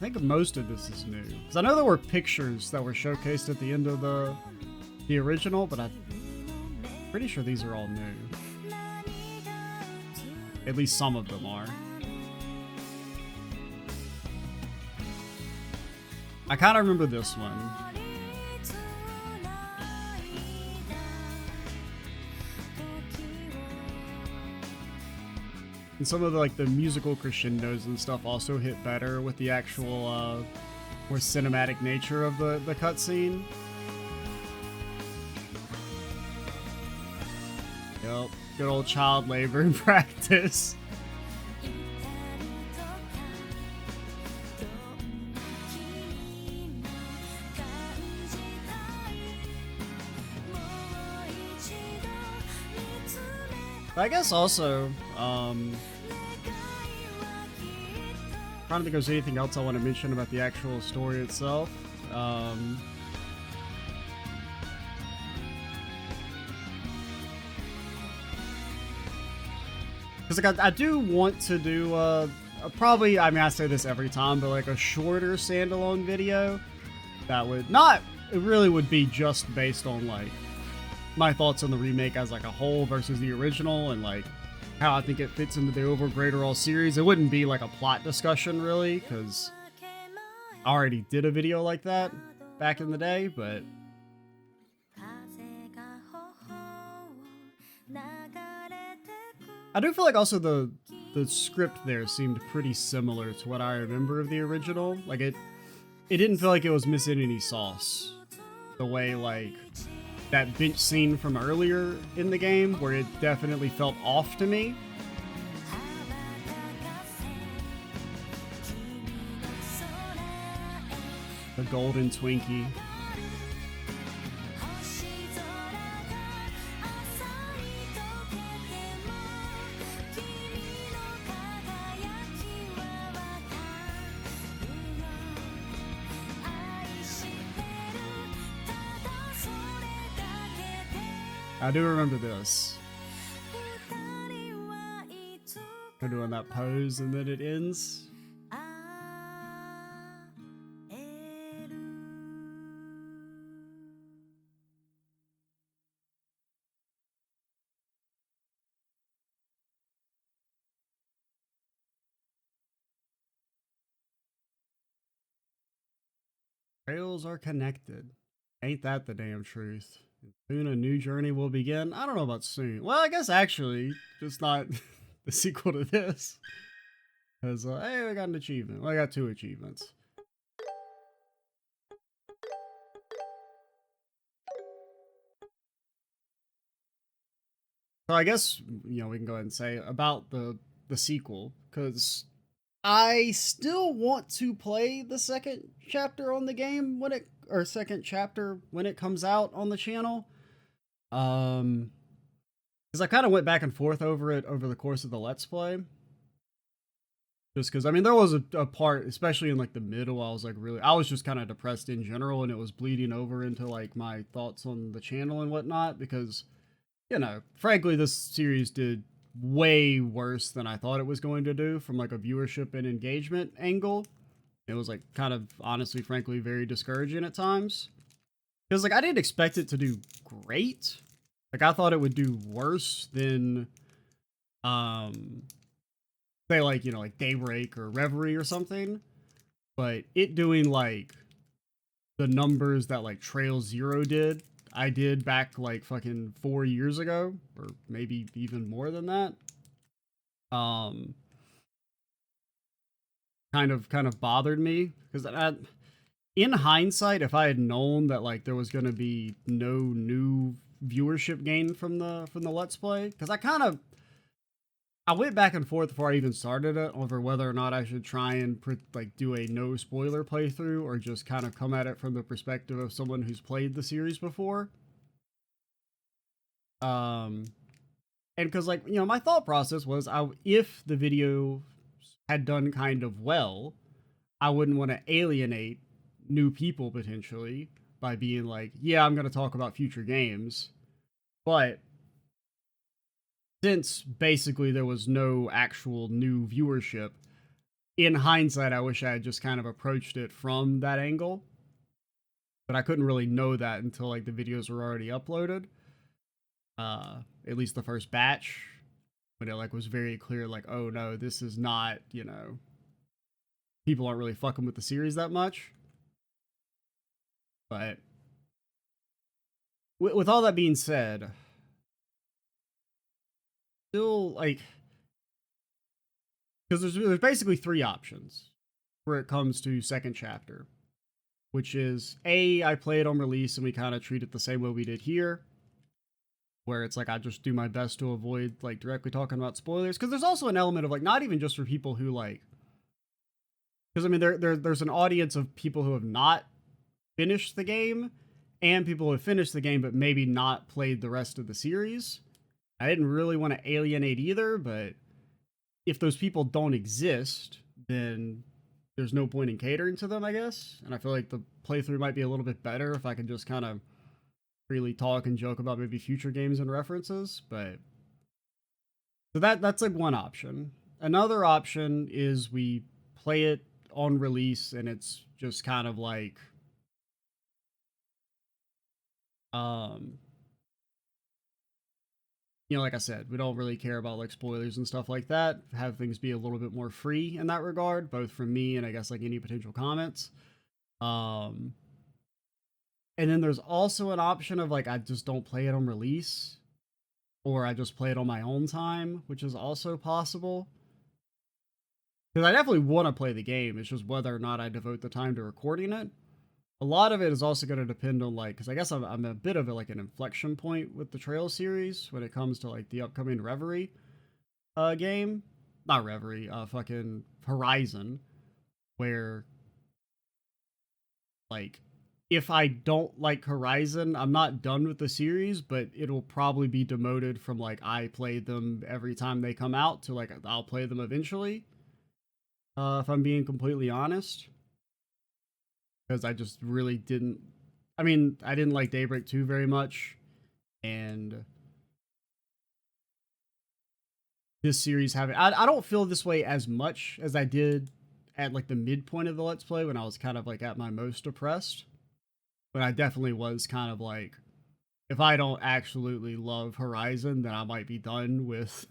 [SPEAKER 1] think most of this is new, because I know there were pictures that were showcased at the end of the original, but I'm pretty sure these are all new. At least some of them are. I kind of remember this one. And some of the, like the musical crescendos and stuff also hit better with the actual more cinematic nature of the cutscene. Yep, good old child labor in practice. I guess also, trying to think if there's anything else I want to mention about the actual story itself. Because like I do want to do probably, I mean, I say this every time, but like a shorter standalone video that would not, it really would be just based on like my thoughts on the remake as like a whole versus the original, and like how I think it fits into the overall series. It wouldn't be like a plot discussion really, because I already did a video like that back in the day, but I do feel like also the script there seemed pretty similar to what I remember of the original. Like it didn't feel like it was missing any sauce, the way like that bench scene from earlier in the game, where it definitely felt off to me. The golden Twinkie. I do remember this. They're doing that pose and then it ends. Trails are connected. Ain't that the damn truth? Soon a new journey will begin. I don't know about soon. Well, I guess actually, just not the sequel to this. Because, hey, we got an achievement. Well, I got 2 achievements. So I guess, you know, we can go ahead and say about the sequel, because I still want to play the second chapter on the game when it, or second chapter when it comes out on the channel. Because I kind of went back and forth over it over the course of the Let's Play. Just because, I mean, there was a part, especially in like the middle, I was like I was just kind of depressed in general, and it was bleeding over into like my thoughts on the channel and whatnot, because, you know, frankly, this series did way worse than I thought it was going to do from like a viewership and engagement angle. It was like kind of, honestly, frankly, very discouraging at times. Because like I didn't expect it to do great. Like I thought it would do worse than say like, you know, like Daybreak or Reverie or something, but it doing like the numbers that like Trail Zero did, I did back like fucking 4 years ago, or maybe even more than that. Kind of bothered me because in hindsight, if I had known that like there was going to be no new viewership gain from the Let's Play, because I went back and forth before I even started it over whether or not I should try and like do a no spoiler playthrough or just kind of come at it from the perspective of someone who's played the series before. And because like, you know, my thought process was if the video had done kind of well, I wouldn't want to alienate new people potentially by being like, yeah, I'm going to talk about future games. But since basically there was no actual new viewership, in hindsight, I wish I had just kind of approached it from that angle. But I couldn't really know that until like the videos were already uploaded. At least the first batch, when it like was very clear, like, oh no, this is not, you know, people aren't really fucking with the series that much. But with all that being said, still like, because there's basically three options where it comes to second chapter, which is I play it on release and we kind of treat it the same way we did here, where it's like I just do my best to avoid like directly talking about spoilers, because there's also an element of like not even just for people who like, because I mean there's an audience of people who have not finished the game and people who have finished the game but maybe not played the rest of the series. I didn't really want to alienate either, but if those people don't exist, then there's no point in catering to them, I guess. And I feel like the playthrough might be a little bit better if I can just kind of freely talk and joke about maybe future games and references. But so that's like one option. Another option is we play it on release and it's just kind of like you know, like I said, we don't really care about like spoilers and stuff like that. Have things be a little bit more free in that regard, both from me and I guess like any potential comments. And then there's also an option of like I just don't play it on release, or I just play it on my own time, which is also possible. Because I definitely want to play the game. It's just whether or not I devote the time to recording it. A lot of it is also going to depend on like, because I guess I'm a bit of like an inflection point with the Trail series when it comes to like the upcoming Reverie game. Not Reverie, fucking Horizon, where like if I don't like Horizon, I'm not done with the series, but it'll probably be demoted from like I play them every time they come out to like I'll play them eventually. If I'm being completely honest. Because I just really didn't. I mean, I didn't like Daybreak 2 very much. And this series having. I don't feel this way as much as I did at like the midpoint of the Let's Play when I was kind of like at my most depressed. But I definitely was kind of like, if I don't absolutely love Horizon, then I might be done with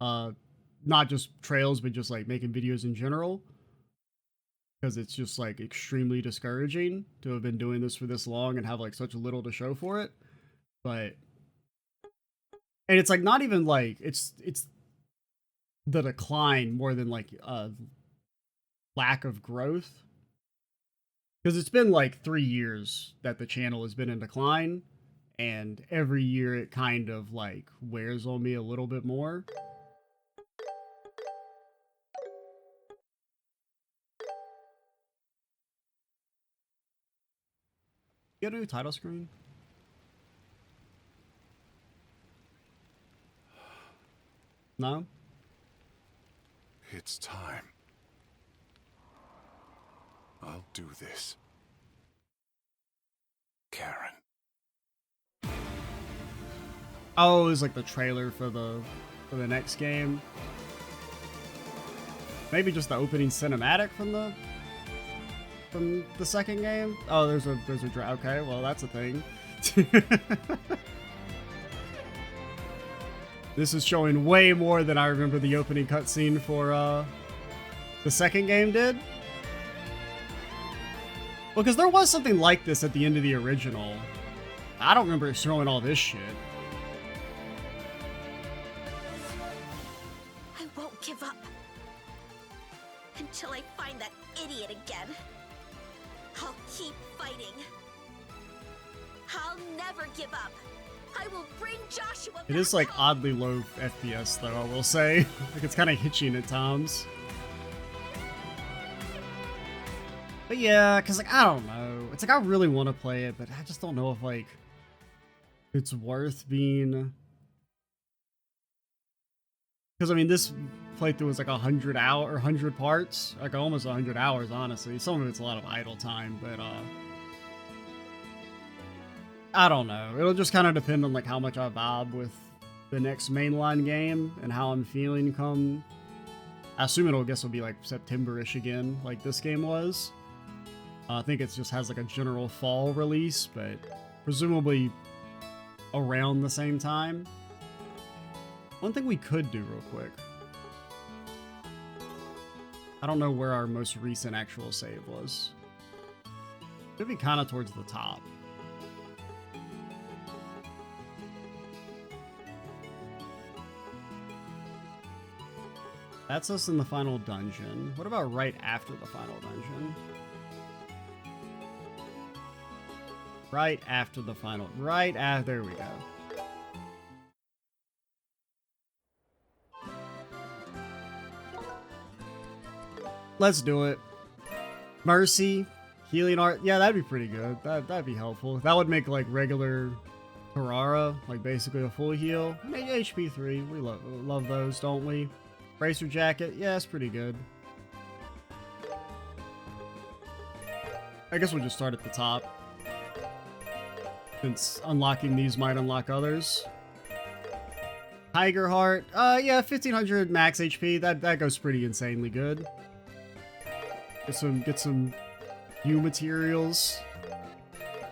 [SPEAKER 1] not just Trails, but just like making videos in general. Because it's just like extremely discouraging to have been doing this for this long and have like such little to show for it. But and it's like not even like it's the decline more than like lack of growth. Because it's been like 3 years that the channel has been in decline, and every year it kind of like wears on me a little bit more. Get a new title screen? No?
[SPEAKER 4] It's time. I'll do this. Karen.
[SPEAKER 1] Oh, it was like the trailer for the next game. Maybe just the opening cinematic from the second game. Oh, there's a okay, well that's a thing. This is showing way more than I remember the opening cutscene for the second game did. Well, because there was something like this at the end of the original. I don't remember it showing all this shit.
[SPEAKER 2] I won't give up until I find that idiot again. I'll keep fighting. I'll never give up. I will bring Joshua back
[SPEAKER 1] It is like
[SPEAKER 2] home.
[SPEAKER 1] oddly low FPS though, I will say. Like it's kind of hitching at times. But yeah, because like, I don't know. It's like I really want to play it, but I just don't know if like it's worth being... Because I mean, this playthrough was like 100 hour or 100 parts. Like almost 100 hours, honestly. Some of it's a lot of idle time, but I don't know. It'll just kind of depend on like how much I vibe with the next mainline game and how I'm feeling come... I assume it'll be like September-ish again, like this game was. I think it just has like a general fall release, but presumably around the same time. One thing we could do real quick. I don't know where our most recent actual save was. Could be kind of towards the top. That's us in the final dungeon. What about right after the final dungeon? Right after the final... Right after... There we go. Let's do it. Mercy. Healing art. Yeah, that'd be pretty good. That'd be helpful. That would make like regular Terrara, like basically a full heal. Maybe HP 3. We love those, don't we? Bracer jacket. Yeah, it's pretty good. I guess we'll just start at the top, since unlocking these might unlock others. Tiger Heart. Yeah, 1500 max HP. That goes pretty insanely good. Get some new materials.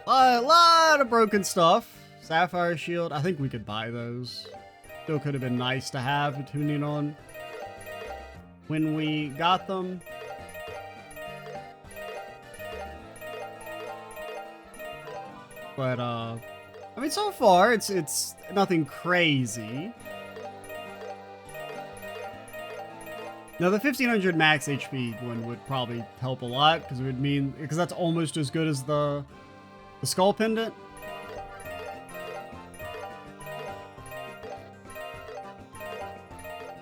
[SPEAKER 1] A lot of broken stuff. Sapphire Shield. I think we could buy those. Still could have been nice to have, depending on when we got them. But I mean, so far it's nothing crazy. Now the 1500 max HP one would probably help a lot, because it would mean, because that's almost as good as the skull pendant.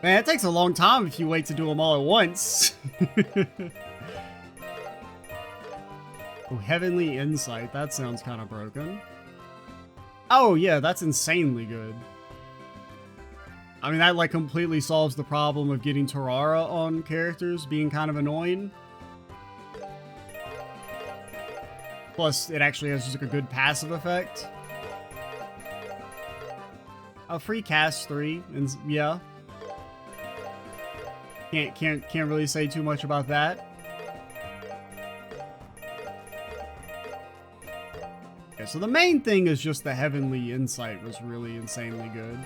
[SPEAKER 1] Man, it takes a long time if you wait to do them all at once. Oh, Heavenly Insight. That sounds kind of broken. Oh, yeah, that's insanely good. I mean, that, like, completely solves the problem of getting Terrara on characters being kind of annoying. Plus, it actually has just, like, a good passive effect. Free cast 3, and yeah. Can't really say too much about that. Okay, so the main thing is just the Heavenly Insight was really insanely good.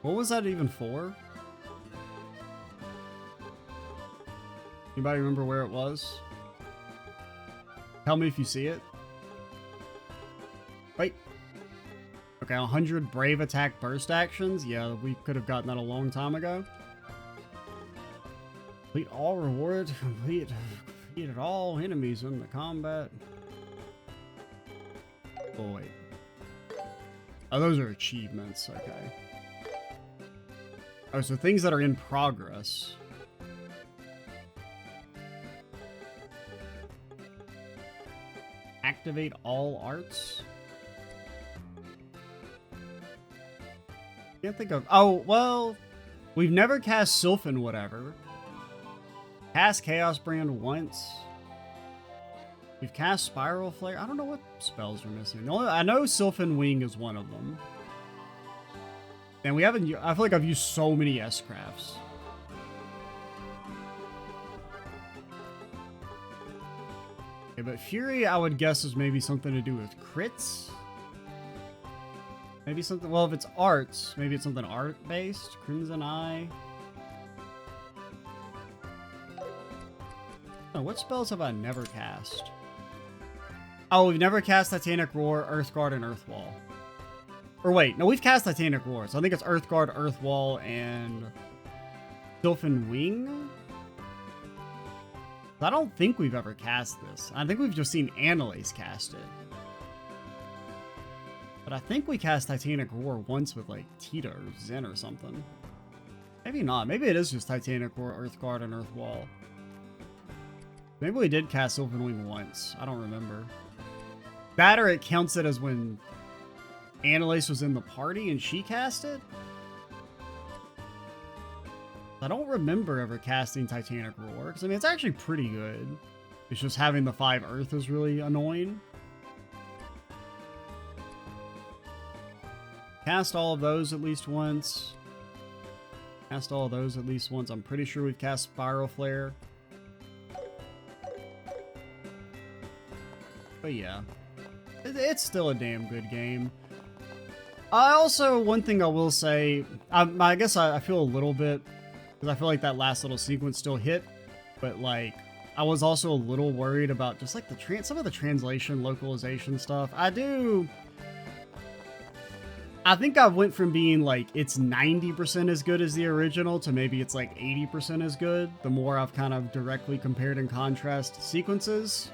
[SPEAKER 1] What was that even for? Anybody remember where it was? Tell me if you see it. Wait. Okay, 100 Brave Attack Burst actions? Yeah, we could have gotten that a long time ago. Complete all rewards. Defeated all enemies in the combat. Oh, wait. Oh, those are achievements. Okay. Oh, so things that are in progress. Activate all arts? Can't think of... Oh, well... We've never cast Sylphin whatever. Cast Chaos Brand once. We've cast Spiral Flare. I don't know what spells we're missing. I know Sylphin Wing is one of them. And we haven't... I feel like I've used so many S-Crafts. Okay, but Fury, I would guess, is maybe something to do with crits. Maybe something, well, if it's arts, maybe it's something art-based. Crimson Eye. Oh, what spells have I never cast? Oh, we've never cast Titanic Roar, Earthguard, and Earthwall. Or wait, no, we've cast Titanic Roar, so I think it's Earthguard, Earthwall, and Sylphin Wing? I don't think we've ever cast this. I think we've just seen Annalise cast it. But I think we cast Titanic Roar once with, like, Tita or Zen or something. Maybe not. Maybe it is just Titanic Roar, Earthguard, and Earthwall. Maybe we did cast Sylphin Wing once. I don't remember. That or it counts it as when Annalise was in the party and she cast it? I don't remember ever casting Titanic Roar, because I mean, it's actually pretty good. It's just having the 5 Earth is really annoying. Cast all of those at least once. Cast all of those at least once. I'm pretty sure we've cast Spiral Flare. But yeah, it's still a damn good game. I also, one thing I will say, I guess I feel a little bit, because I feel like that last little sequence still hit, but like, I was also a little worried about just like some of the translation, localization stuff. I think I went from being like, it's 90% as good as the original to maybe it's like 80% as good, the more I've kind of directly compared and contrast sequences.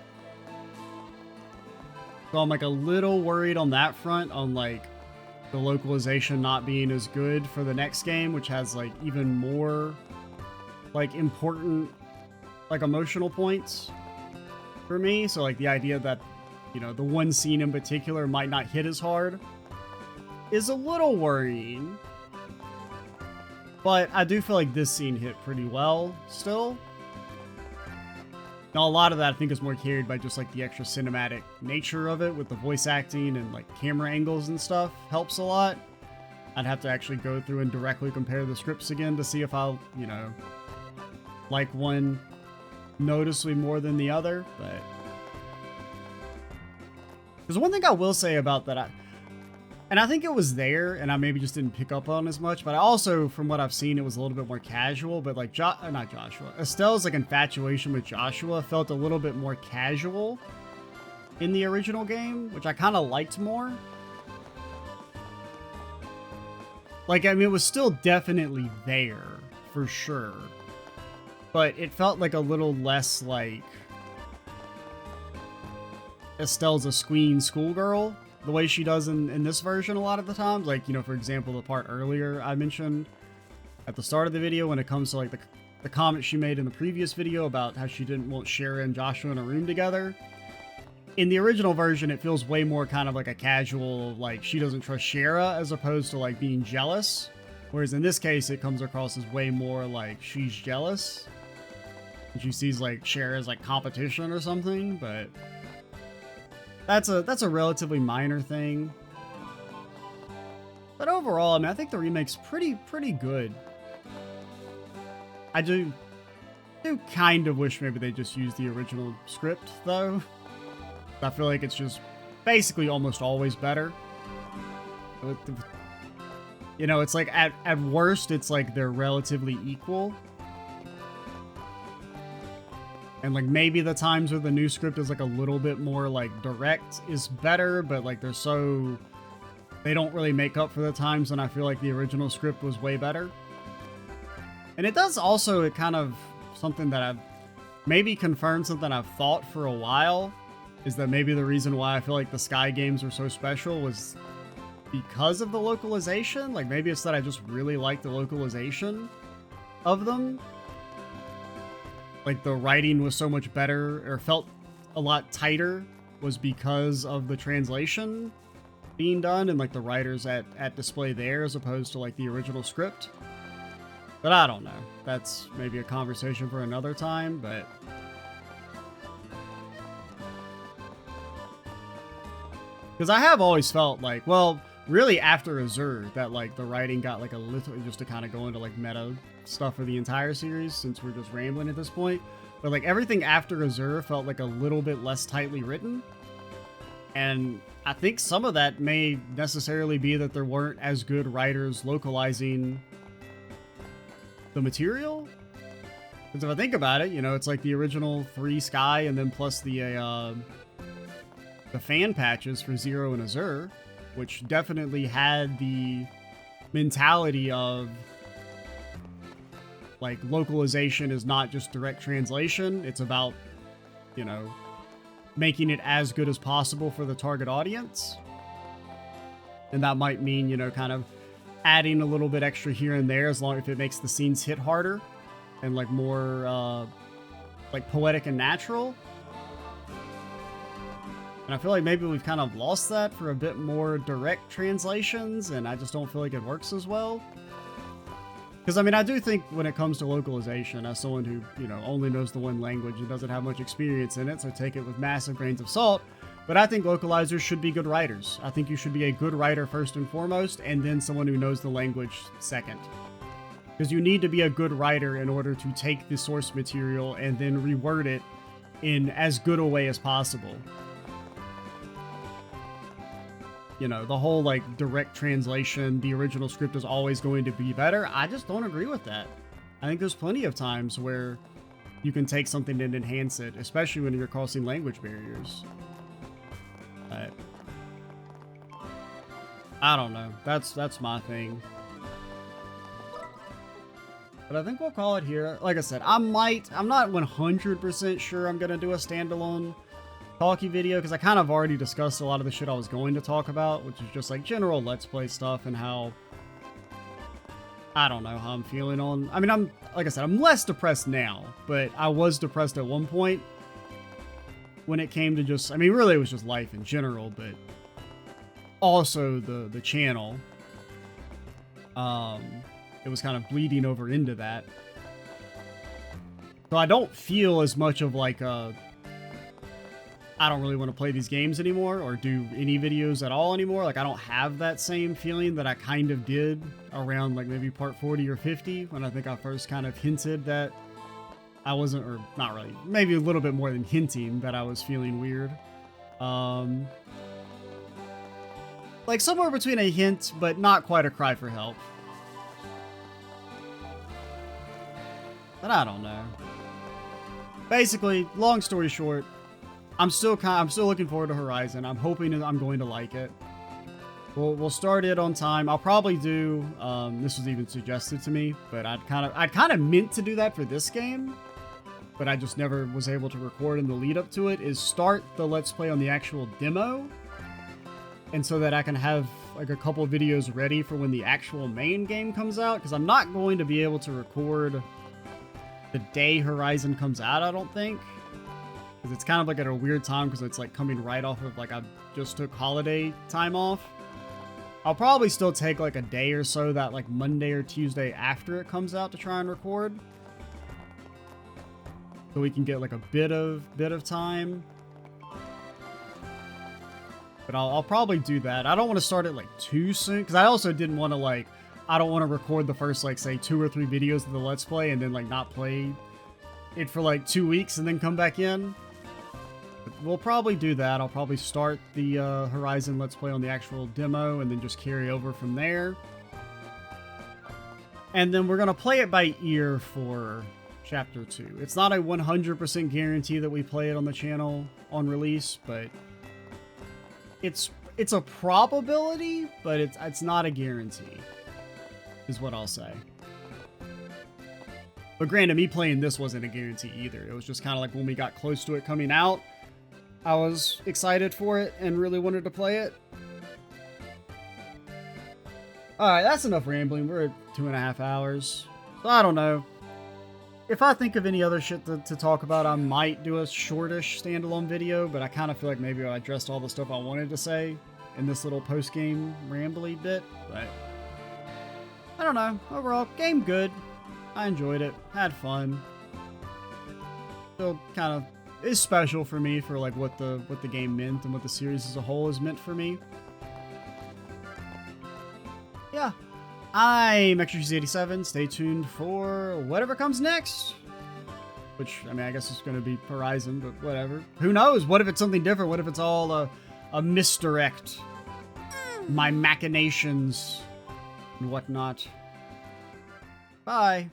[SPEAKER 1] So I'm like a little worried on that front, on like the localization not being as good for the next game, which has like even more like important like emotional points for me. So like the idea that, you know, the one scene in particular might not hit as hard is a little worrying. But I do feel like this scene hit pretty well still. Now, a lot of that I think is more carried by just like the extra cinematic nature of it with the voice acting and like camera angles and stuff helps a lot. I'd have to actually go through and directly compare the scripts again to see if I'll, you know, like one noticeably more than the other. But there's one thing I will say about that, and I think it was there, and I maybe just didn't pick up on as much, but I also, from what I've seen, it was a little bit more casual, but like, not Joshua. Estelle's like infatuation with Joshua felt a little bit more casual in the original game, which I kind of liked more. Like, I mean, it was still definitely there, for sure. But it felt like a little less like Estelle's a squean schoolgirl, the way she does in this version a lot of the times. Like, you know, for example, the part earlier I mentioned at the start of the video when it comes to like the comment she made in the previous video about how she didn't want Shara and Joshua in a room together. In the original version, it feels way more kind of like a casual, like she doesn't trust Shara as opposed to like being jealous. Whereas in this case, it comes across as way more like she's jealous. And she sees like Shara as like competition or something, but that's a relatively minor thing. But overall, I mean, I think the remake's pretty good. I do kind of wish maybe they just used the original script, though. I feel like it's just basically almost always better. You know, it's like at worst, it's like they're relatively equal. And like maybe the times where the new script is like a little bit more like direct is better, but like they don't really make up for the times when I feel like the original script was way better. And it does also, it kind of something that I've maybe confirmed something I've thought for a while, is that maybe the reason why I feel like the Sky games were so special was because of the localization. Like maybe it's that I just really like the localization of them. Like the writing was so much better, or felt a lot tighter, was because of the translation being done and like the writers at display there as opposed to like the original script. But I don't know. That's maybe a conversation for another time, but because I have always felt like, well, really after Azure, that like the writing got like a little, just to kind of go into like meta stuff for the entire series, since we're just rambling at this point. But like everything after Azure felt like a little bit less tightly written. And I think some of that may necessarily be that there weren't as good writers localizing the material. Because if I think about it, you know, it's like the original 3 Sky and then plus the fan patches for Zero and Azure, which definitely had the mentality of like localization is not just direct translation. It's about, you know, making it as good as possible for the target audience. And that might mean, you know, kind of adding a little bit extra here and there as long as it makes the scenes hit harder and like more like poetic and natural. And I feel like maybe we've kind of lost that for a bit more direct translations, and I just don't feel like it works as well. Because, I mean, I do think when it comes to localization, as someone who, you know, only knows the one language and doesn't have much experience in it, so take it with massive grains of salt, but I think localizers should be good writers. I think you should be a good writer first and foremost, and then someone who knows the language second. Because you need to be a good writer in order to take the source material and then reword it in as good a way as possible. You know, the whole, like, direct translation, the original script is always going to be better. I just don't agree with that. I think there's plenty of times where you can take something and enhance it, especially when you're crossing language barriers. But I don't know. That's my thing. But I think we'll call it here. Like I said, I'm not 100% sure I'm going to do a standalone talkie video, because I kind of already discussed a lot of the shit I was going to talk about, which is just like general Let's Play stuff and how, I don't know how I'm feeling on, I mean, like I said, I'm less depressed now, but I was depressed at one point when it came to just, I mean, really it was just life in general, but also the channel, it was kind of bleeding over into that. So I don't feel as much of like a, I don't really want to play these games anymore or do any videos at all anymore. Like, I don't have that same feeling that I kind of did around like maybe part 40 or 50 when I think I first kind of hinted that I wasn't, or not really, maybe a little bit more than hinting that I was feeling weird. Like somewhere between a hint, but not quite a cry for help. But I don't know. Basically, long story short, I'm still looking forward to Horizon. I'm hoping that I'm going to like it. We'll start it on time. I'll probably do, this was even suggested to me, but I'd kind of meant to do that for this game, but I just never was able to record in the lead up to it, is start the Let's Play on the actual demo, and so that I can have like a couple of videos ready for when the actual main game comes out, because I'm not going to be able to record the day Horizon comes out, I don't think. Because it's kind of like at a weird time, because it's like coming right off of like I just took holiday time off. I'll probably still take like a day or so, that like Monday or Tuesday after it comes out, to try and record, so we can get like a bit of time. But I'll probably do that. I don't want to start it like too soon, because I also didn't want to like, I don't want to record the first like say 2 or 3 videos of the Let's Play and then like not play it for like 2 weeks and then come back in. We'll probably do that. I'll probably start the Horizon Let's Play on the actual demo and then just carry over from there. And then we're going to play it by ear for Chapter 2. It's not a 100% guarantee that we play it on the channel on release, but it's a probability, but it's not a guarantee, is what I'll say. But granted, me playing this wasn't a guarantee either. It was just kind of like when we got close to it coming out, I was excited for it and really wanted to play it. Alright, that's enough rambling. We're at 2.5 hours. So I don't know. If I think of any other shit to talk about, I might do a shortish standalone video, but I kind of feel like maybe I addressed all the stuff I wanted to say in this little post-game rambly bit. But I don't know. Overall, game good. I enjoyed it. Had fun. Still kind of is special for me for like what the game meant and what the series as a whole has meant for me. Yeah. I'm Extra87. Stay tuned for whatever comes next. Which, I mean, I guess it's going to be Horizon, but whatever. Who knows? What if it's something different? What if it's all misdirect my machinations and whatnot. Bye.